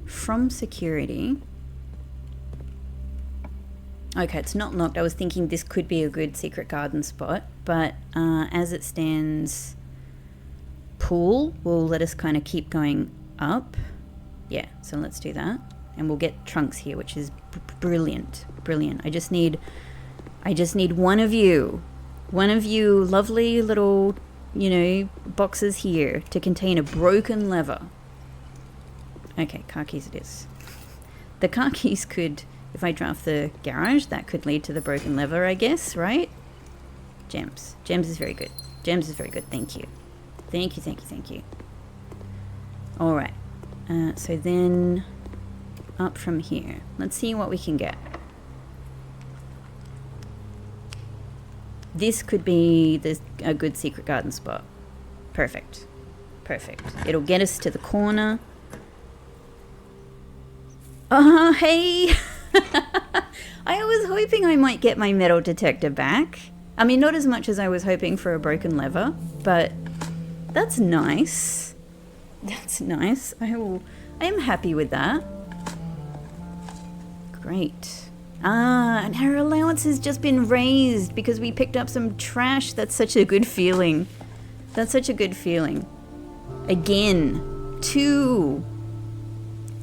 from security. Okay, it's not locked. I was thinking this could be a good secret garden spot, but as it stands, pool will let us kind of keep going up. Yeah, so let's do that. And we'll get trunks here, which is brilliant. Brilliant. I just need one of you lovely little, boxes here to contain a broken lever. Okay, car keys it is. The car keys could, if I draft the garage, that could lead to the broken lever, I guess, right? Gems. Gems is very good. Gems is very good. Thank you. Thank you. All right. So then up from here. Let's see what we can get. This could be a good secret garden spot. Perfect. It'll get us to the corner. Hey! I was hoping I might get my metal detector back. I mean, not as much as I was hoping for a broken lever, but that's nice. That's nice. I am happy with that. Great. And our allowance has just been raised because we picked up some trash. That's such a good feeling. Again, 2.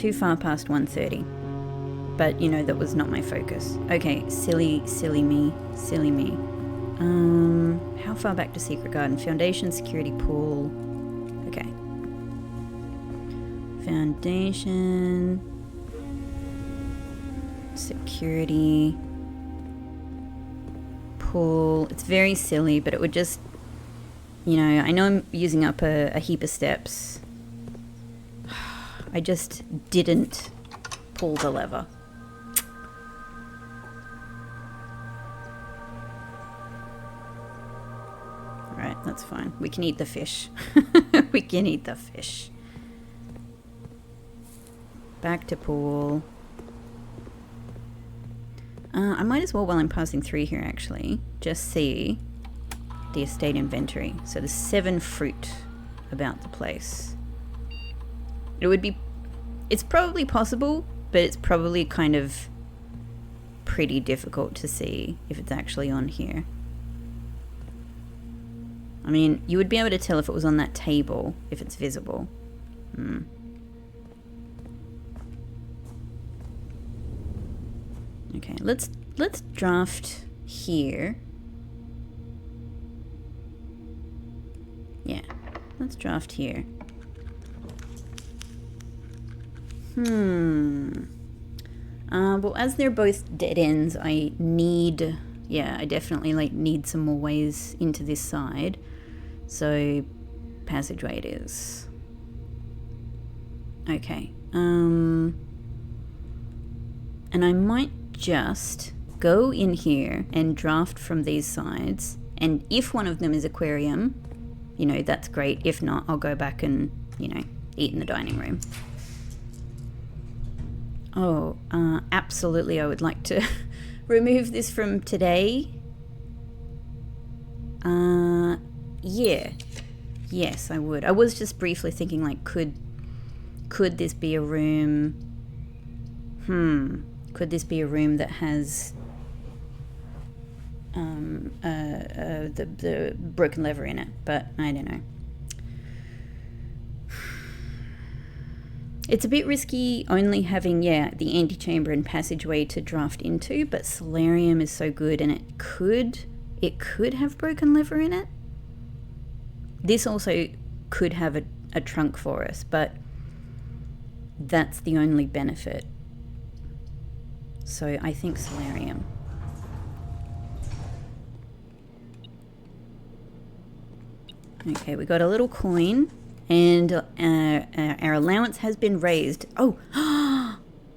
Too far past 1:30. But, you know, that was not my focus. Okay, silly me. How far back to Secret Garden? Foundation, security pool. Okay. Foundation. Security. Pool. It's very silly, but it would just... You know, I know I'm using up a heap of steps. I just didn't pull the lever. Alright, that's fine. We can eat the fish. We can eat the fish. Back to pool. I might as well, while I'm passing through here actually, just see the estate inventory. So there's 7 fruit about the place. It would be... It's probably possible, but it's probably kind of pretty difficult to see if it's actually on here. I mean, you would be able to tell if it was on that table, if it's visible. Okay, let's draft here. Yeah, let's draft here. Well, as they're both dead ends, I need... Yeah, I definitely need some more ways into this side. So, passageway it is. Okay. And I might just go in here and draft from these sides. And if one of them is aquarium, you know, that's great. If not, I'll go back and, you know, eat in the dining room. Oh, absolutely I would like to remove this from today. Yeah. Yes, I would. I was just briefly thinking, like, could this be a room? Could this be a room that has the broken lever in it? But I don't know. It's a bit risky only having, the antechamber and passageway to draft into, but solarium is so good, and it could have broken lever in it. This also could have a trunk for us, but that's the only benefit. So I think solarium. Okay, we got a little coin. And our allowance has been raised. Oh,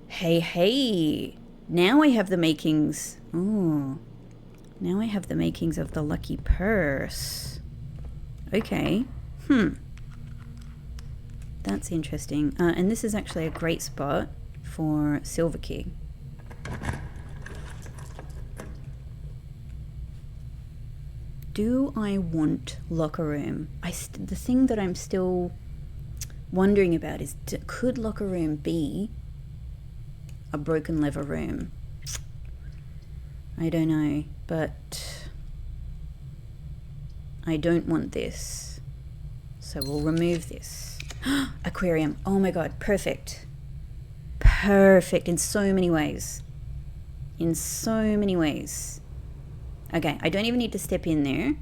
hey. Now I have the makings. Oh, now I have the makings of the lucky purse. Okay. That's interesting. And this is actually a great spot for silver key. Do I want locker room? The thing that I'm still wondering about is, could locker room be a broken lever room? I don't know, but I don't want this. So we'll remove this. Aquarium. Oh my god, perfect. Perfect in so many ways. In so many ways. Okay, I don't even need to step in there.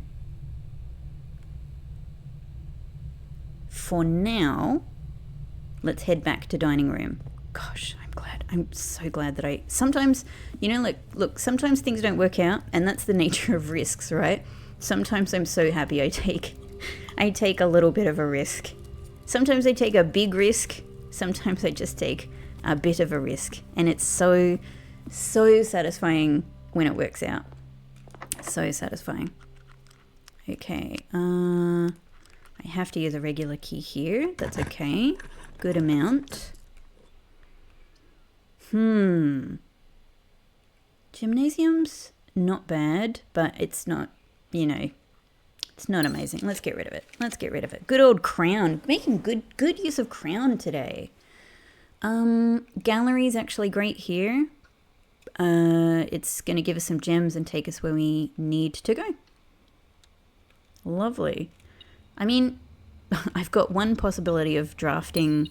For now, let's head back to dining room. Gosh, I'm glad. I'm so glad that sometimes, you know, look, sometimes things don't work out, and that's the nature of risks, right? Sometimes I'm so happy I take a little bit of a risk. Sometimes I take a big risk. Sometimes I just take a bit of a risk. And it's so satisfying when it works out. So satisfying. Okay, I have to use a regular key here. That's okay. Good amount. Gymnasium's not bad, but it's not, you know, it's not amazing. Let's get rid of it. Let's get rid of it. Good old crown. Making good use of crown today. Gallery's actually great here. It's going to give us some gems and take us where we need to go. Lovely. I mean, I've got one possibility of drafting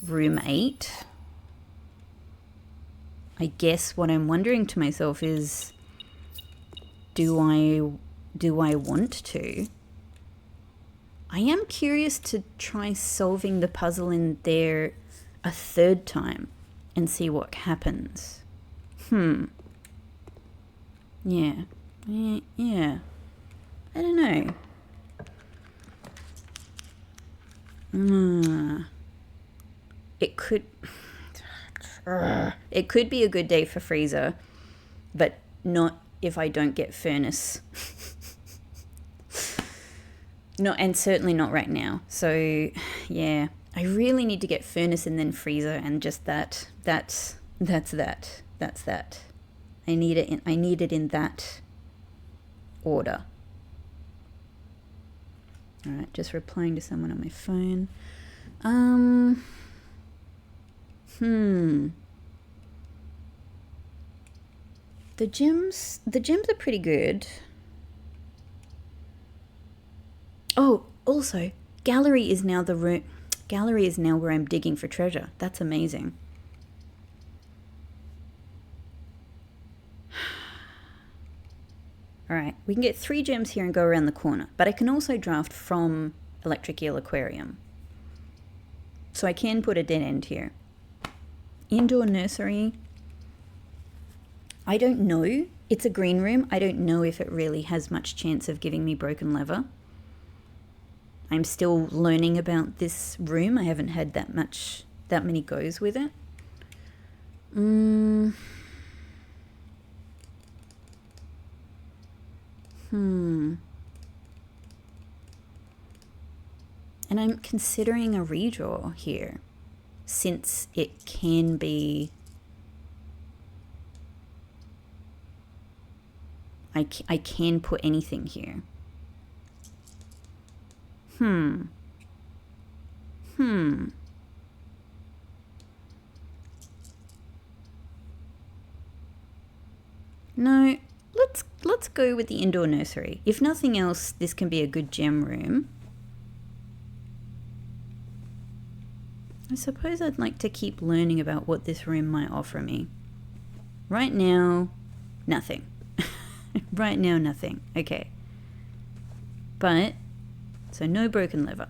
room 8. I guess what I'm wondering to myself is, do I want to? I am curious to try solving the puzzle in there a third time and see what happens. Yeah. Yeah. I don't know. It could be a good day for freezer, but not if I don't get furnace. No, and certainly not right now. So, yeah, I really need to get furnace and then freezer, and just that's that. I need it in that order. All right, just replying to someone on my phone. The gyms are pretty good. Oh, also, gallery is now where I'm digging for treasure. That's amazing. All right, we can get 3 gems here and go around the corner, but I can also draft from Electric Eel Aquarium. So I can put a dead end here. Indoor nursery. I don't know. It's a green room. I don't know if it really has much chance of giving me broken leather. I'm still learning about this room. I haven't had that many goes with it. And I'm considering a redraw here, since it can be... I can put anything here. No, let's go with the indoor nursery. If nothing else, this can be a good gem room. I suppose I'd like to keep learning about what this room might offer me. Right now, nothing. Right now, nothing. Okay. But, so no broken leather.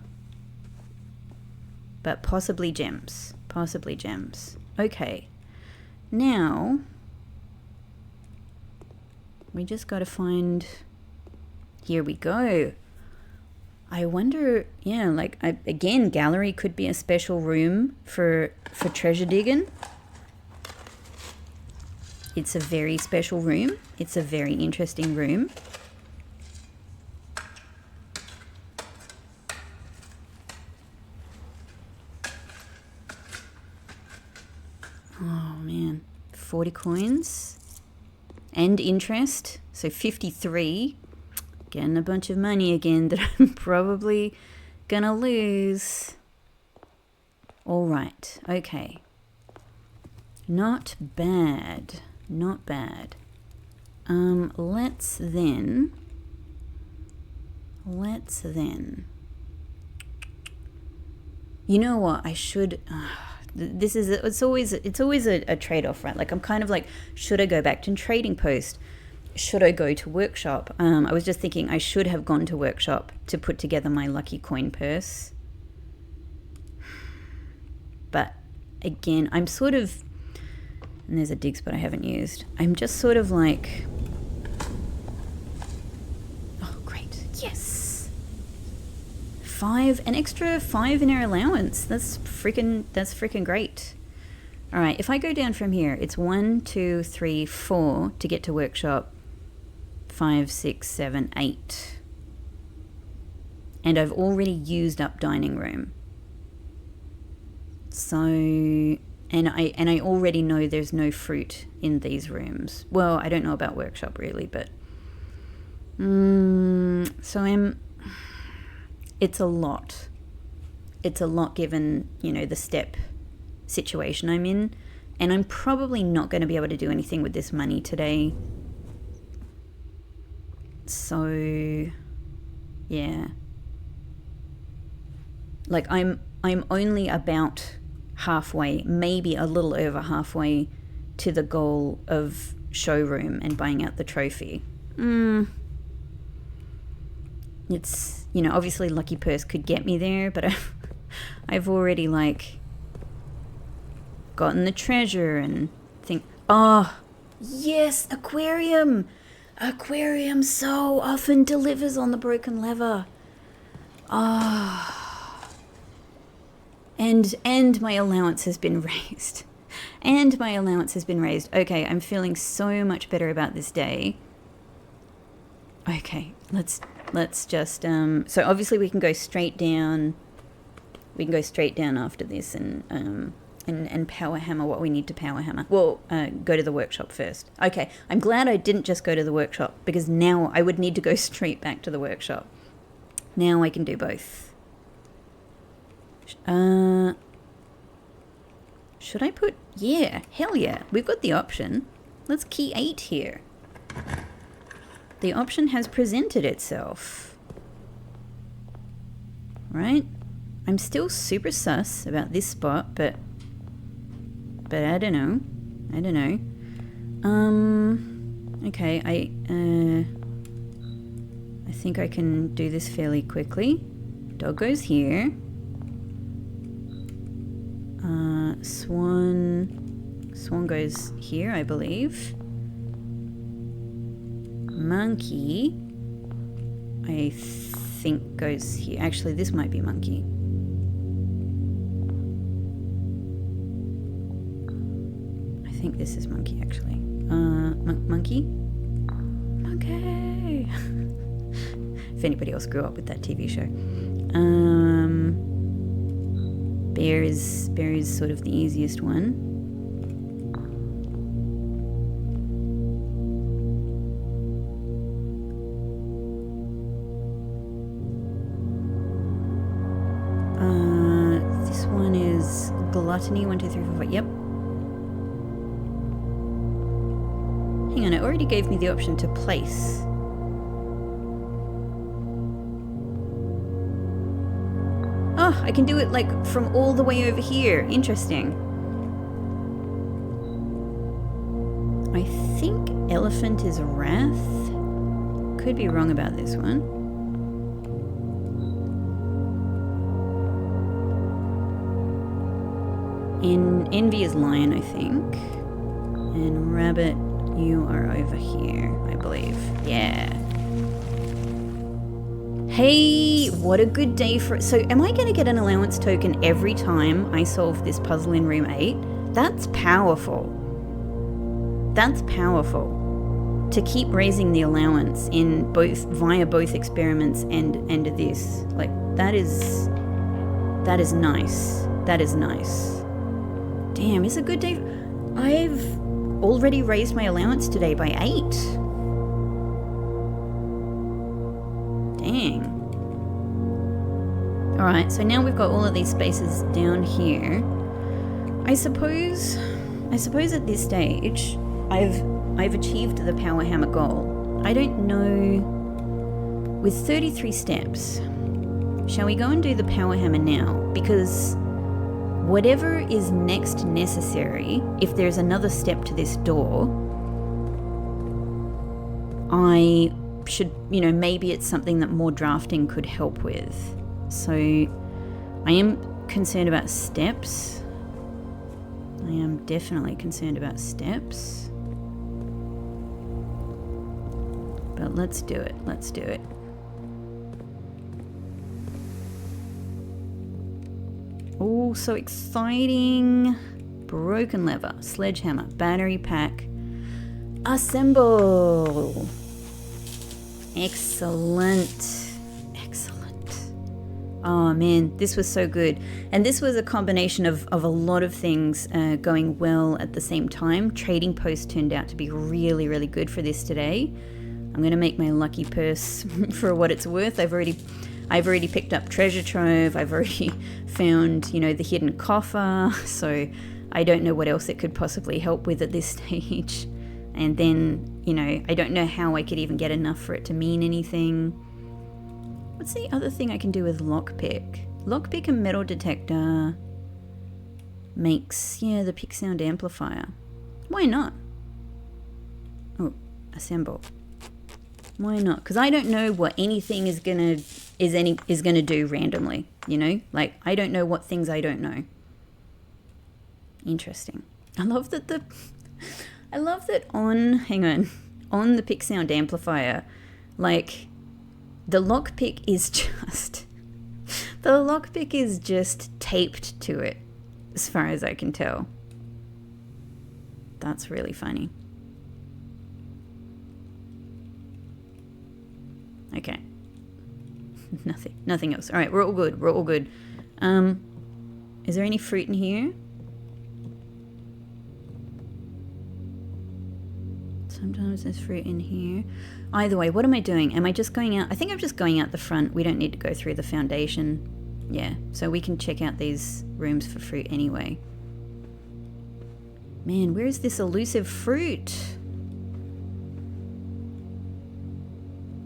But possibly gems. Possibly gems. Okay. Now, we just got to find... Here we go. I wonder, yeah, like, again, gallery could be a special room for treasure digging. It's a very special room. It's a very interesting room. Oh, man. 40 coins. And interest. So 53. Getting a bunch of money again that I'm probably gonna lose. All right. Okay. Not bad. Not bad. Let's then. You know what? I should. It's always a trade-off, right? Like, I'm kind of like, should I go back to trading post? Should I go to workshop? I was just thinking I should have gone to workshop to put together my lucky coin purse. But again, I'm sort of, and there's a dig spot I haven't used. I'm just sort of like, oh great, yes. An extra 5 in our allowance. That's freaking great. All right, if I go down from here, it's 1, 2, 3, 4 to get to workshop. 5, 6, 7, 8. And I've already used up dining room. So, and I already know there's no fruit in these rooms. Well, I don't know about workshop really, but so it's a lot. It's a lot given, the step situation I'm in, and I'm probably not going to be able to do anything with this money today. So, yeah. Like, I'm only about halfway, maybe a little over halfway to the goal of showroom and buying out the trophy. It's, you know, obviously Lucky Purse could get me there, but I've already, like, gotten the treasure and think, oh, yes, aquarium! Aquarium so often delivers on the broken lever. Ah. And my allowance has been raised. And my allowance has been raised. Okay, I'm feeling so much better about this day. Okay, let's just so obviously we can go straight down. We can go straight down after this and power hammer what we need to power hammer. Well, go to the workshop first. Okay, I'm glad I didn't just go to the workshop, because now I would need to go straight back to the workshop. Now I can do both. Should I put... Yeah, hell yeah. We've got the option. Let's key 8 here. The option has presented itself. Right? I'm still super sus about this spot, but I don't know. Okay, I think I can do this fairly quickly. Dog goes here. Swan goes here, I believe. Monkey, I think goes here. Actually, this might be monkey. I think this is monkey, actually. Monkey? Monkey! If anybody else grew up with that TV show. Bear is sort of the easiest one. This one is gluttony. 1, 2, 3, 4, 5. Yep. Hang on, it already gave me the option to place. Oh, I can do it like from all the way over here. Interesting. I think elephant is wrath. Could be wrong about this one. Envy is lion, I think. And rabbit, you are over here, I believe. Yeah. Hey, what a good day for it. So am I going to get an allowance token every time I solve this puzzle in room 8? That's powerful. That's powerful. To keep raising the allowance in both via both experiments and this. Like, that is nice. That is nice. Damn, it's a good day. I've already raised my allowance today by 8. Dang. Alright, so now we've got all of these spaces down here. I suppose at this stage I've achieved the power hammer goal. I don't know, with 33 steps, shall we go and do the power hammer now? Because whatever is next necessary, if there's another step to this door, I should, maybe it's something that more drafting could help with. So I am concerned about steps. I am definitely concerned about steps. But let's do it. Let's do it. Oh, so exciting. Broken lever, sledgehammer, battery pack. Assemble. Excellent. Excellent. Oh man, this was so good. And this was a combination of a lot of things going well at the same time. Trading post turned out to be really, really good for this today. I'm going to make my lucky purse for what it's worth. I've already picked up treasure trove. I've already found, the hidden coffer. So I don't know what else it could possibly help with at this stage. And then, I don't know how I could even get enough for it to mean anything. What's the other thing I can do with lockpick? Lockpick and metal detector makes, the pick sound amplifier. Why not? Oh, assemble. Why not? Because I don't know what anything is gonna do randomly. You know, like I don't know what things I don't know. Interesting. I love that on the pick sound amplifier, like the lockpick is just taped to it, as far as I can tell. That's really funny. Okay. Nothing else. All right, we're all good. Is there any fruit in here? Sometimes there's fruit in here. Either way, what am I doing? Am I just going out? I think I'm just going out the front. We don't need to go through the foundation. Yeah, so we can check out these rooms for fruit anyway. Man, where is this elusive fruit?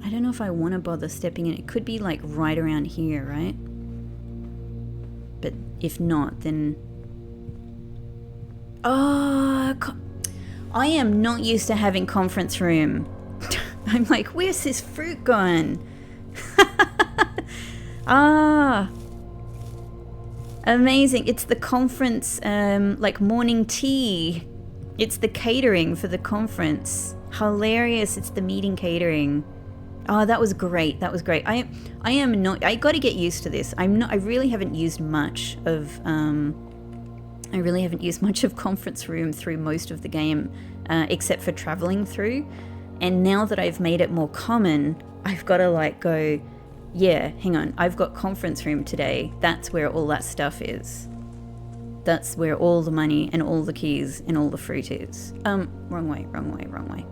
I don't know if I want to bother stepping in. It could be like right around here, right? But if not, then... Oh, I am not used to having conference room. I'm like, where's this fruit gone? Ah, amazing. It's the conference, like morning tea. It's the catering for the conference. Hilarious. It's the meeting catering. Oh, that was great. That was great. I got to get used to this. I really haven't used much of conference room through most of the game, except for traveling through. And now that I've made it more common, I've got to like go, yeah, hang on, I've got conference room today. That's where all that stuff is. That's where all the money and all the keys and all the fruit is. Wrong way.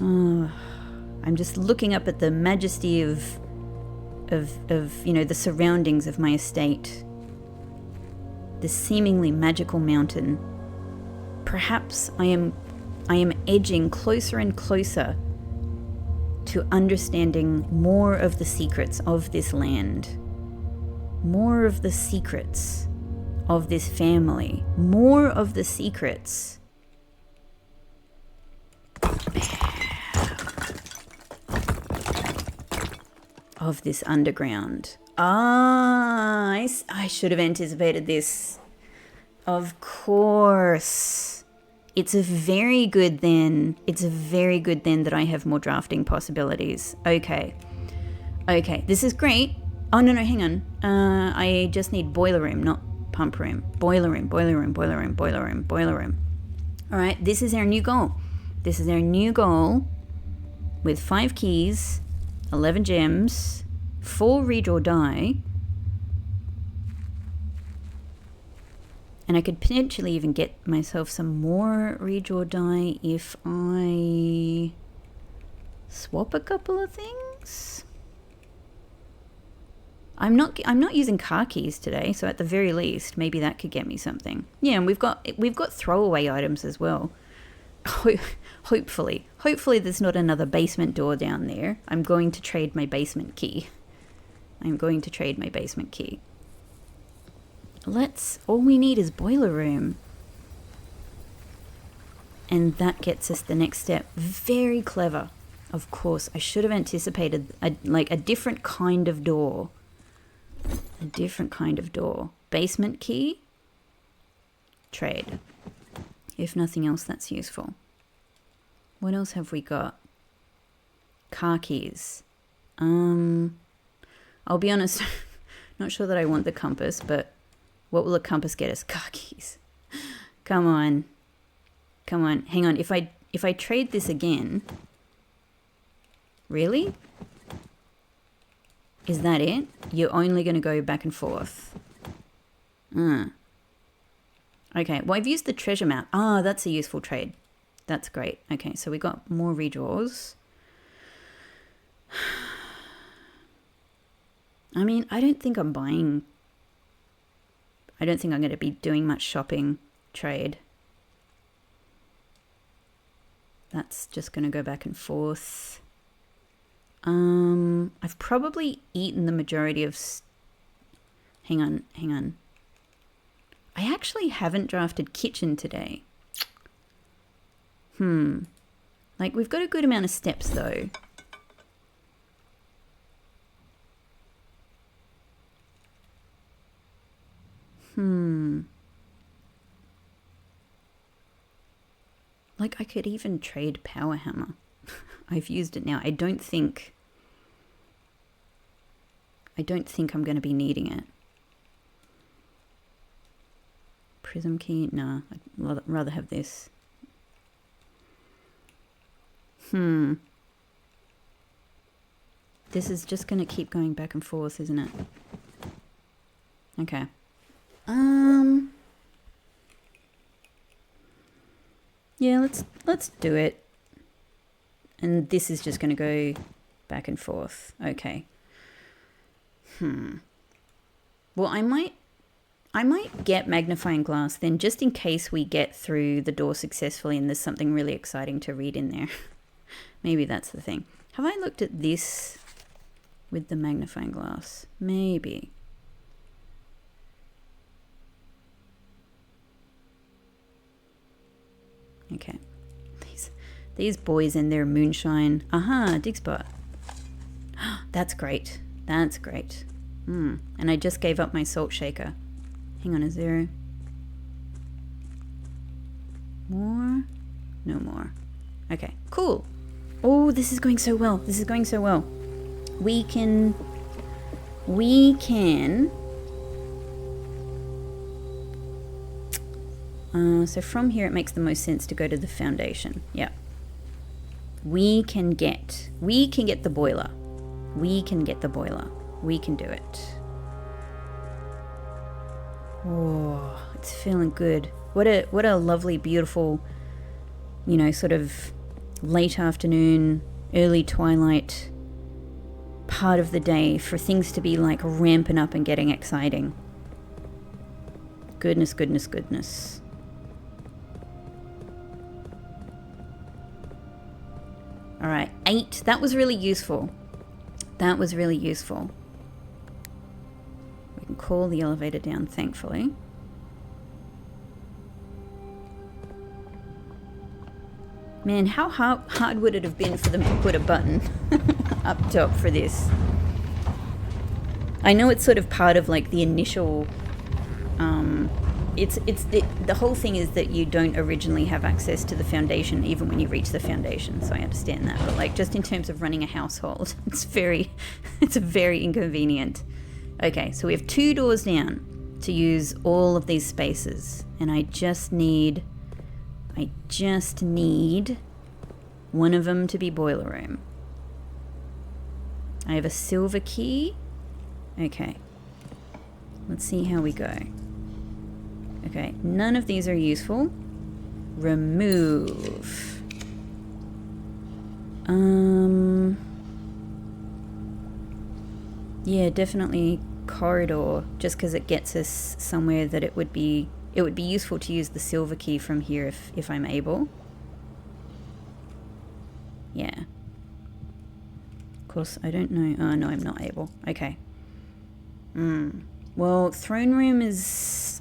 Oh, I'm just looking up at the majesty of you know, the surroundings of my estate. This seemingly magical mountain. Perhaps I am edging closer and closer to understanding more of the secrets of this land. More of the secrets of this family. More of the secrets of this underground. Ah, I should have anticipated this. Of course. It's a very good then that I have more drafting possibilities. Okay, this is great. Oh, no, hang on. I just need boiler room, not pump room. Boiler room. All right, this is our new goal. With 5 keys, 11 gems, 4 redraw die, and I could potentially even get myself some more redraw die if I swap a couple of things. I'm not using car keys today, so at the very least, maybe that could get me something. Yeah, and we've got throwaway items as well. Hopefully there's not another basement door down there. I'm going to trade my basement key. All we need is boiler room. And that gets us the next step. Very clever. Of course, I should have anticipated a different kind of door. Basement key. Trade. If nothing else, that's useful. What else have we got? Car keys. I'll be honest, not sure that I want the compass, but what will a compass get us? Car keys. Come on. Hang on. If I trade this again, really? Is that it? You're only going to go back and forth. Okay, well, I've used the treasure map. Ah, that's a useful trade. That's great. Okay, so we got more redraws. I mean, I don't think I'm going to be doing much shopping trade. That's just going to go back and forth. I've probably eaten the majority of... Hang on. I actually haven't drafted kitchen today. Like, we've got a good amount of steps, though. Like, I could even trade power hammer. I've used it now. I don't think I'm going to be needing it. Prism key? Nah, I'd rather have this. This is just going to keep going back and forth, isn't it? Okay. Yeah, let's do it. And this is just going to go back and forth. Okay. Well, I might get magnifying glass then, just in case we get through the door successfully and there's something really exciting to read in there. Maybe that's the thing. Have I looked at this with the magnifying glass? Maybe. Okay. These boys and their moonshine. Aha, dig spot. That's great. That's great. And I just gave up my salt shaker. Hang on, is there more? No more. Okay, cool. Oh, this is going so well. This is going so well. We can so from here it makes the most sense to go to the foundation. Yeah. We can get the boiler. We can get the boiler. We can do it. Oh, it's feeling good. What a lovely, beautiful, sort of late afternoon, early twilight part of the day for things to be like ramping up and getting exciting. Goodness, goodness, goodness. All right, 8. That was really useful. That was really useful. We can call the elevator down, thankfully. Man, how hard would it have been for them to put a button up top for this? I know it's sort of part of like the initial... the whole thing is that you don't originally have access to the foundation even when you reach the foundation, so I understand that. But like just in terms of running a household, it's very inconvenient. Okay, so we have 2 doors down to use all of these spaces, and I just need one of them to be boiler room. I have a silver key. Okay. Let's see how we go. Okay, none of these are useful. Remove. Yeah, definitely corridor, just because it gets us somewhere that it would be useful to use the silver key from here if I'm able. Yeah. Of course, I don't know. Oh, no, I'm not able. Okay. Well, throne room is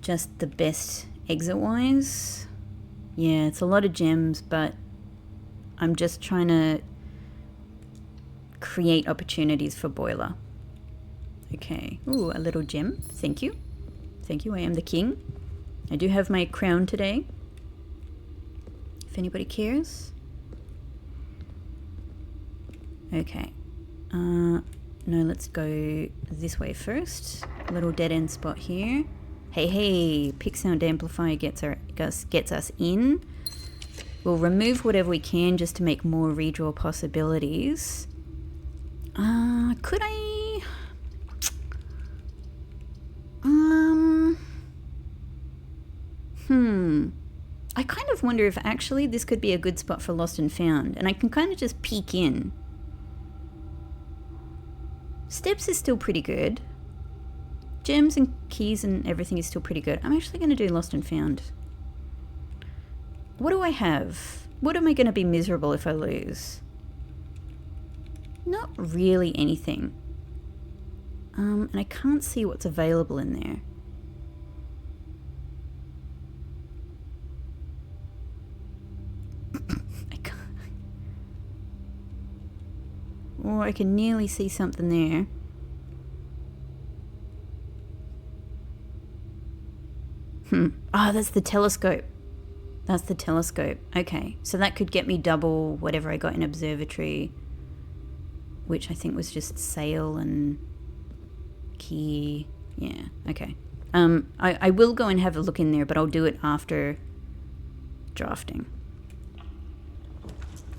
just the best exit-wise. Yeah, it's a lot of gems, but I'm just trying to create opportunities for boiler. Okay. Ooh, a little gem. Thank you. Thank you. I am the king. I do have my crown today, if anybody cares. Okay. No, let's go this way first. A little dead-end spot here. Hey, pick sound amplifier gets us in. We'll remove whatever we can just to make more redraw possibilities. Could I... I kind of wonder if actually this could be a good spot for Lost and Found, and I can kind of just peek in. Steps is still pretty good. Gems and keys and everything is still pretty good. I'm actually going to do Lost and Found. What do I have? What am I going to be miserable if I lose? Not really anything. And I can't see what's available in there. Oh, I can nearly see something there. Oh, that's the telescope. That's the telescope. Okay, so that could get me double whatever I got in observatory, which I think was just sail and key. Yeah, okay. I will go and have a look in there, but I'll do it after drafting.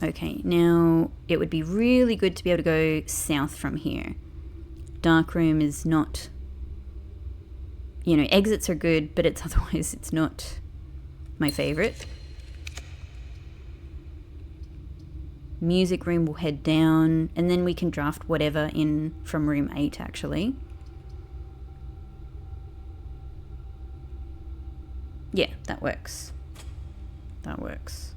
Okay, now it would be really good to be able to go south from here. Darkroom is not... You know, exits are good, but it's otherwise it's not my favorite. Music room will head down, and then we can draft whatever in from room 8, actually. Yeah, that works. That works.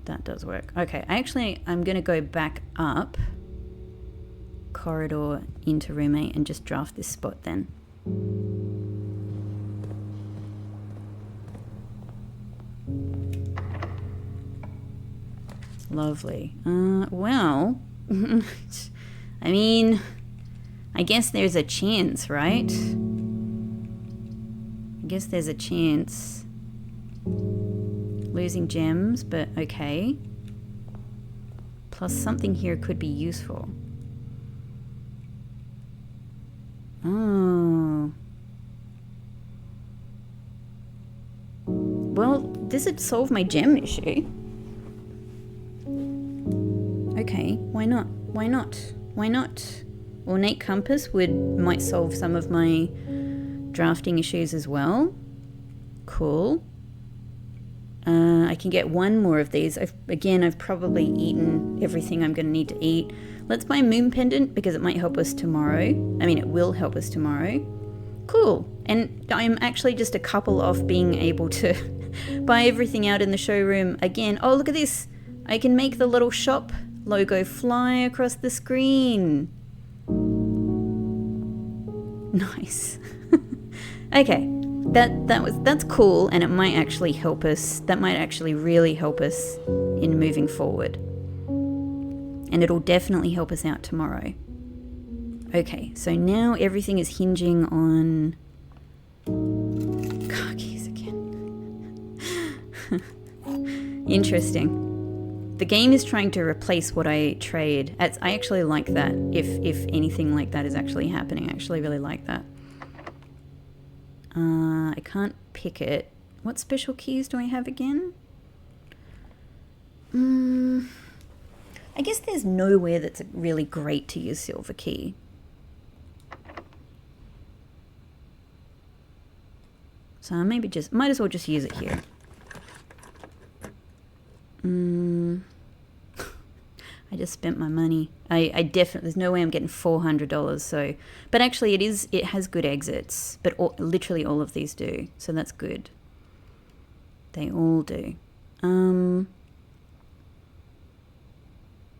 That does work. Okay, I'm going to go back up corridor into room 8 and just draft this spot then. Lovely. Well, I mean, I guess there's a chance, right? I guess there's a chance. Losing gems, but okay. Plus something here could be useful. Oh. Well, this would solve my gem issue. Okay, why not? Why not? Why not? Ornate compass might solve some of my drafting issues as well. Cool. I can get one more of these. I've probably eaten everything I'm going to need to eat. Let's buy a moon pendant because it might help us tomorrow. I mean, it will help us tomorrow. Cool. And I'm actually just a couple off being able to buy everything out in the showroom again. Oh, look at this. I can make the little shop logo fly across the screen. Nice. Okay. That's cool, and it might actually help us. That might actually really help us in moving forward. And it'll definitely help us out tomorrow. Okay, so now everything is hinging on car keys again. Interesting. The game is trying to replace what I trade. I actually like that. If anything like that is actually happening, I actually really like that. I can't pick it. What special keys do I have again? I guess there's nowhere that's really great to use silver key. So I might as well just use it here. I just spent my money. I definitely, there's no way I'm getting $400. So, but actually it has good exits, but literally all of these do. So that's good. They all do.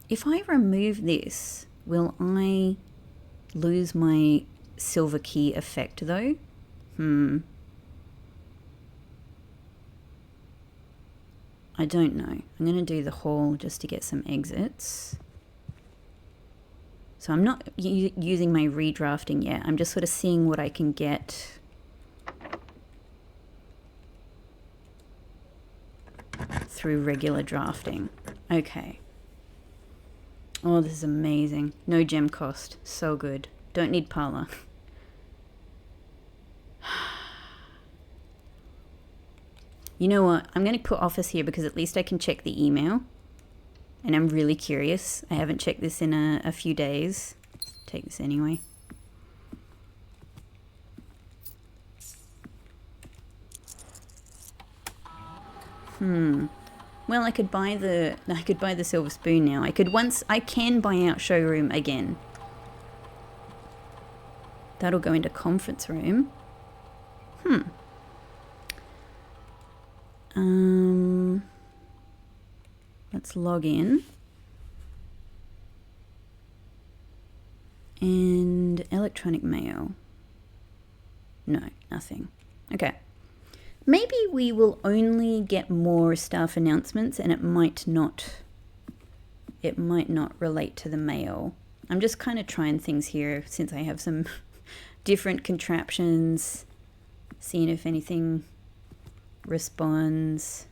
If I remove this, will I lose my silver key effect though? I don't know. I'm going to do the hall just to get some exits. So I'm not using my redrafting yet. I'm just sort of seeing what I can get. Through regular drafting. Okay. Oh, this is amazing. No gem cost. So good. Don't need Parlor. You know what? I'm going to put office here because at least I can check the email. And I'm really curious. I haven't checked this in a few days. Take this anyway. Well, I could buy the silver spoon now. I can buy out showroom again. That'll go into conference room. Let's log in. And electronic mail. No, nothing. Okay. Maybe we will only get more staff announcements and it might not relate to the mail. I'm just kind of trying things here since I have some different contraptions, seeing if anything responds.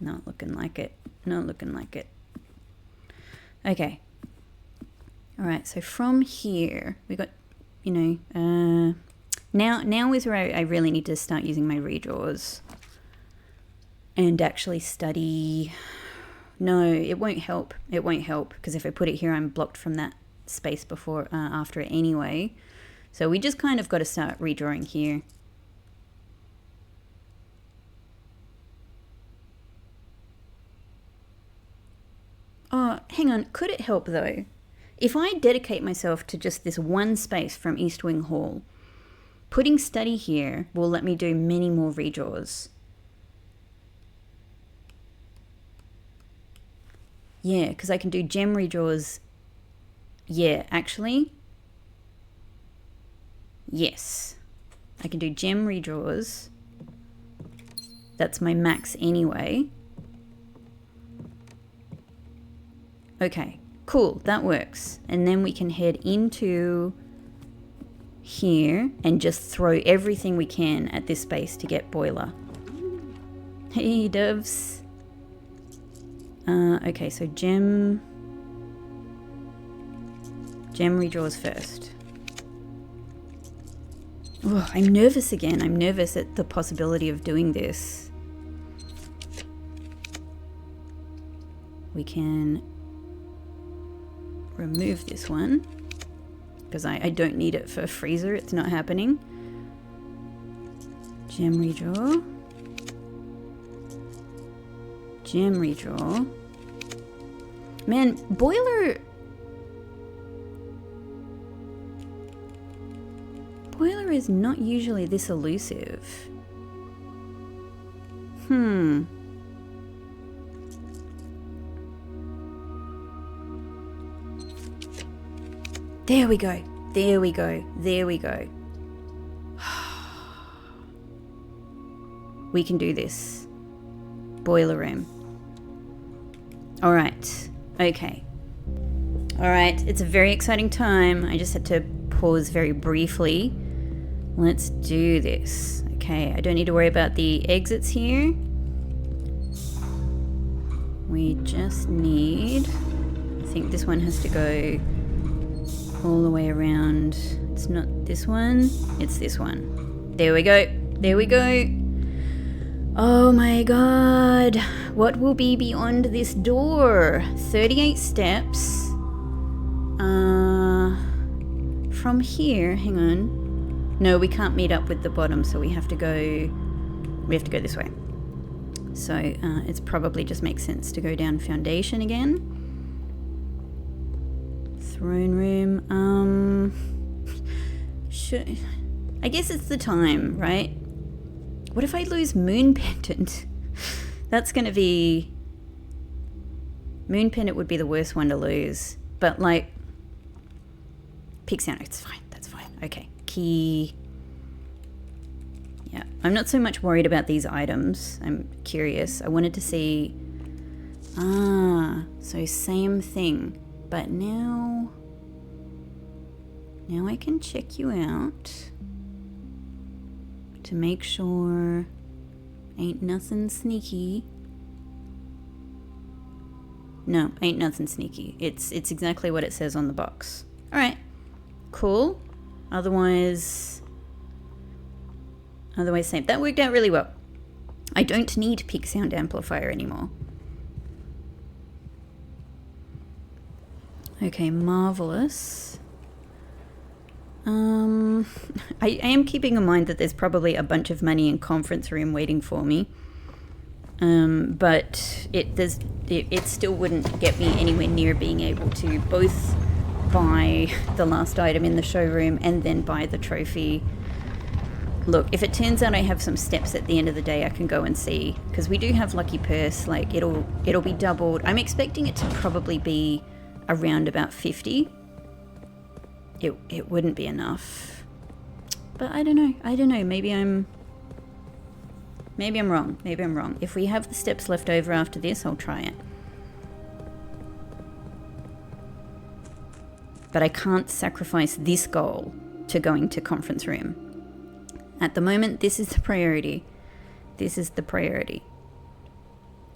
Not looking like it. Not looking like it. Okay. All right, so from here, we got, you know, now is where I really need to start using my redraws and actually study. No, it won't help. It won't help because if I put it here, I'm blocked from that space before, after it anyway. So we just kind of got to start redrawing here. Oh, hang on. Could it help though? If I dedicate myself to just this one space from East Wing Hall, putting study here will let me do many more redraws. Yeah, because I can do gem redraws. Yeah, actually. Yes. I can do gem redraws. That's my max anyway. Okay, cool, that works. And then we can head into here and just throw everything we can at this space to get boiler. Hey, doves. Okay, so gem redraws first. Oh, I'm nervous again. I'm nervous at the possibility of doing this. We can remove this one because I don't need it for freezer. It's not happening. Gem redraw. Gem redraw. Man, boiler is not usually this elusive. There we go. There we go. There we go. We can do this. Boiler room. All right. Okay. All right. It's a very exciting time. I just had to pause very briefly. Let's do this. Okay. I don't need to worry about the exits here. We just need... I think this one has to go all the way around. It's not this one. It's this one. There we go. There we go. Oh my god. What will be beyond this door? 38 steps. From here, hang on. No, we can't meet up with the bottom, so we have to go this way. So it's probably just makes sense to go down foundation again. Throne room. I guess it's the time, right? What if I lose Moon Pendant? That's gonna be... Moon Pendant would be the worst one to lose. But like... Peak sound, it's fine, that's fine. Okay, key... Yeah, I'm not so much worried about these items. I'm curious. I wanted to see... Ah, so same thing. But now... Now I can check you out. To make sure ain't nothing sneaky. No, ain't nothing sneaky. It's exactly what it says on the box. Alright, cool. Otherwise same. That worked out really well. I don't need peak sound amplifier anymore. Okay, marvelous. I am keeping in mind that there's probably a bunch of money in conference room waiting for me. But it still wouldn't get me anywhere near being able to both buy the last item in the showroom and then buy the trophy. Look, if it turns out I have some steps at the end of the day, I can go and see, because we do have Lucky Purse. Like it'll be doubled. I'm expecting it to probably be around about 50. It wouldn't be enough. But I don't know. I don't know. Maybe I'm wrong. Maybe I'm wrong. If we have the steps left over after this, I'll try it. But I can't sacrifice this goal to going to conference room. At the moment, this is the priority. This is the priority.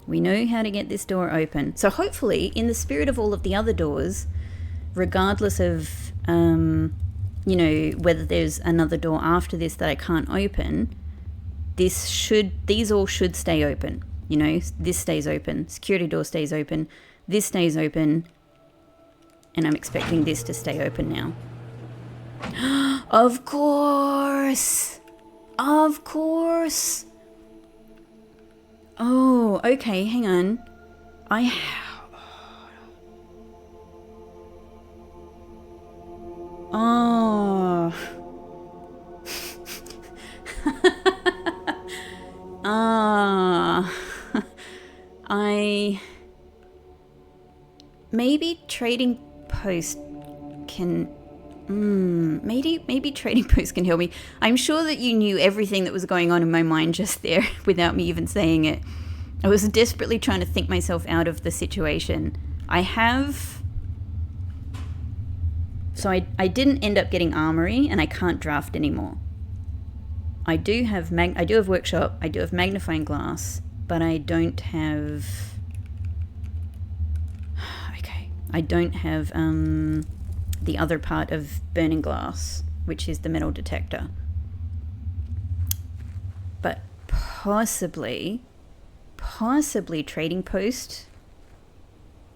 We know how to get this door open. So hopefully, in the spirit of all of the other doors, regardless of, you know, whether there's another door after this that I can't open, these all should stay open. You know, this stays open. Security door stays open. This stays open. And I'm expecting this to stay open now. Of course! Of course! Oh, okay, hang on. Oh. Maybe trading post can... maybe trading post can help me. I'm sure that you knew everything that was going on in my mind just there without me even saying it. I was desperately trying to think myself out of the situation. So I didn't end up getting armory, and I can't draft anymore. I do have workshop, I do have magnifying glass, but I don't have... Okay. I don't have the other part of burning glass, which is the metal detector. But possibly trading post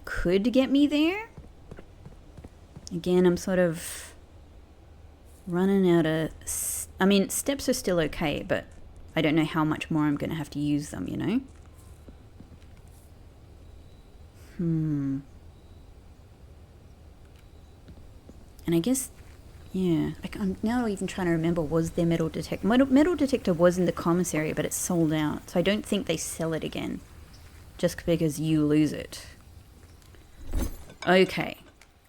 could get me there. Again, I'm sort of running out of... I mean, steps are still okay, but I don't know how much more I'm going to have to use them, you know? And I guess, yeah, I'm now even trying to remember, was there metal detector? Metal detector was in the commissary, but it's sold out. So I don't think they sell it again, just because you lose it. Okay.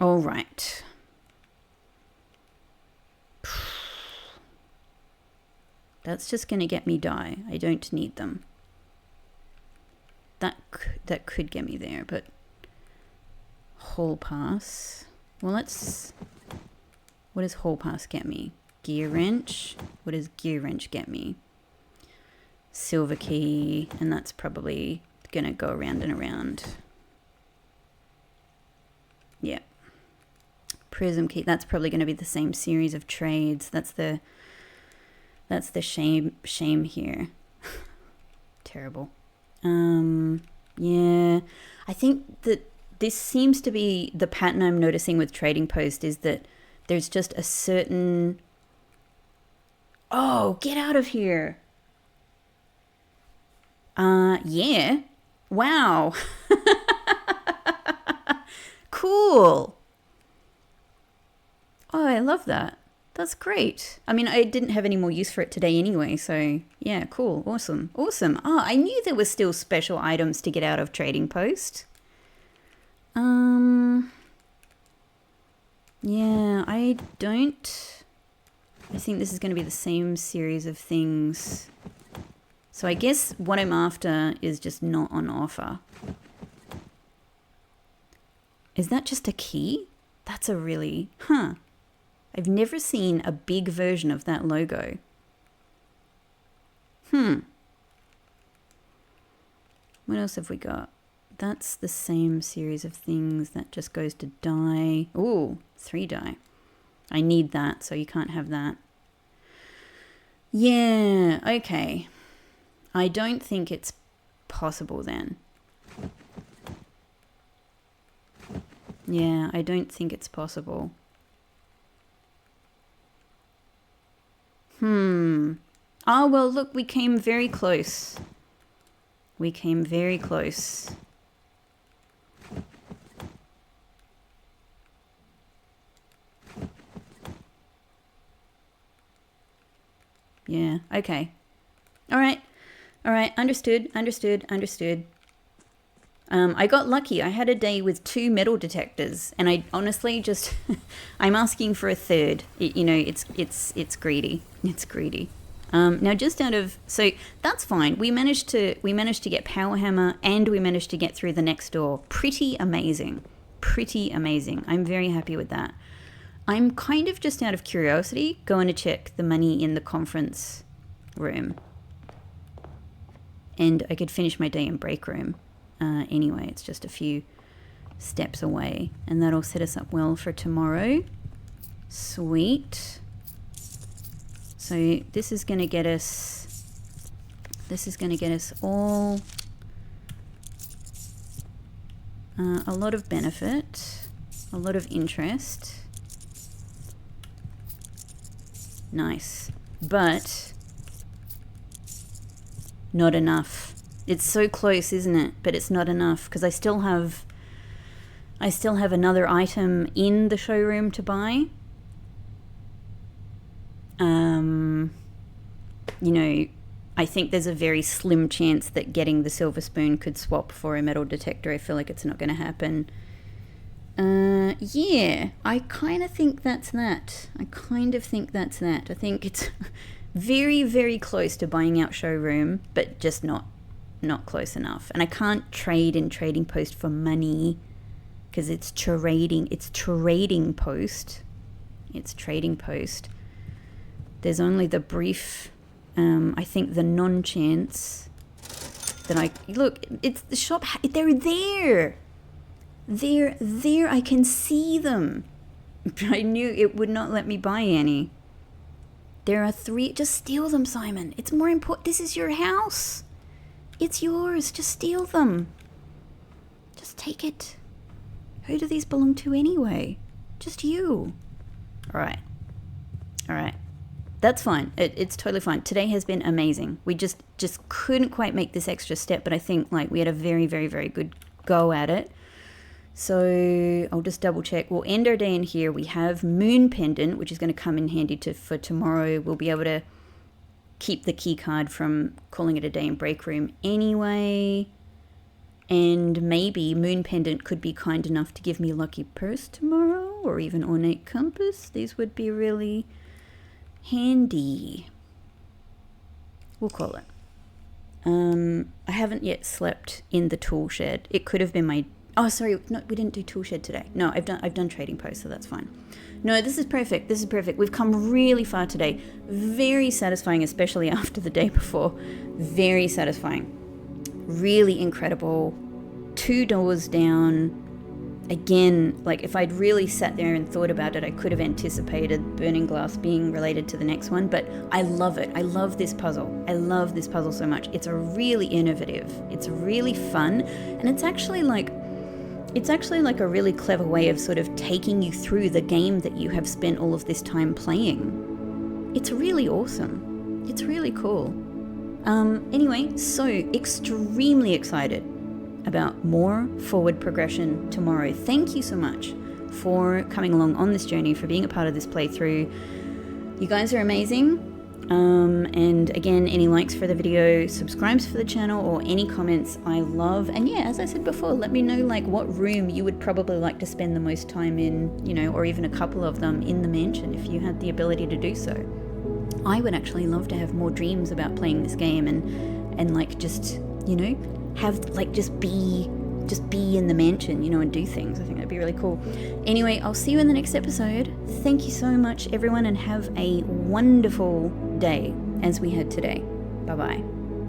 All right. That's just going to get me die. I don't need them. That could get me there, but... Hall pass. Well, let's... What does hall pass get me? Gear wrench. What does gear wrench get me? Silver key. And that's probably going to go around and around. Yeah. Prism key. That's probably going to be the same series of trades. That's the shame here. Terrible. Yeah. I think that this seems to be the pattern I'm noticing with trading post, is that there's just a certain... Oh, get out of here. Yeah. Wow. Cool. Oh, I love that. That's great. I mean, I didn't have any more use for it today anyway, so yeah, cool. Awesome. Awesome. Oh, I knew there were still special items to get out of trading post. Yeah, I think this is going to be the same series of things. So I guess what I'm after is just not on offer. Is that just a key? That's a really... Huh. I've never seen a big version of that logo. What else have we got? That's the same series of things. That just goes to die. Ooh, 3 die. I need that, so you can't have that. Yeah, okay. I don't think it's possible then. Yeah, I don't think it's possible. Oh, well, look, we came very close. We came very close. Yeah, okay. All right. All right, understood. I got lucky. I had a day with 2 metal detectors, and I honestly just, I'm asking for a third. It's greedy. It's greedy. Now, just out of, so that's fine. We managed to get Power Hammer, and we managed to get through the next door. Pretty amazing. Pretty amazing. I'm very happy with that. I'm kind of just out of curiosity going to check the money in the conference room, and I could finish my day in break room. Anyway, it's just a few steps away, and that'll set us up well for tomorrow. Sweet. So this is going to get us all a lot of benefit, a lot of interest. Nice. But not enough. It's so close, isn't it? But it's not enough, because I still have another item in the showroom to buy. I think there's a very slim chance that getting the silver spoon could swap for a metal detector. I feel like it's not going to happen. Yeah, I kind of think that's that. I think it's very, very close to buying out showroom, but just not close enough. And I can't trade in Trading Post for money, because it's trading post. There's only the brief, I think the non-chance that it's the shop. They're there. They're there. I can see them. I knew it would not let me buy any. There are 3. Just steal them, Simon. It's more important. This is your house. It's yours. Just steal them. Just take it. Who do these belong to anyway? Just you. All right. That's fine. It's totally fine. Today has been amazing. We just couldn't quite make this extra step, but I think we had a very, very, very good go at it. So I'll just double check. We'll end our day in here. We have Moon Pendant, which is going to come in handy for tomorrow. We'll be able to keep the key card from calling it a day in break room anyway. And maybe Moon Pendant could be kind enough to give me a lucky purse tomorrow, or even ornate compass. These would be really handy. We'll call it. I haven't yet slept in the tool shed. It could have been my... Oh, sorry, no, we didn't do tool shed today. No, I've done Trading Post, so that's fine. No, this is perfect. We've come really far today. Very satisfying, especially after the day before. Very satisfying. Really incredible. 2 doors down. Again, if I'd really sat there and thought about it, I could have anticipated Burning Glass being related to the next one, but I love it. I love this puzzle. I love this puzzle so much. It's really innovative. It's really fun, and it's actually a really clever way of sort of taking you through the game that you have spent all of this time playing. It's really awesome. It's really cool. Anyway, so extremely excited about more forward progression tomorrow. Thank you so much for coming along on this journey, for being a part of this playthrough. You guys are amazing. And again, any likes for the video, subscribes for the channel, or any comments I love. And yeah, as I said before, let me know what room you would probably like to spend the most time in, or even a couple of them in the mansion if you had the ability to do so. I would actually love to have more dreams about playing this game and just, have just be in the mansion, and do things. I think that'd be really cool. Anyway, I'll see you in the next episode. Thank you so much, everyone, and have a wonderful day as we had today. Bye-bye.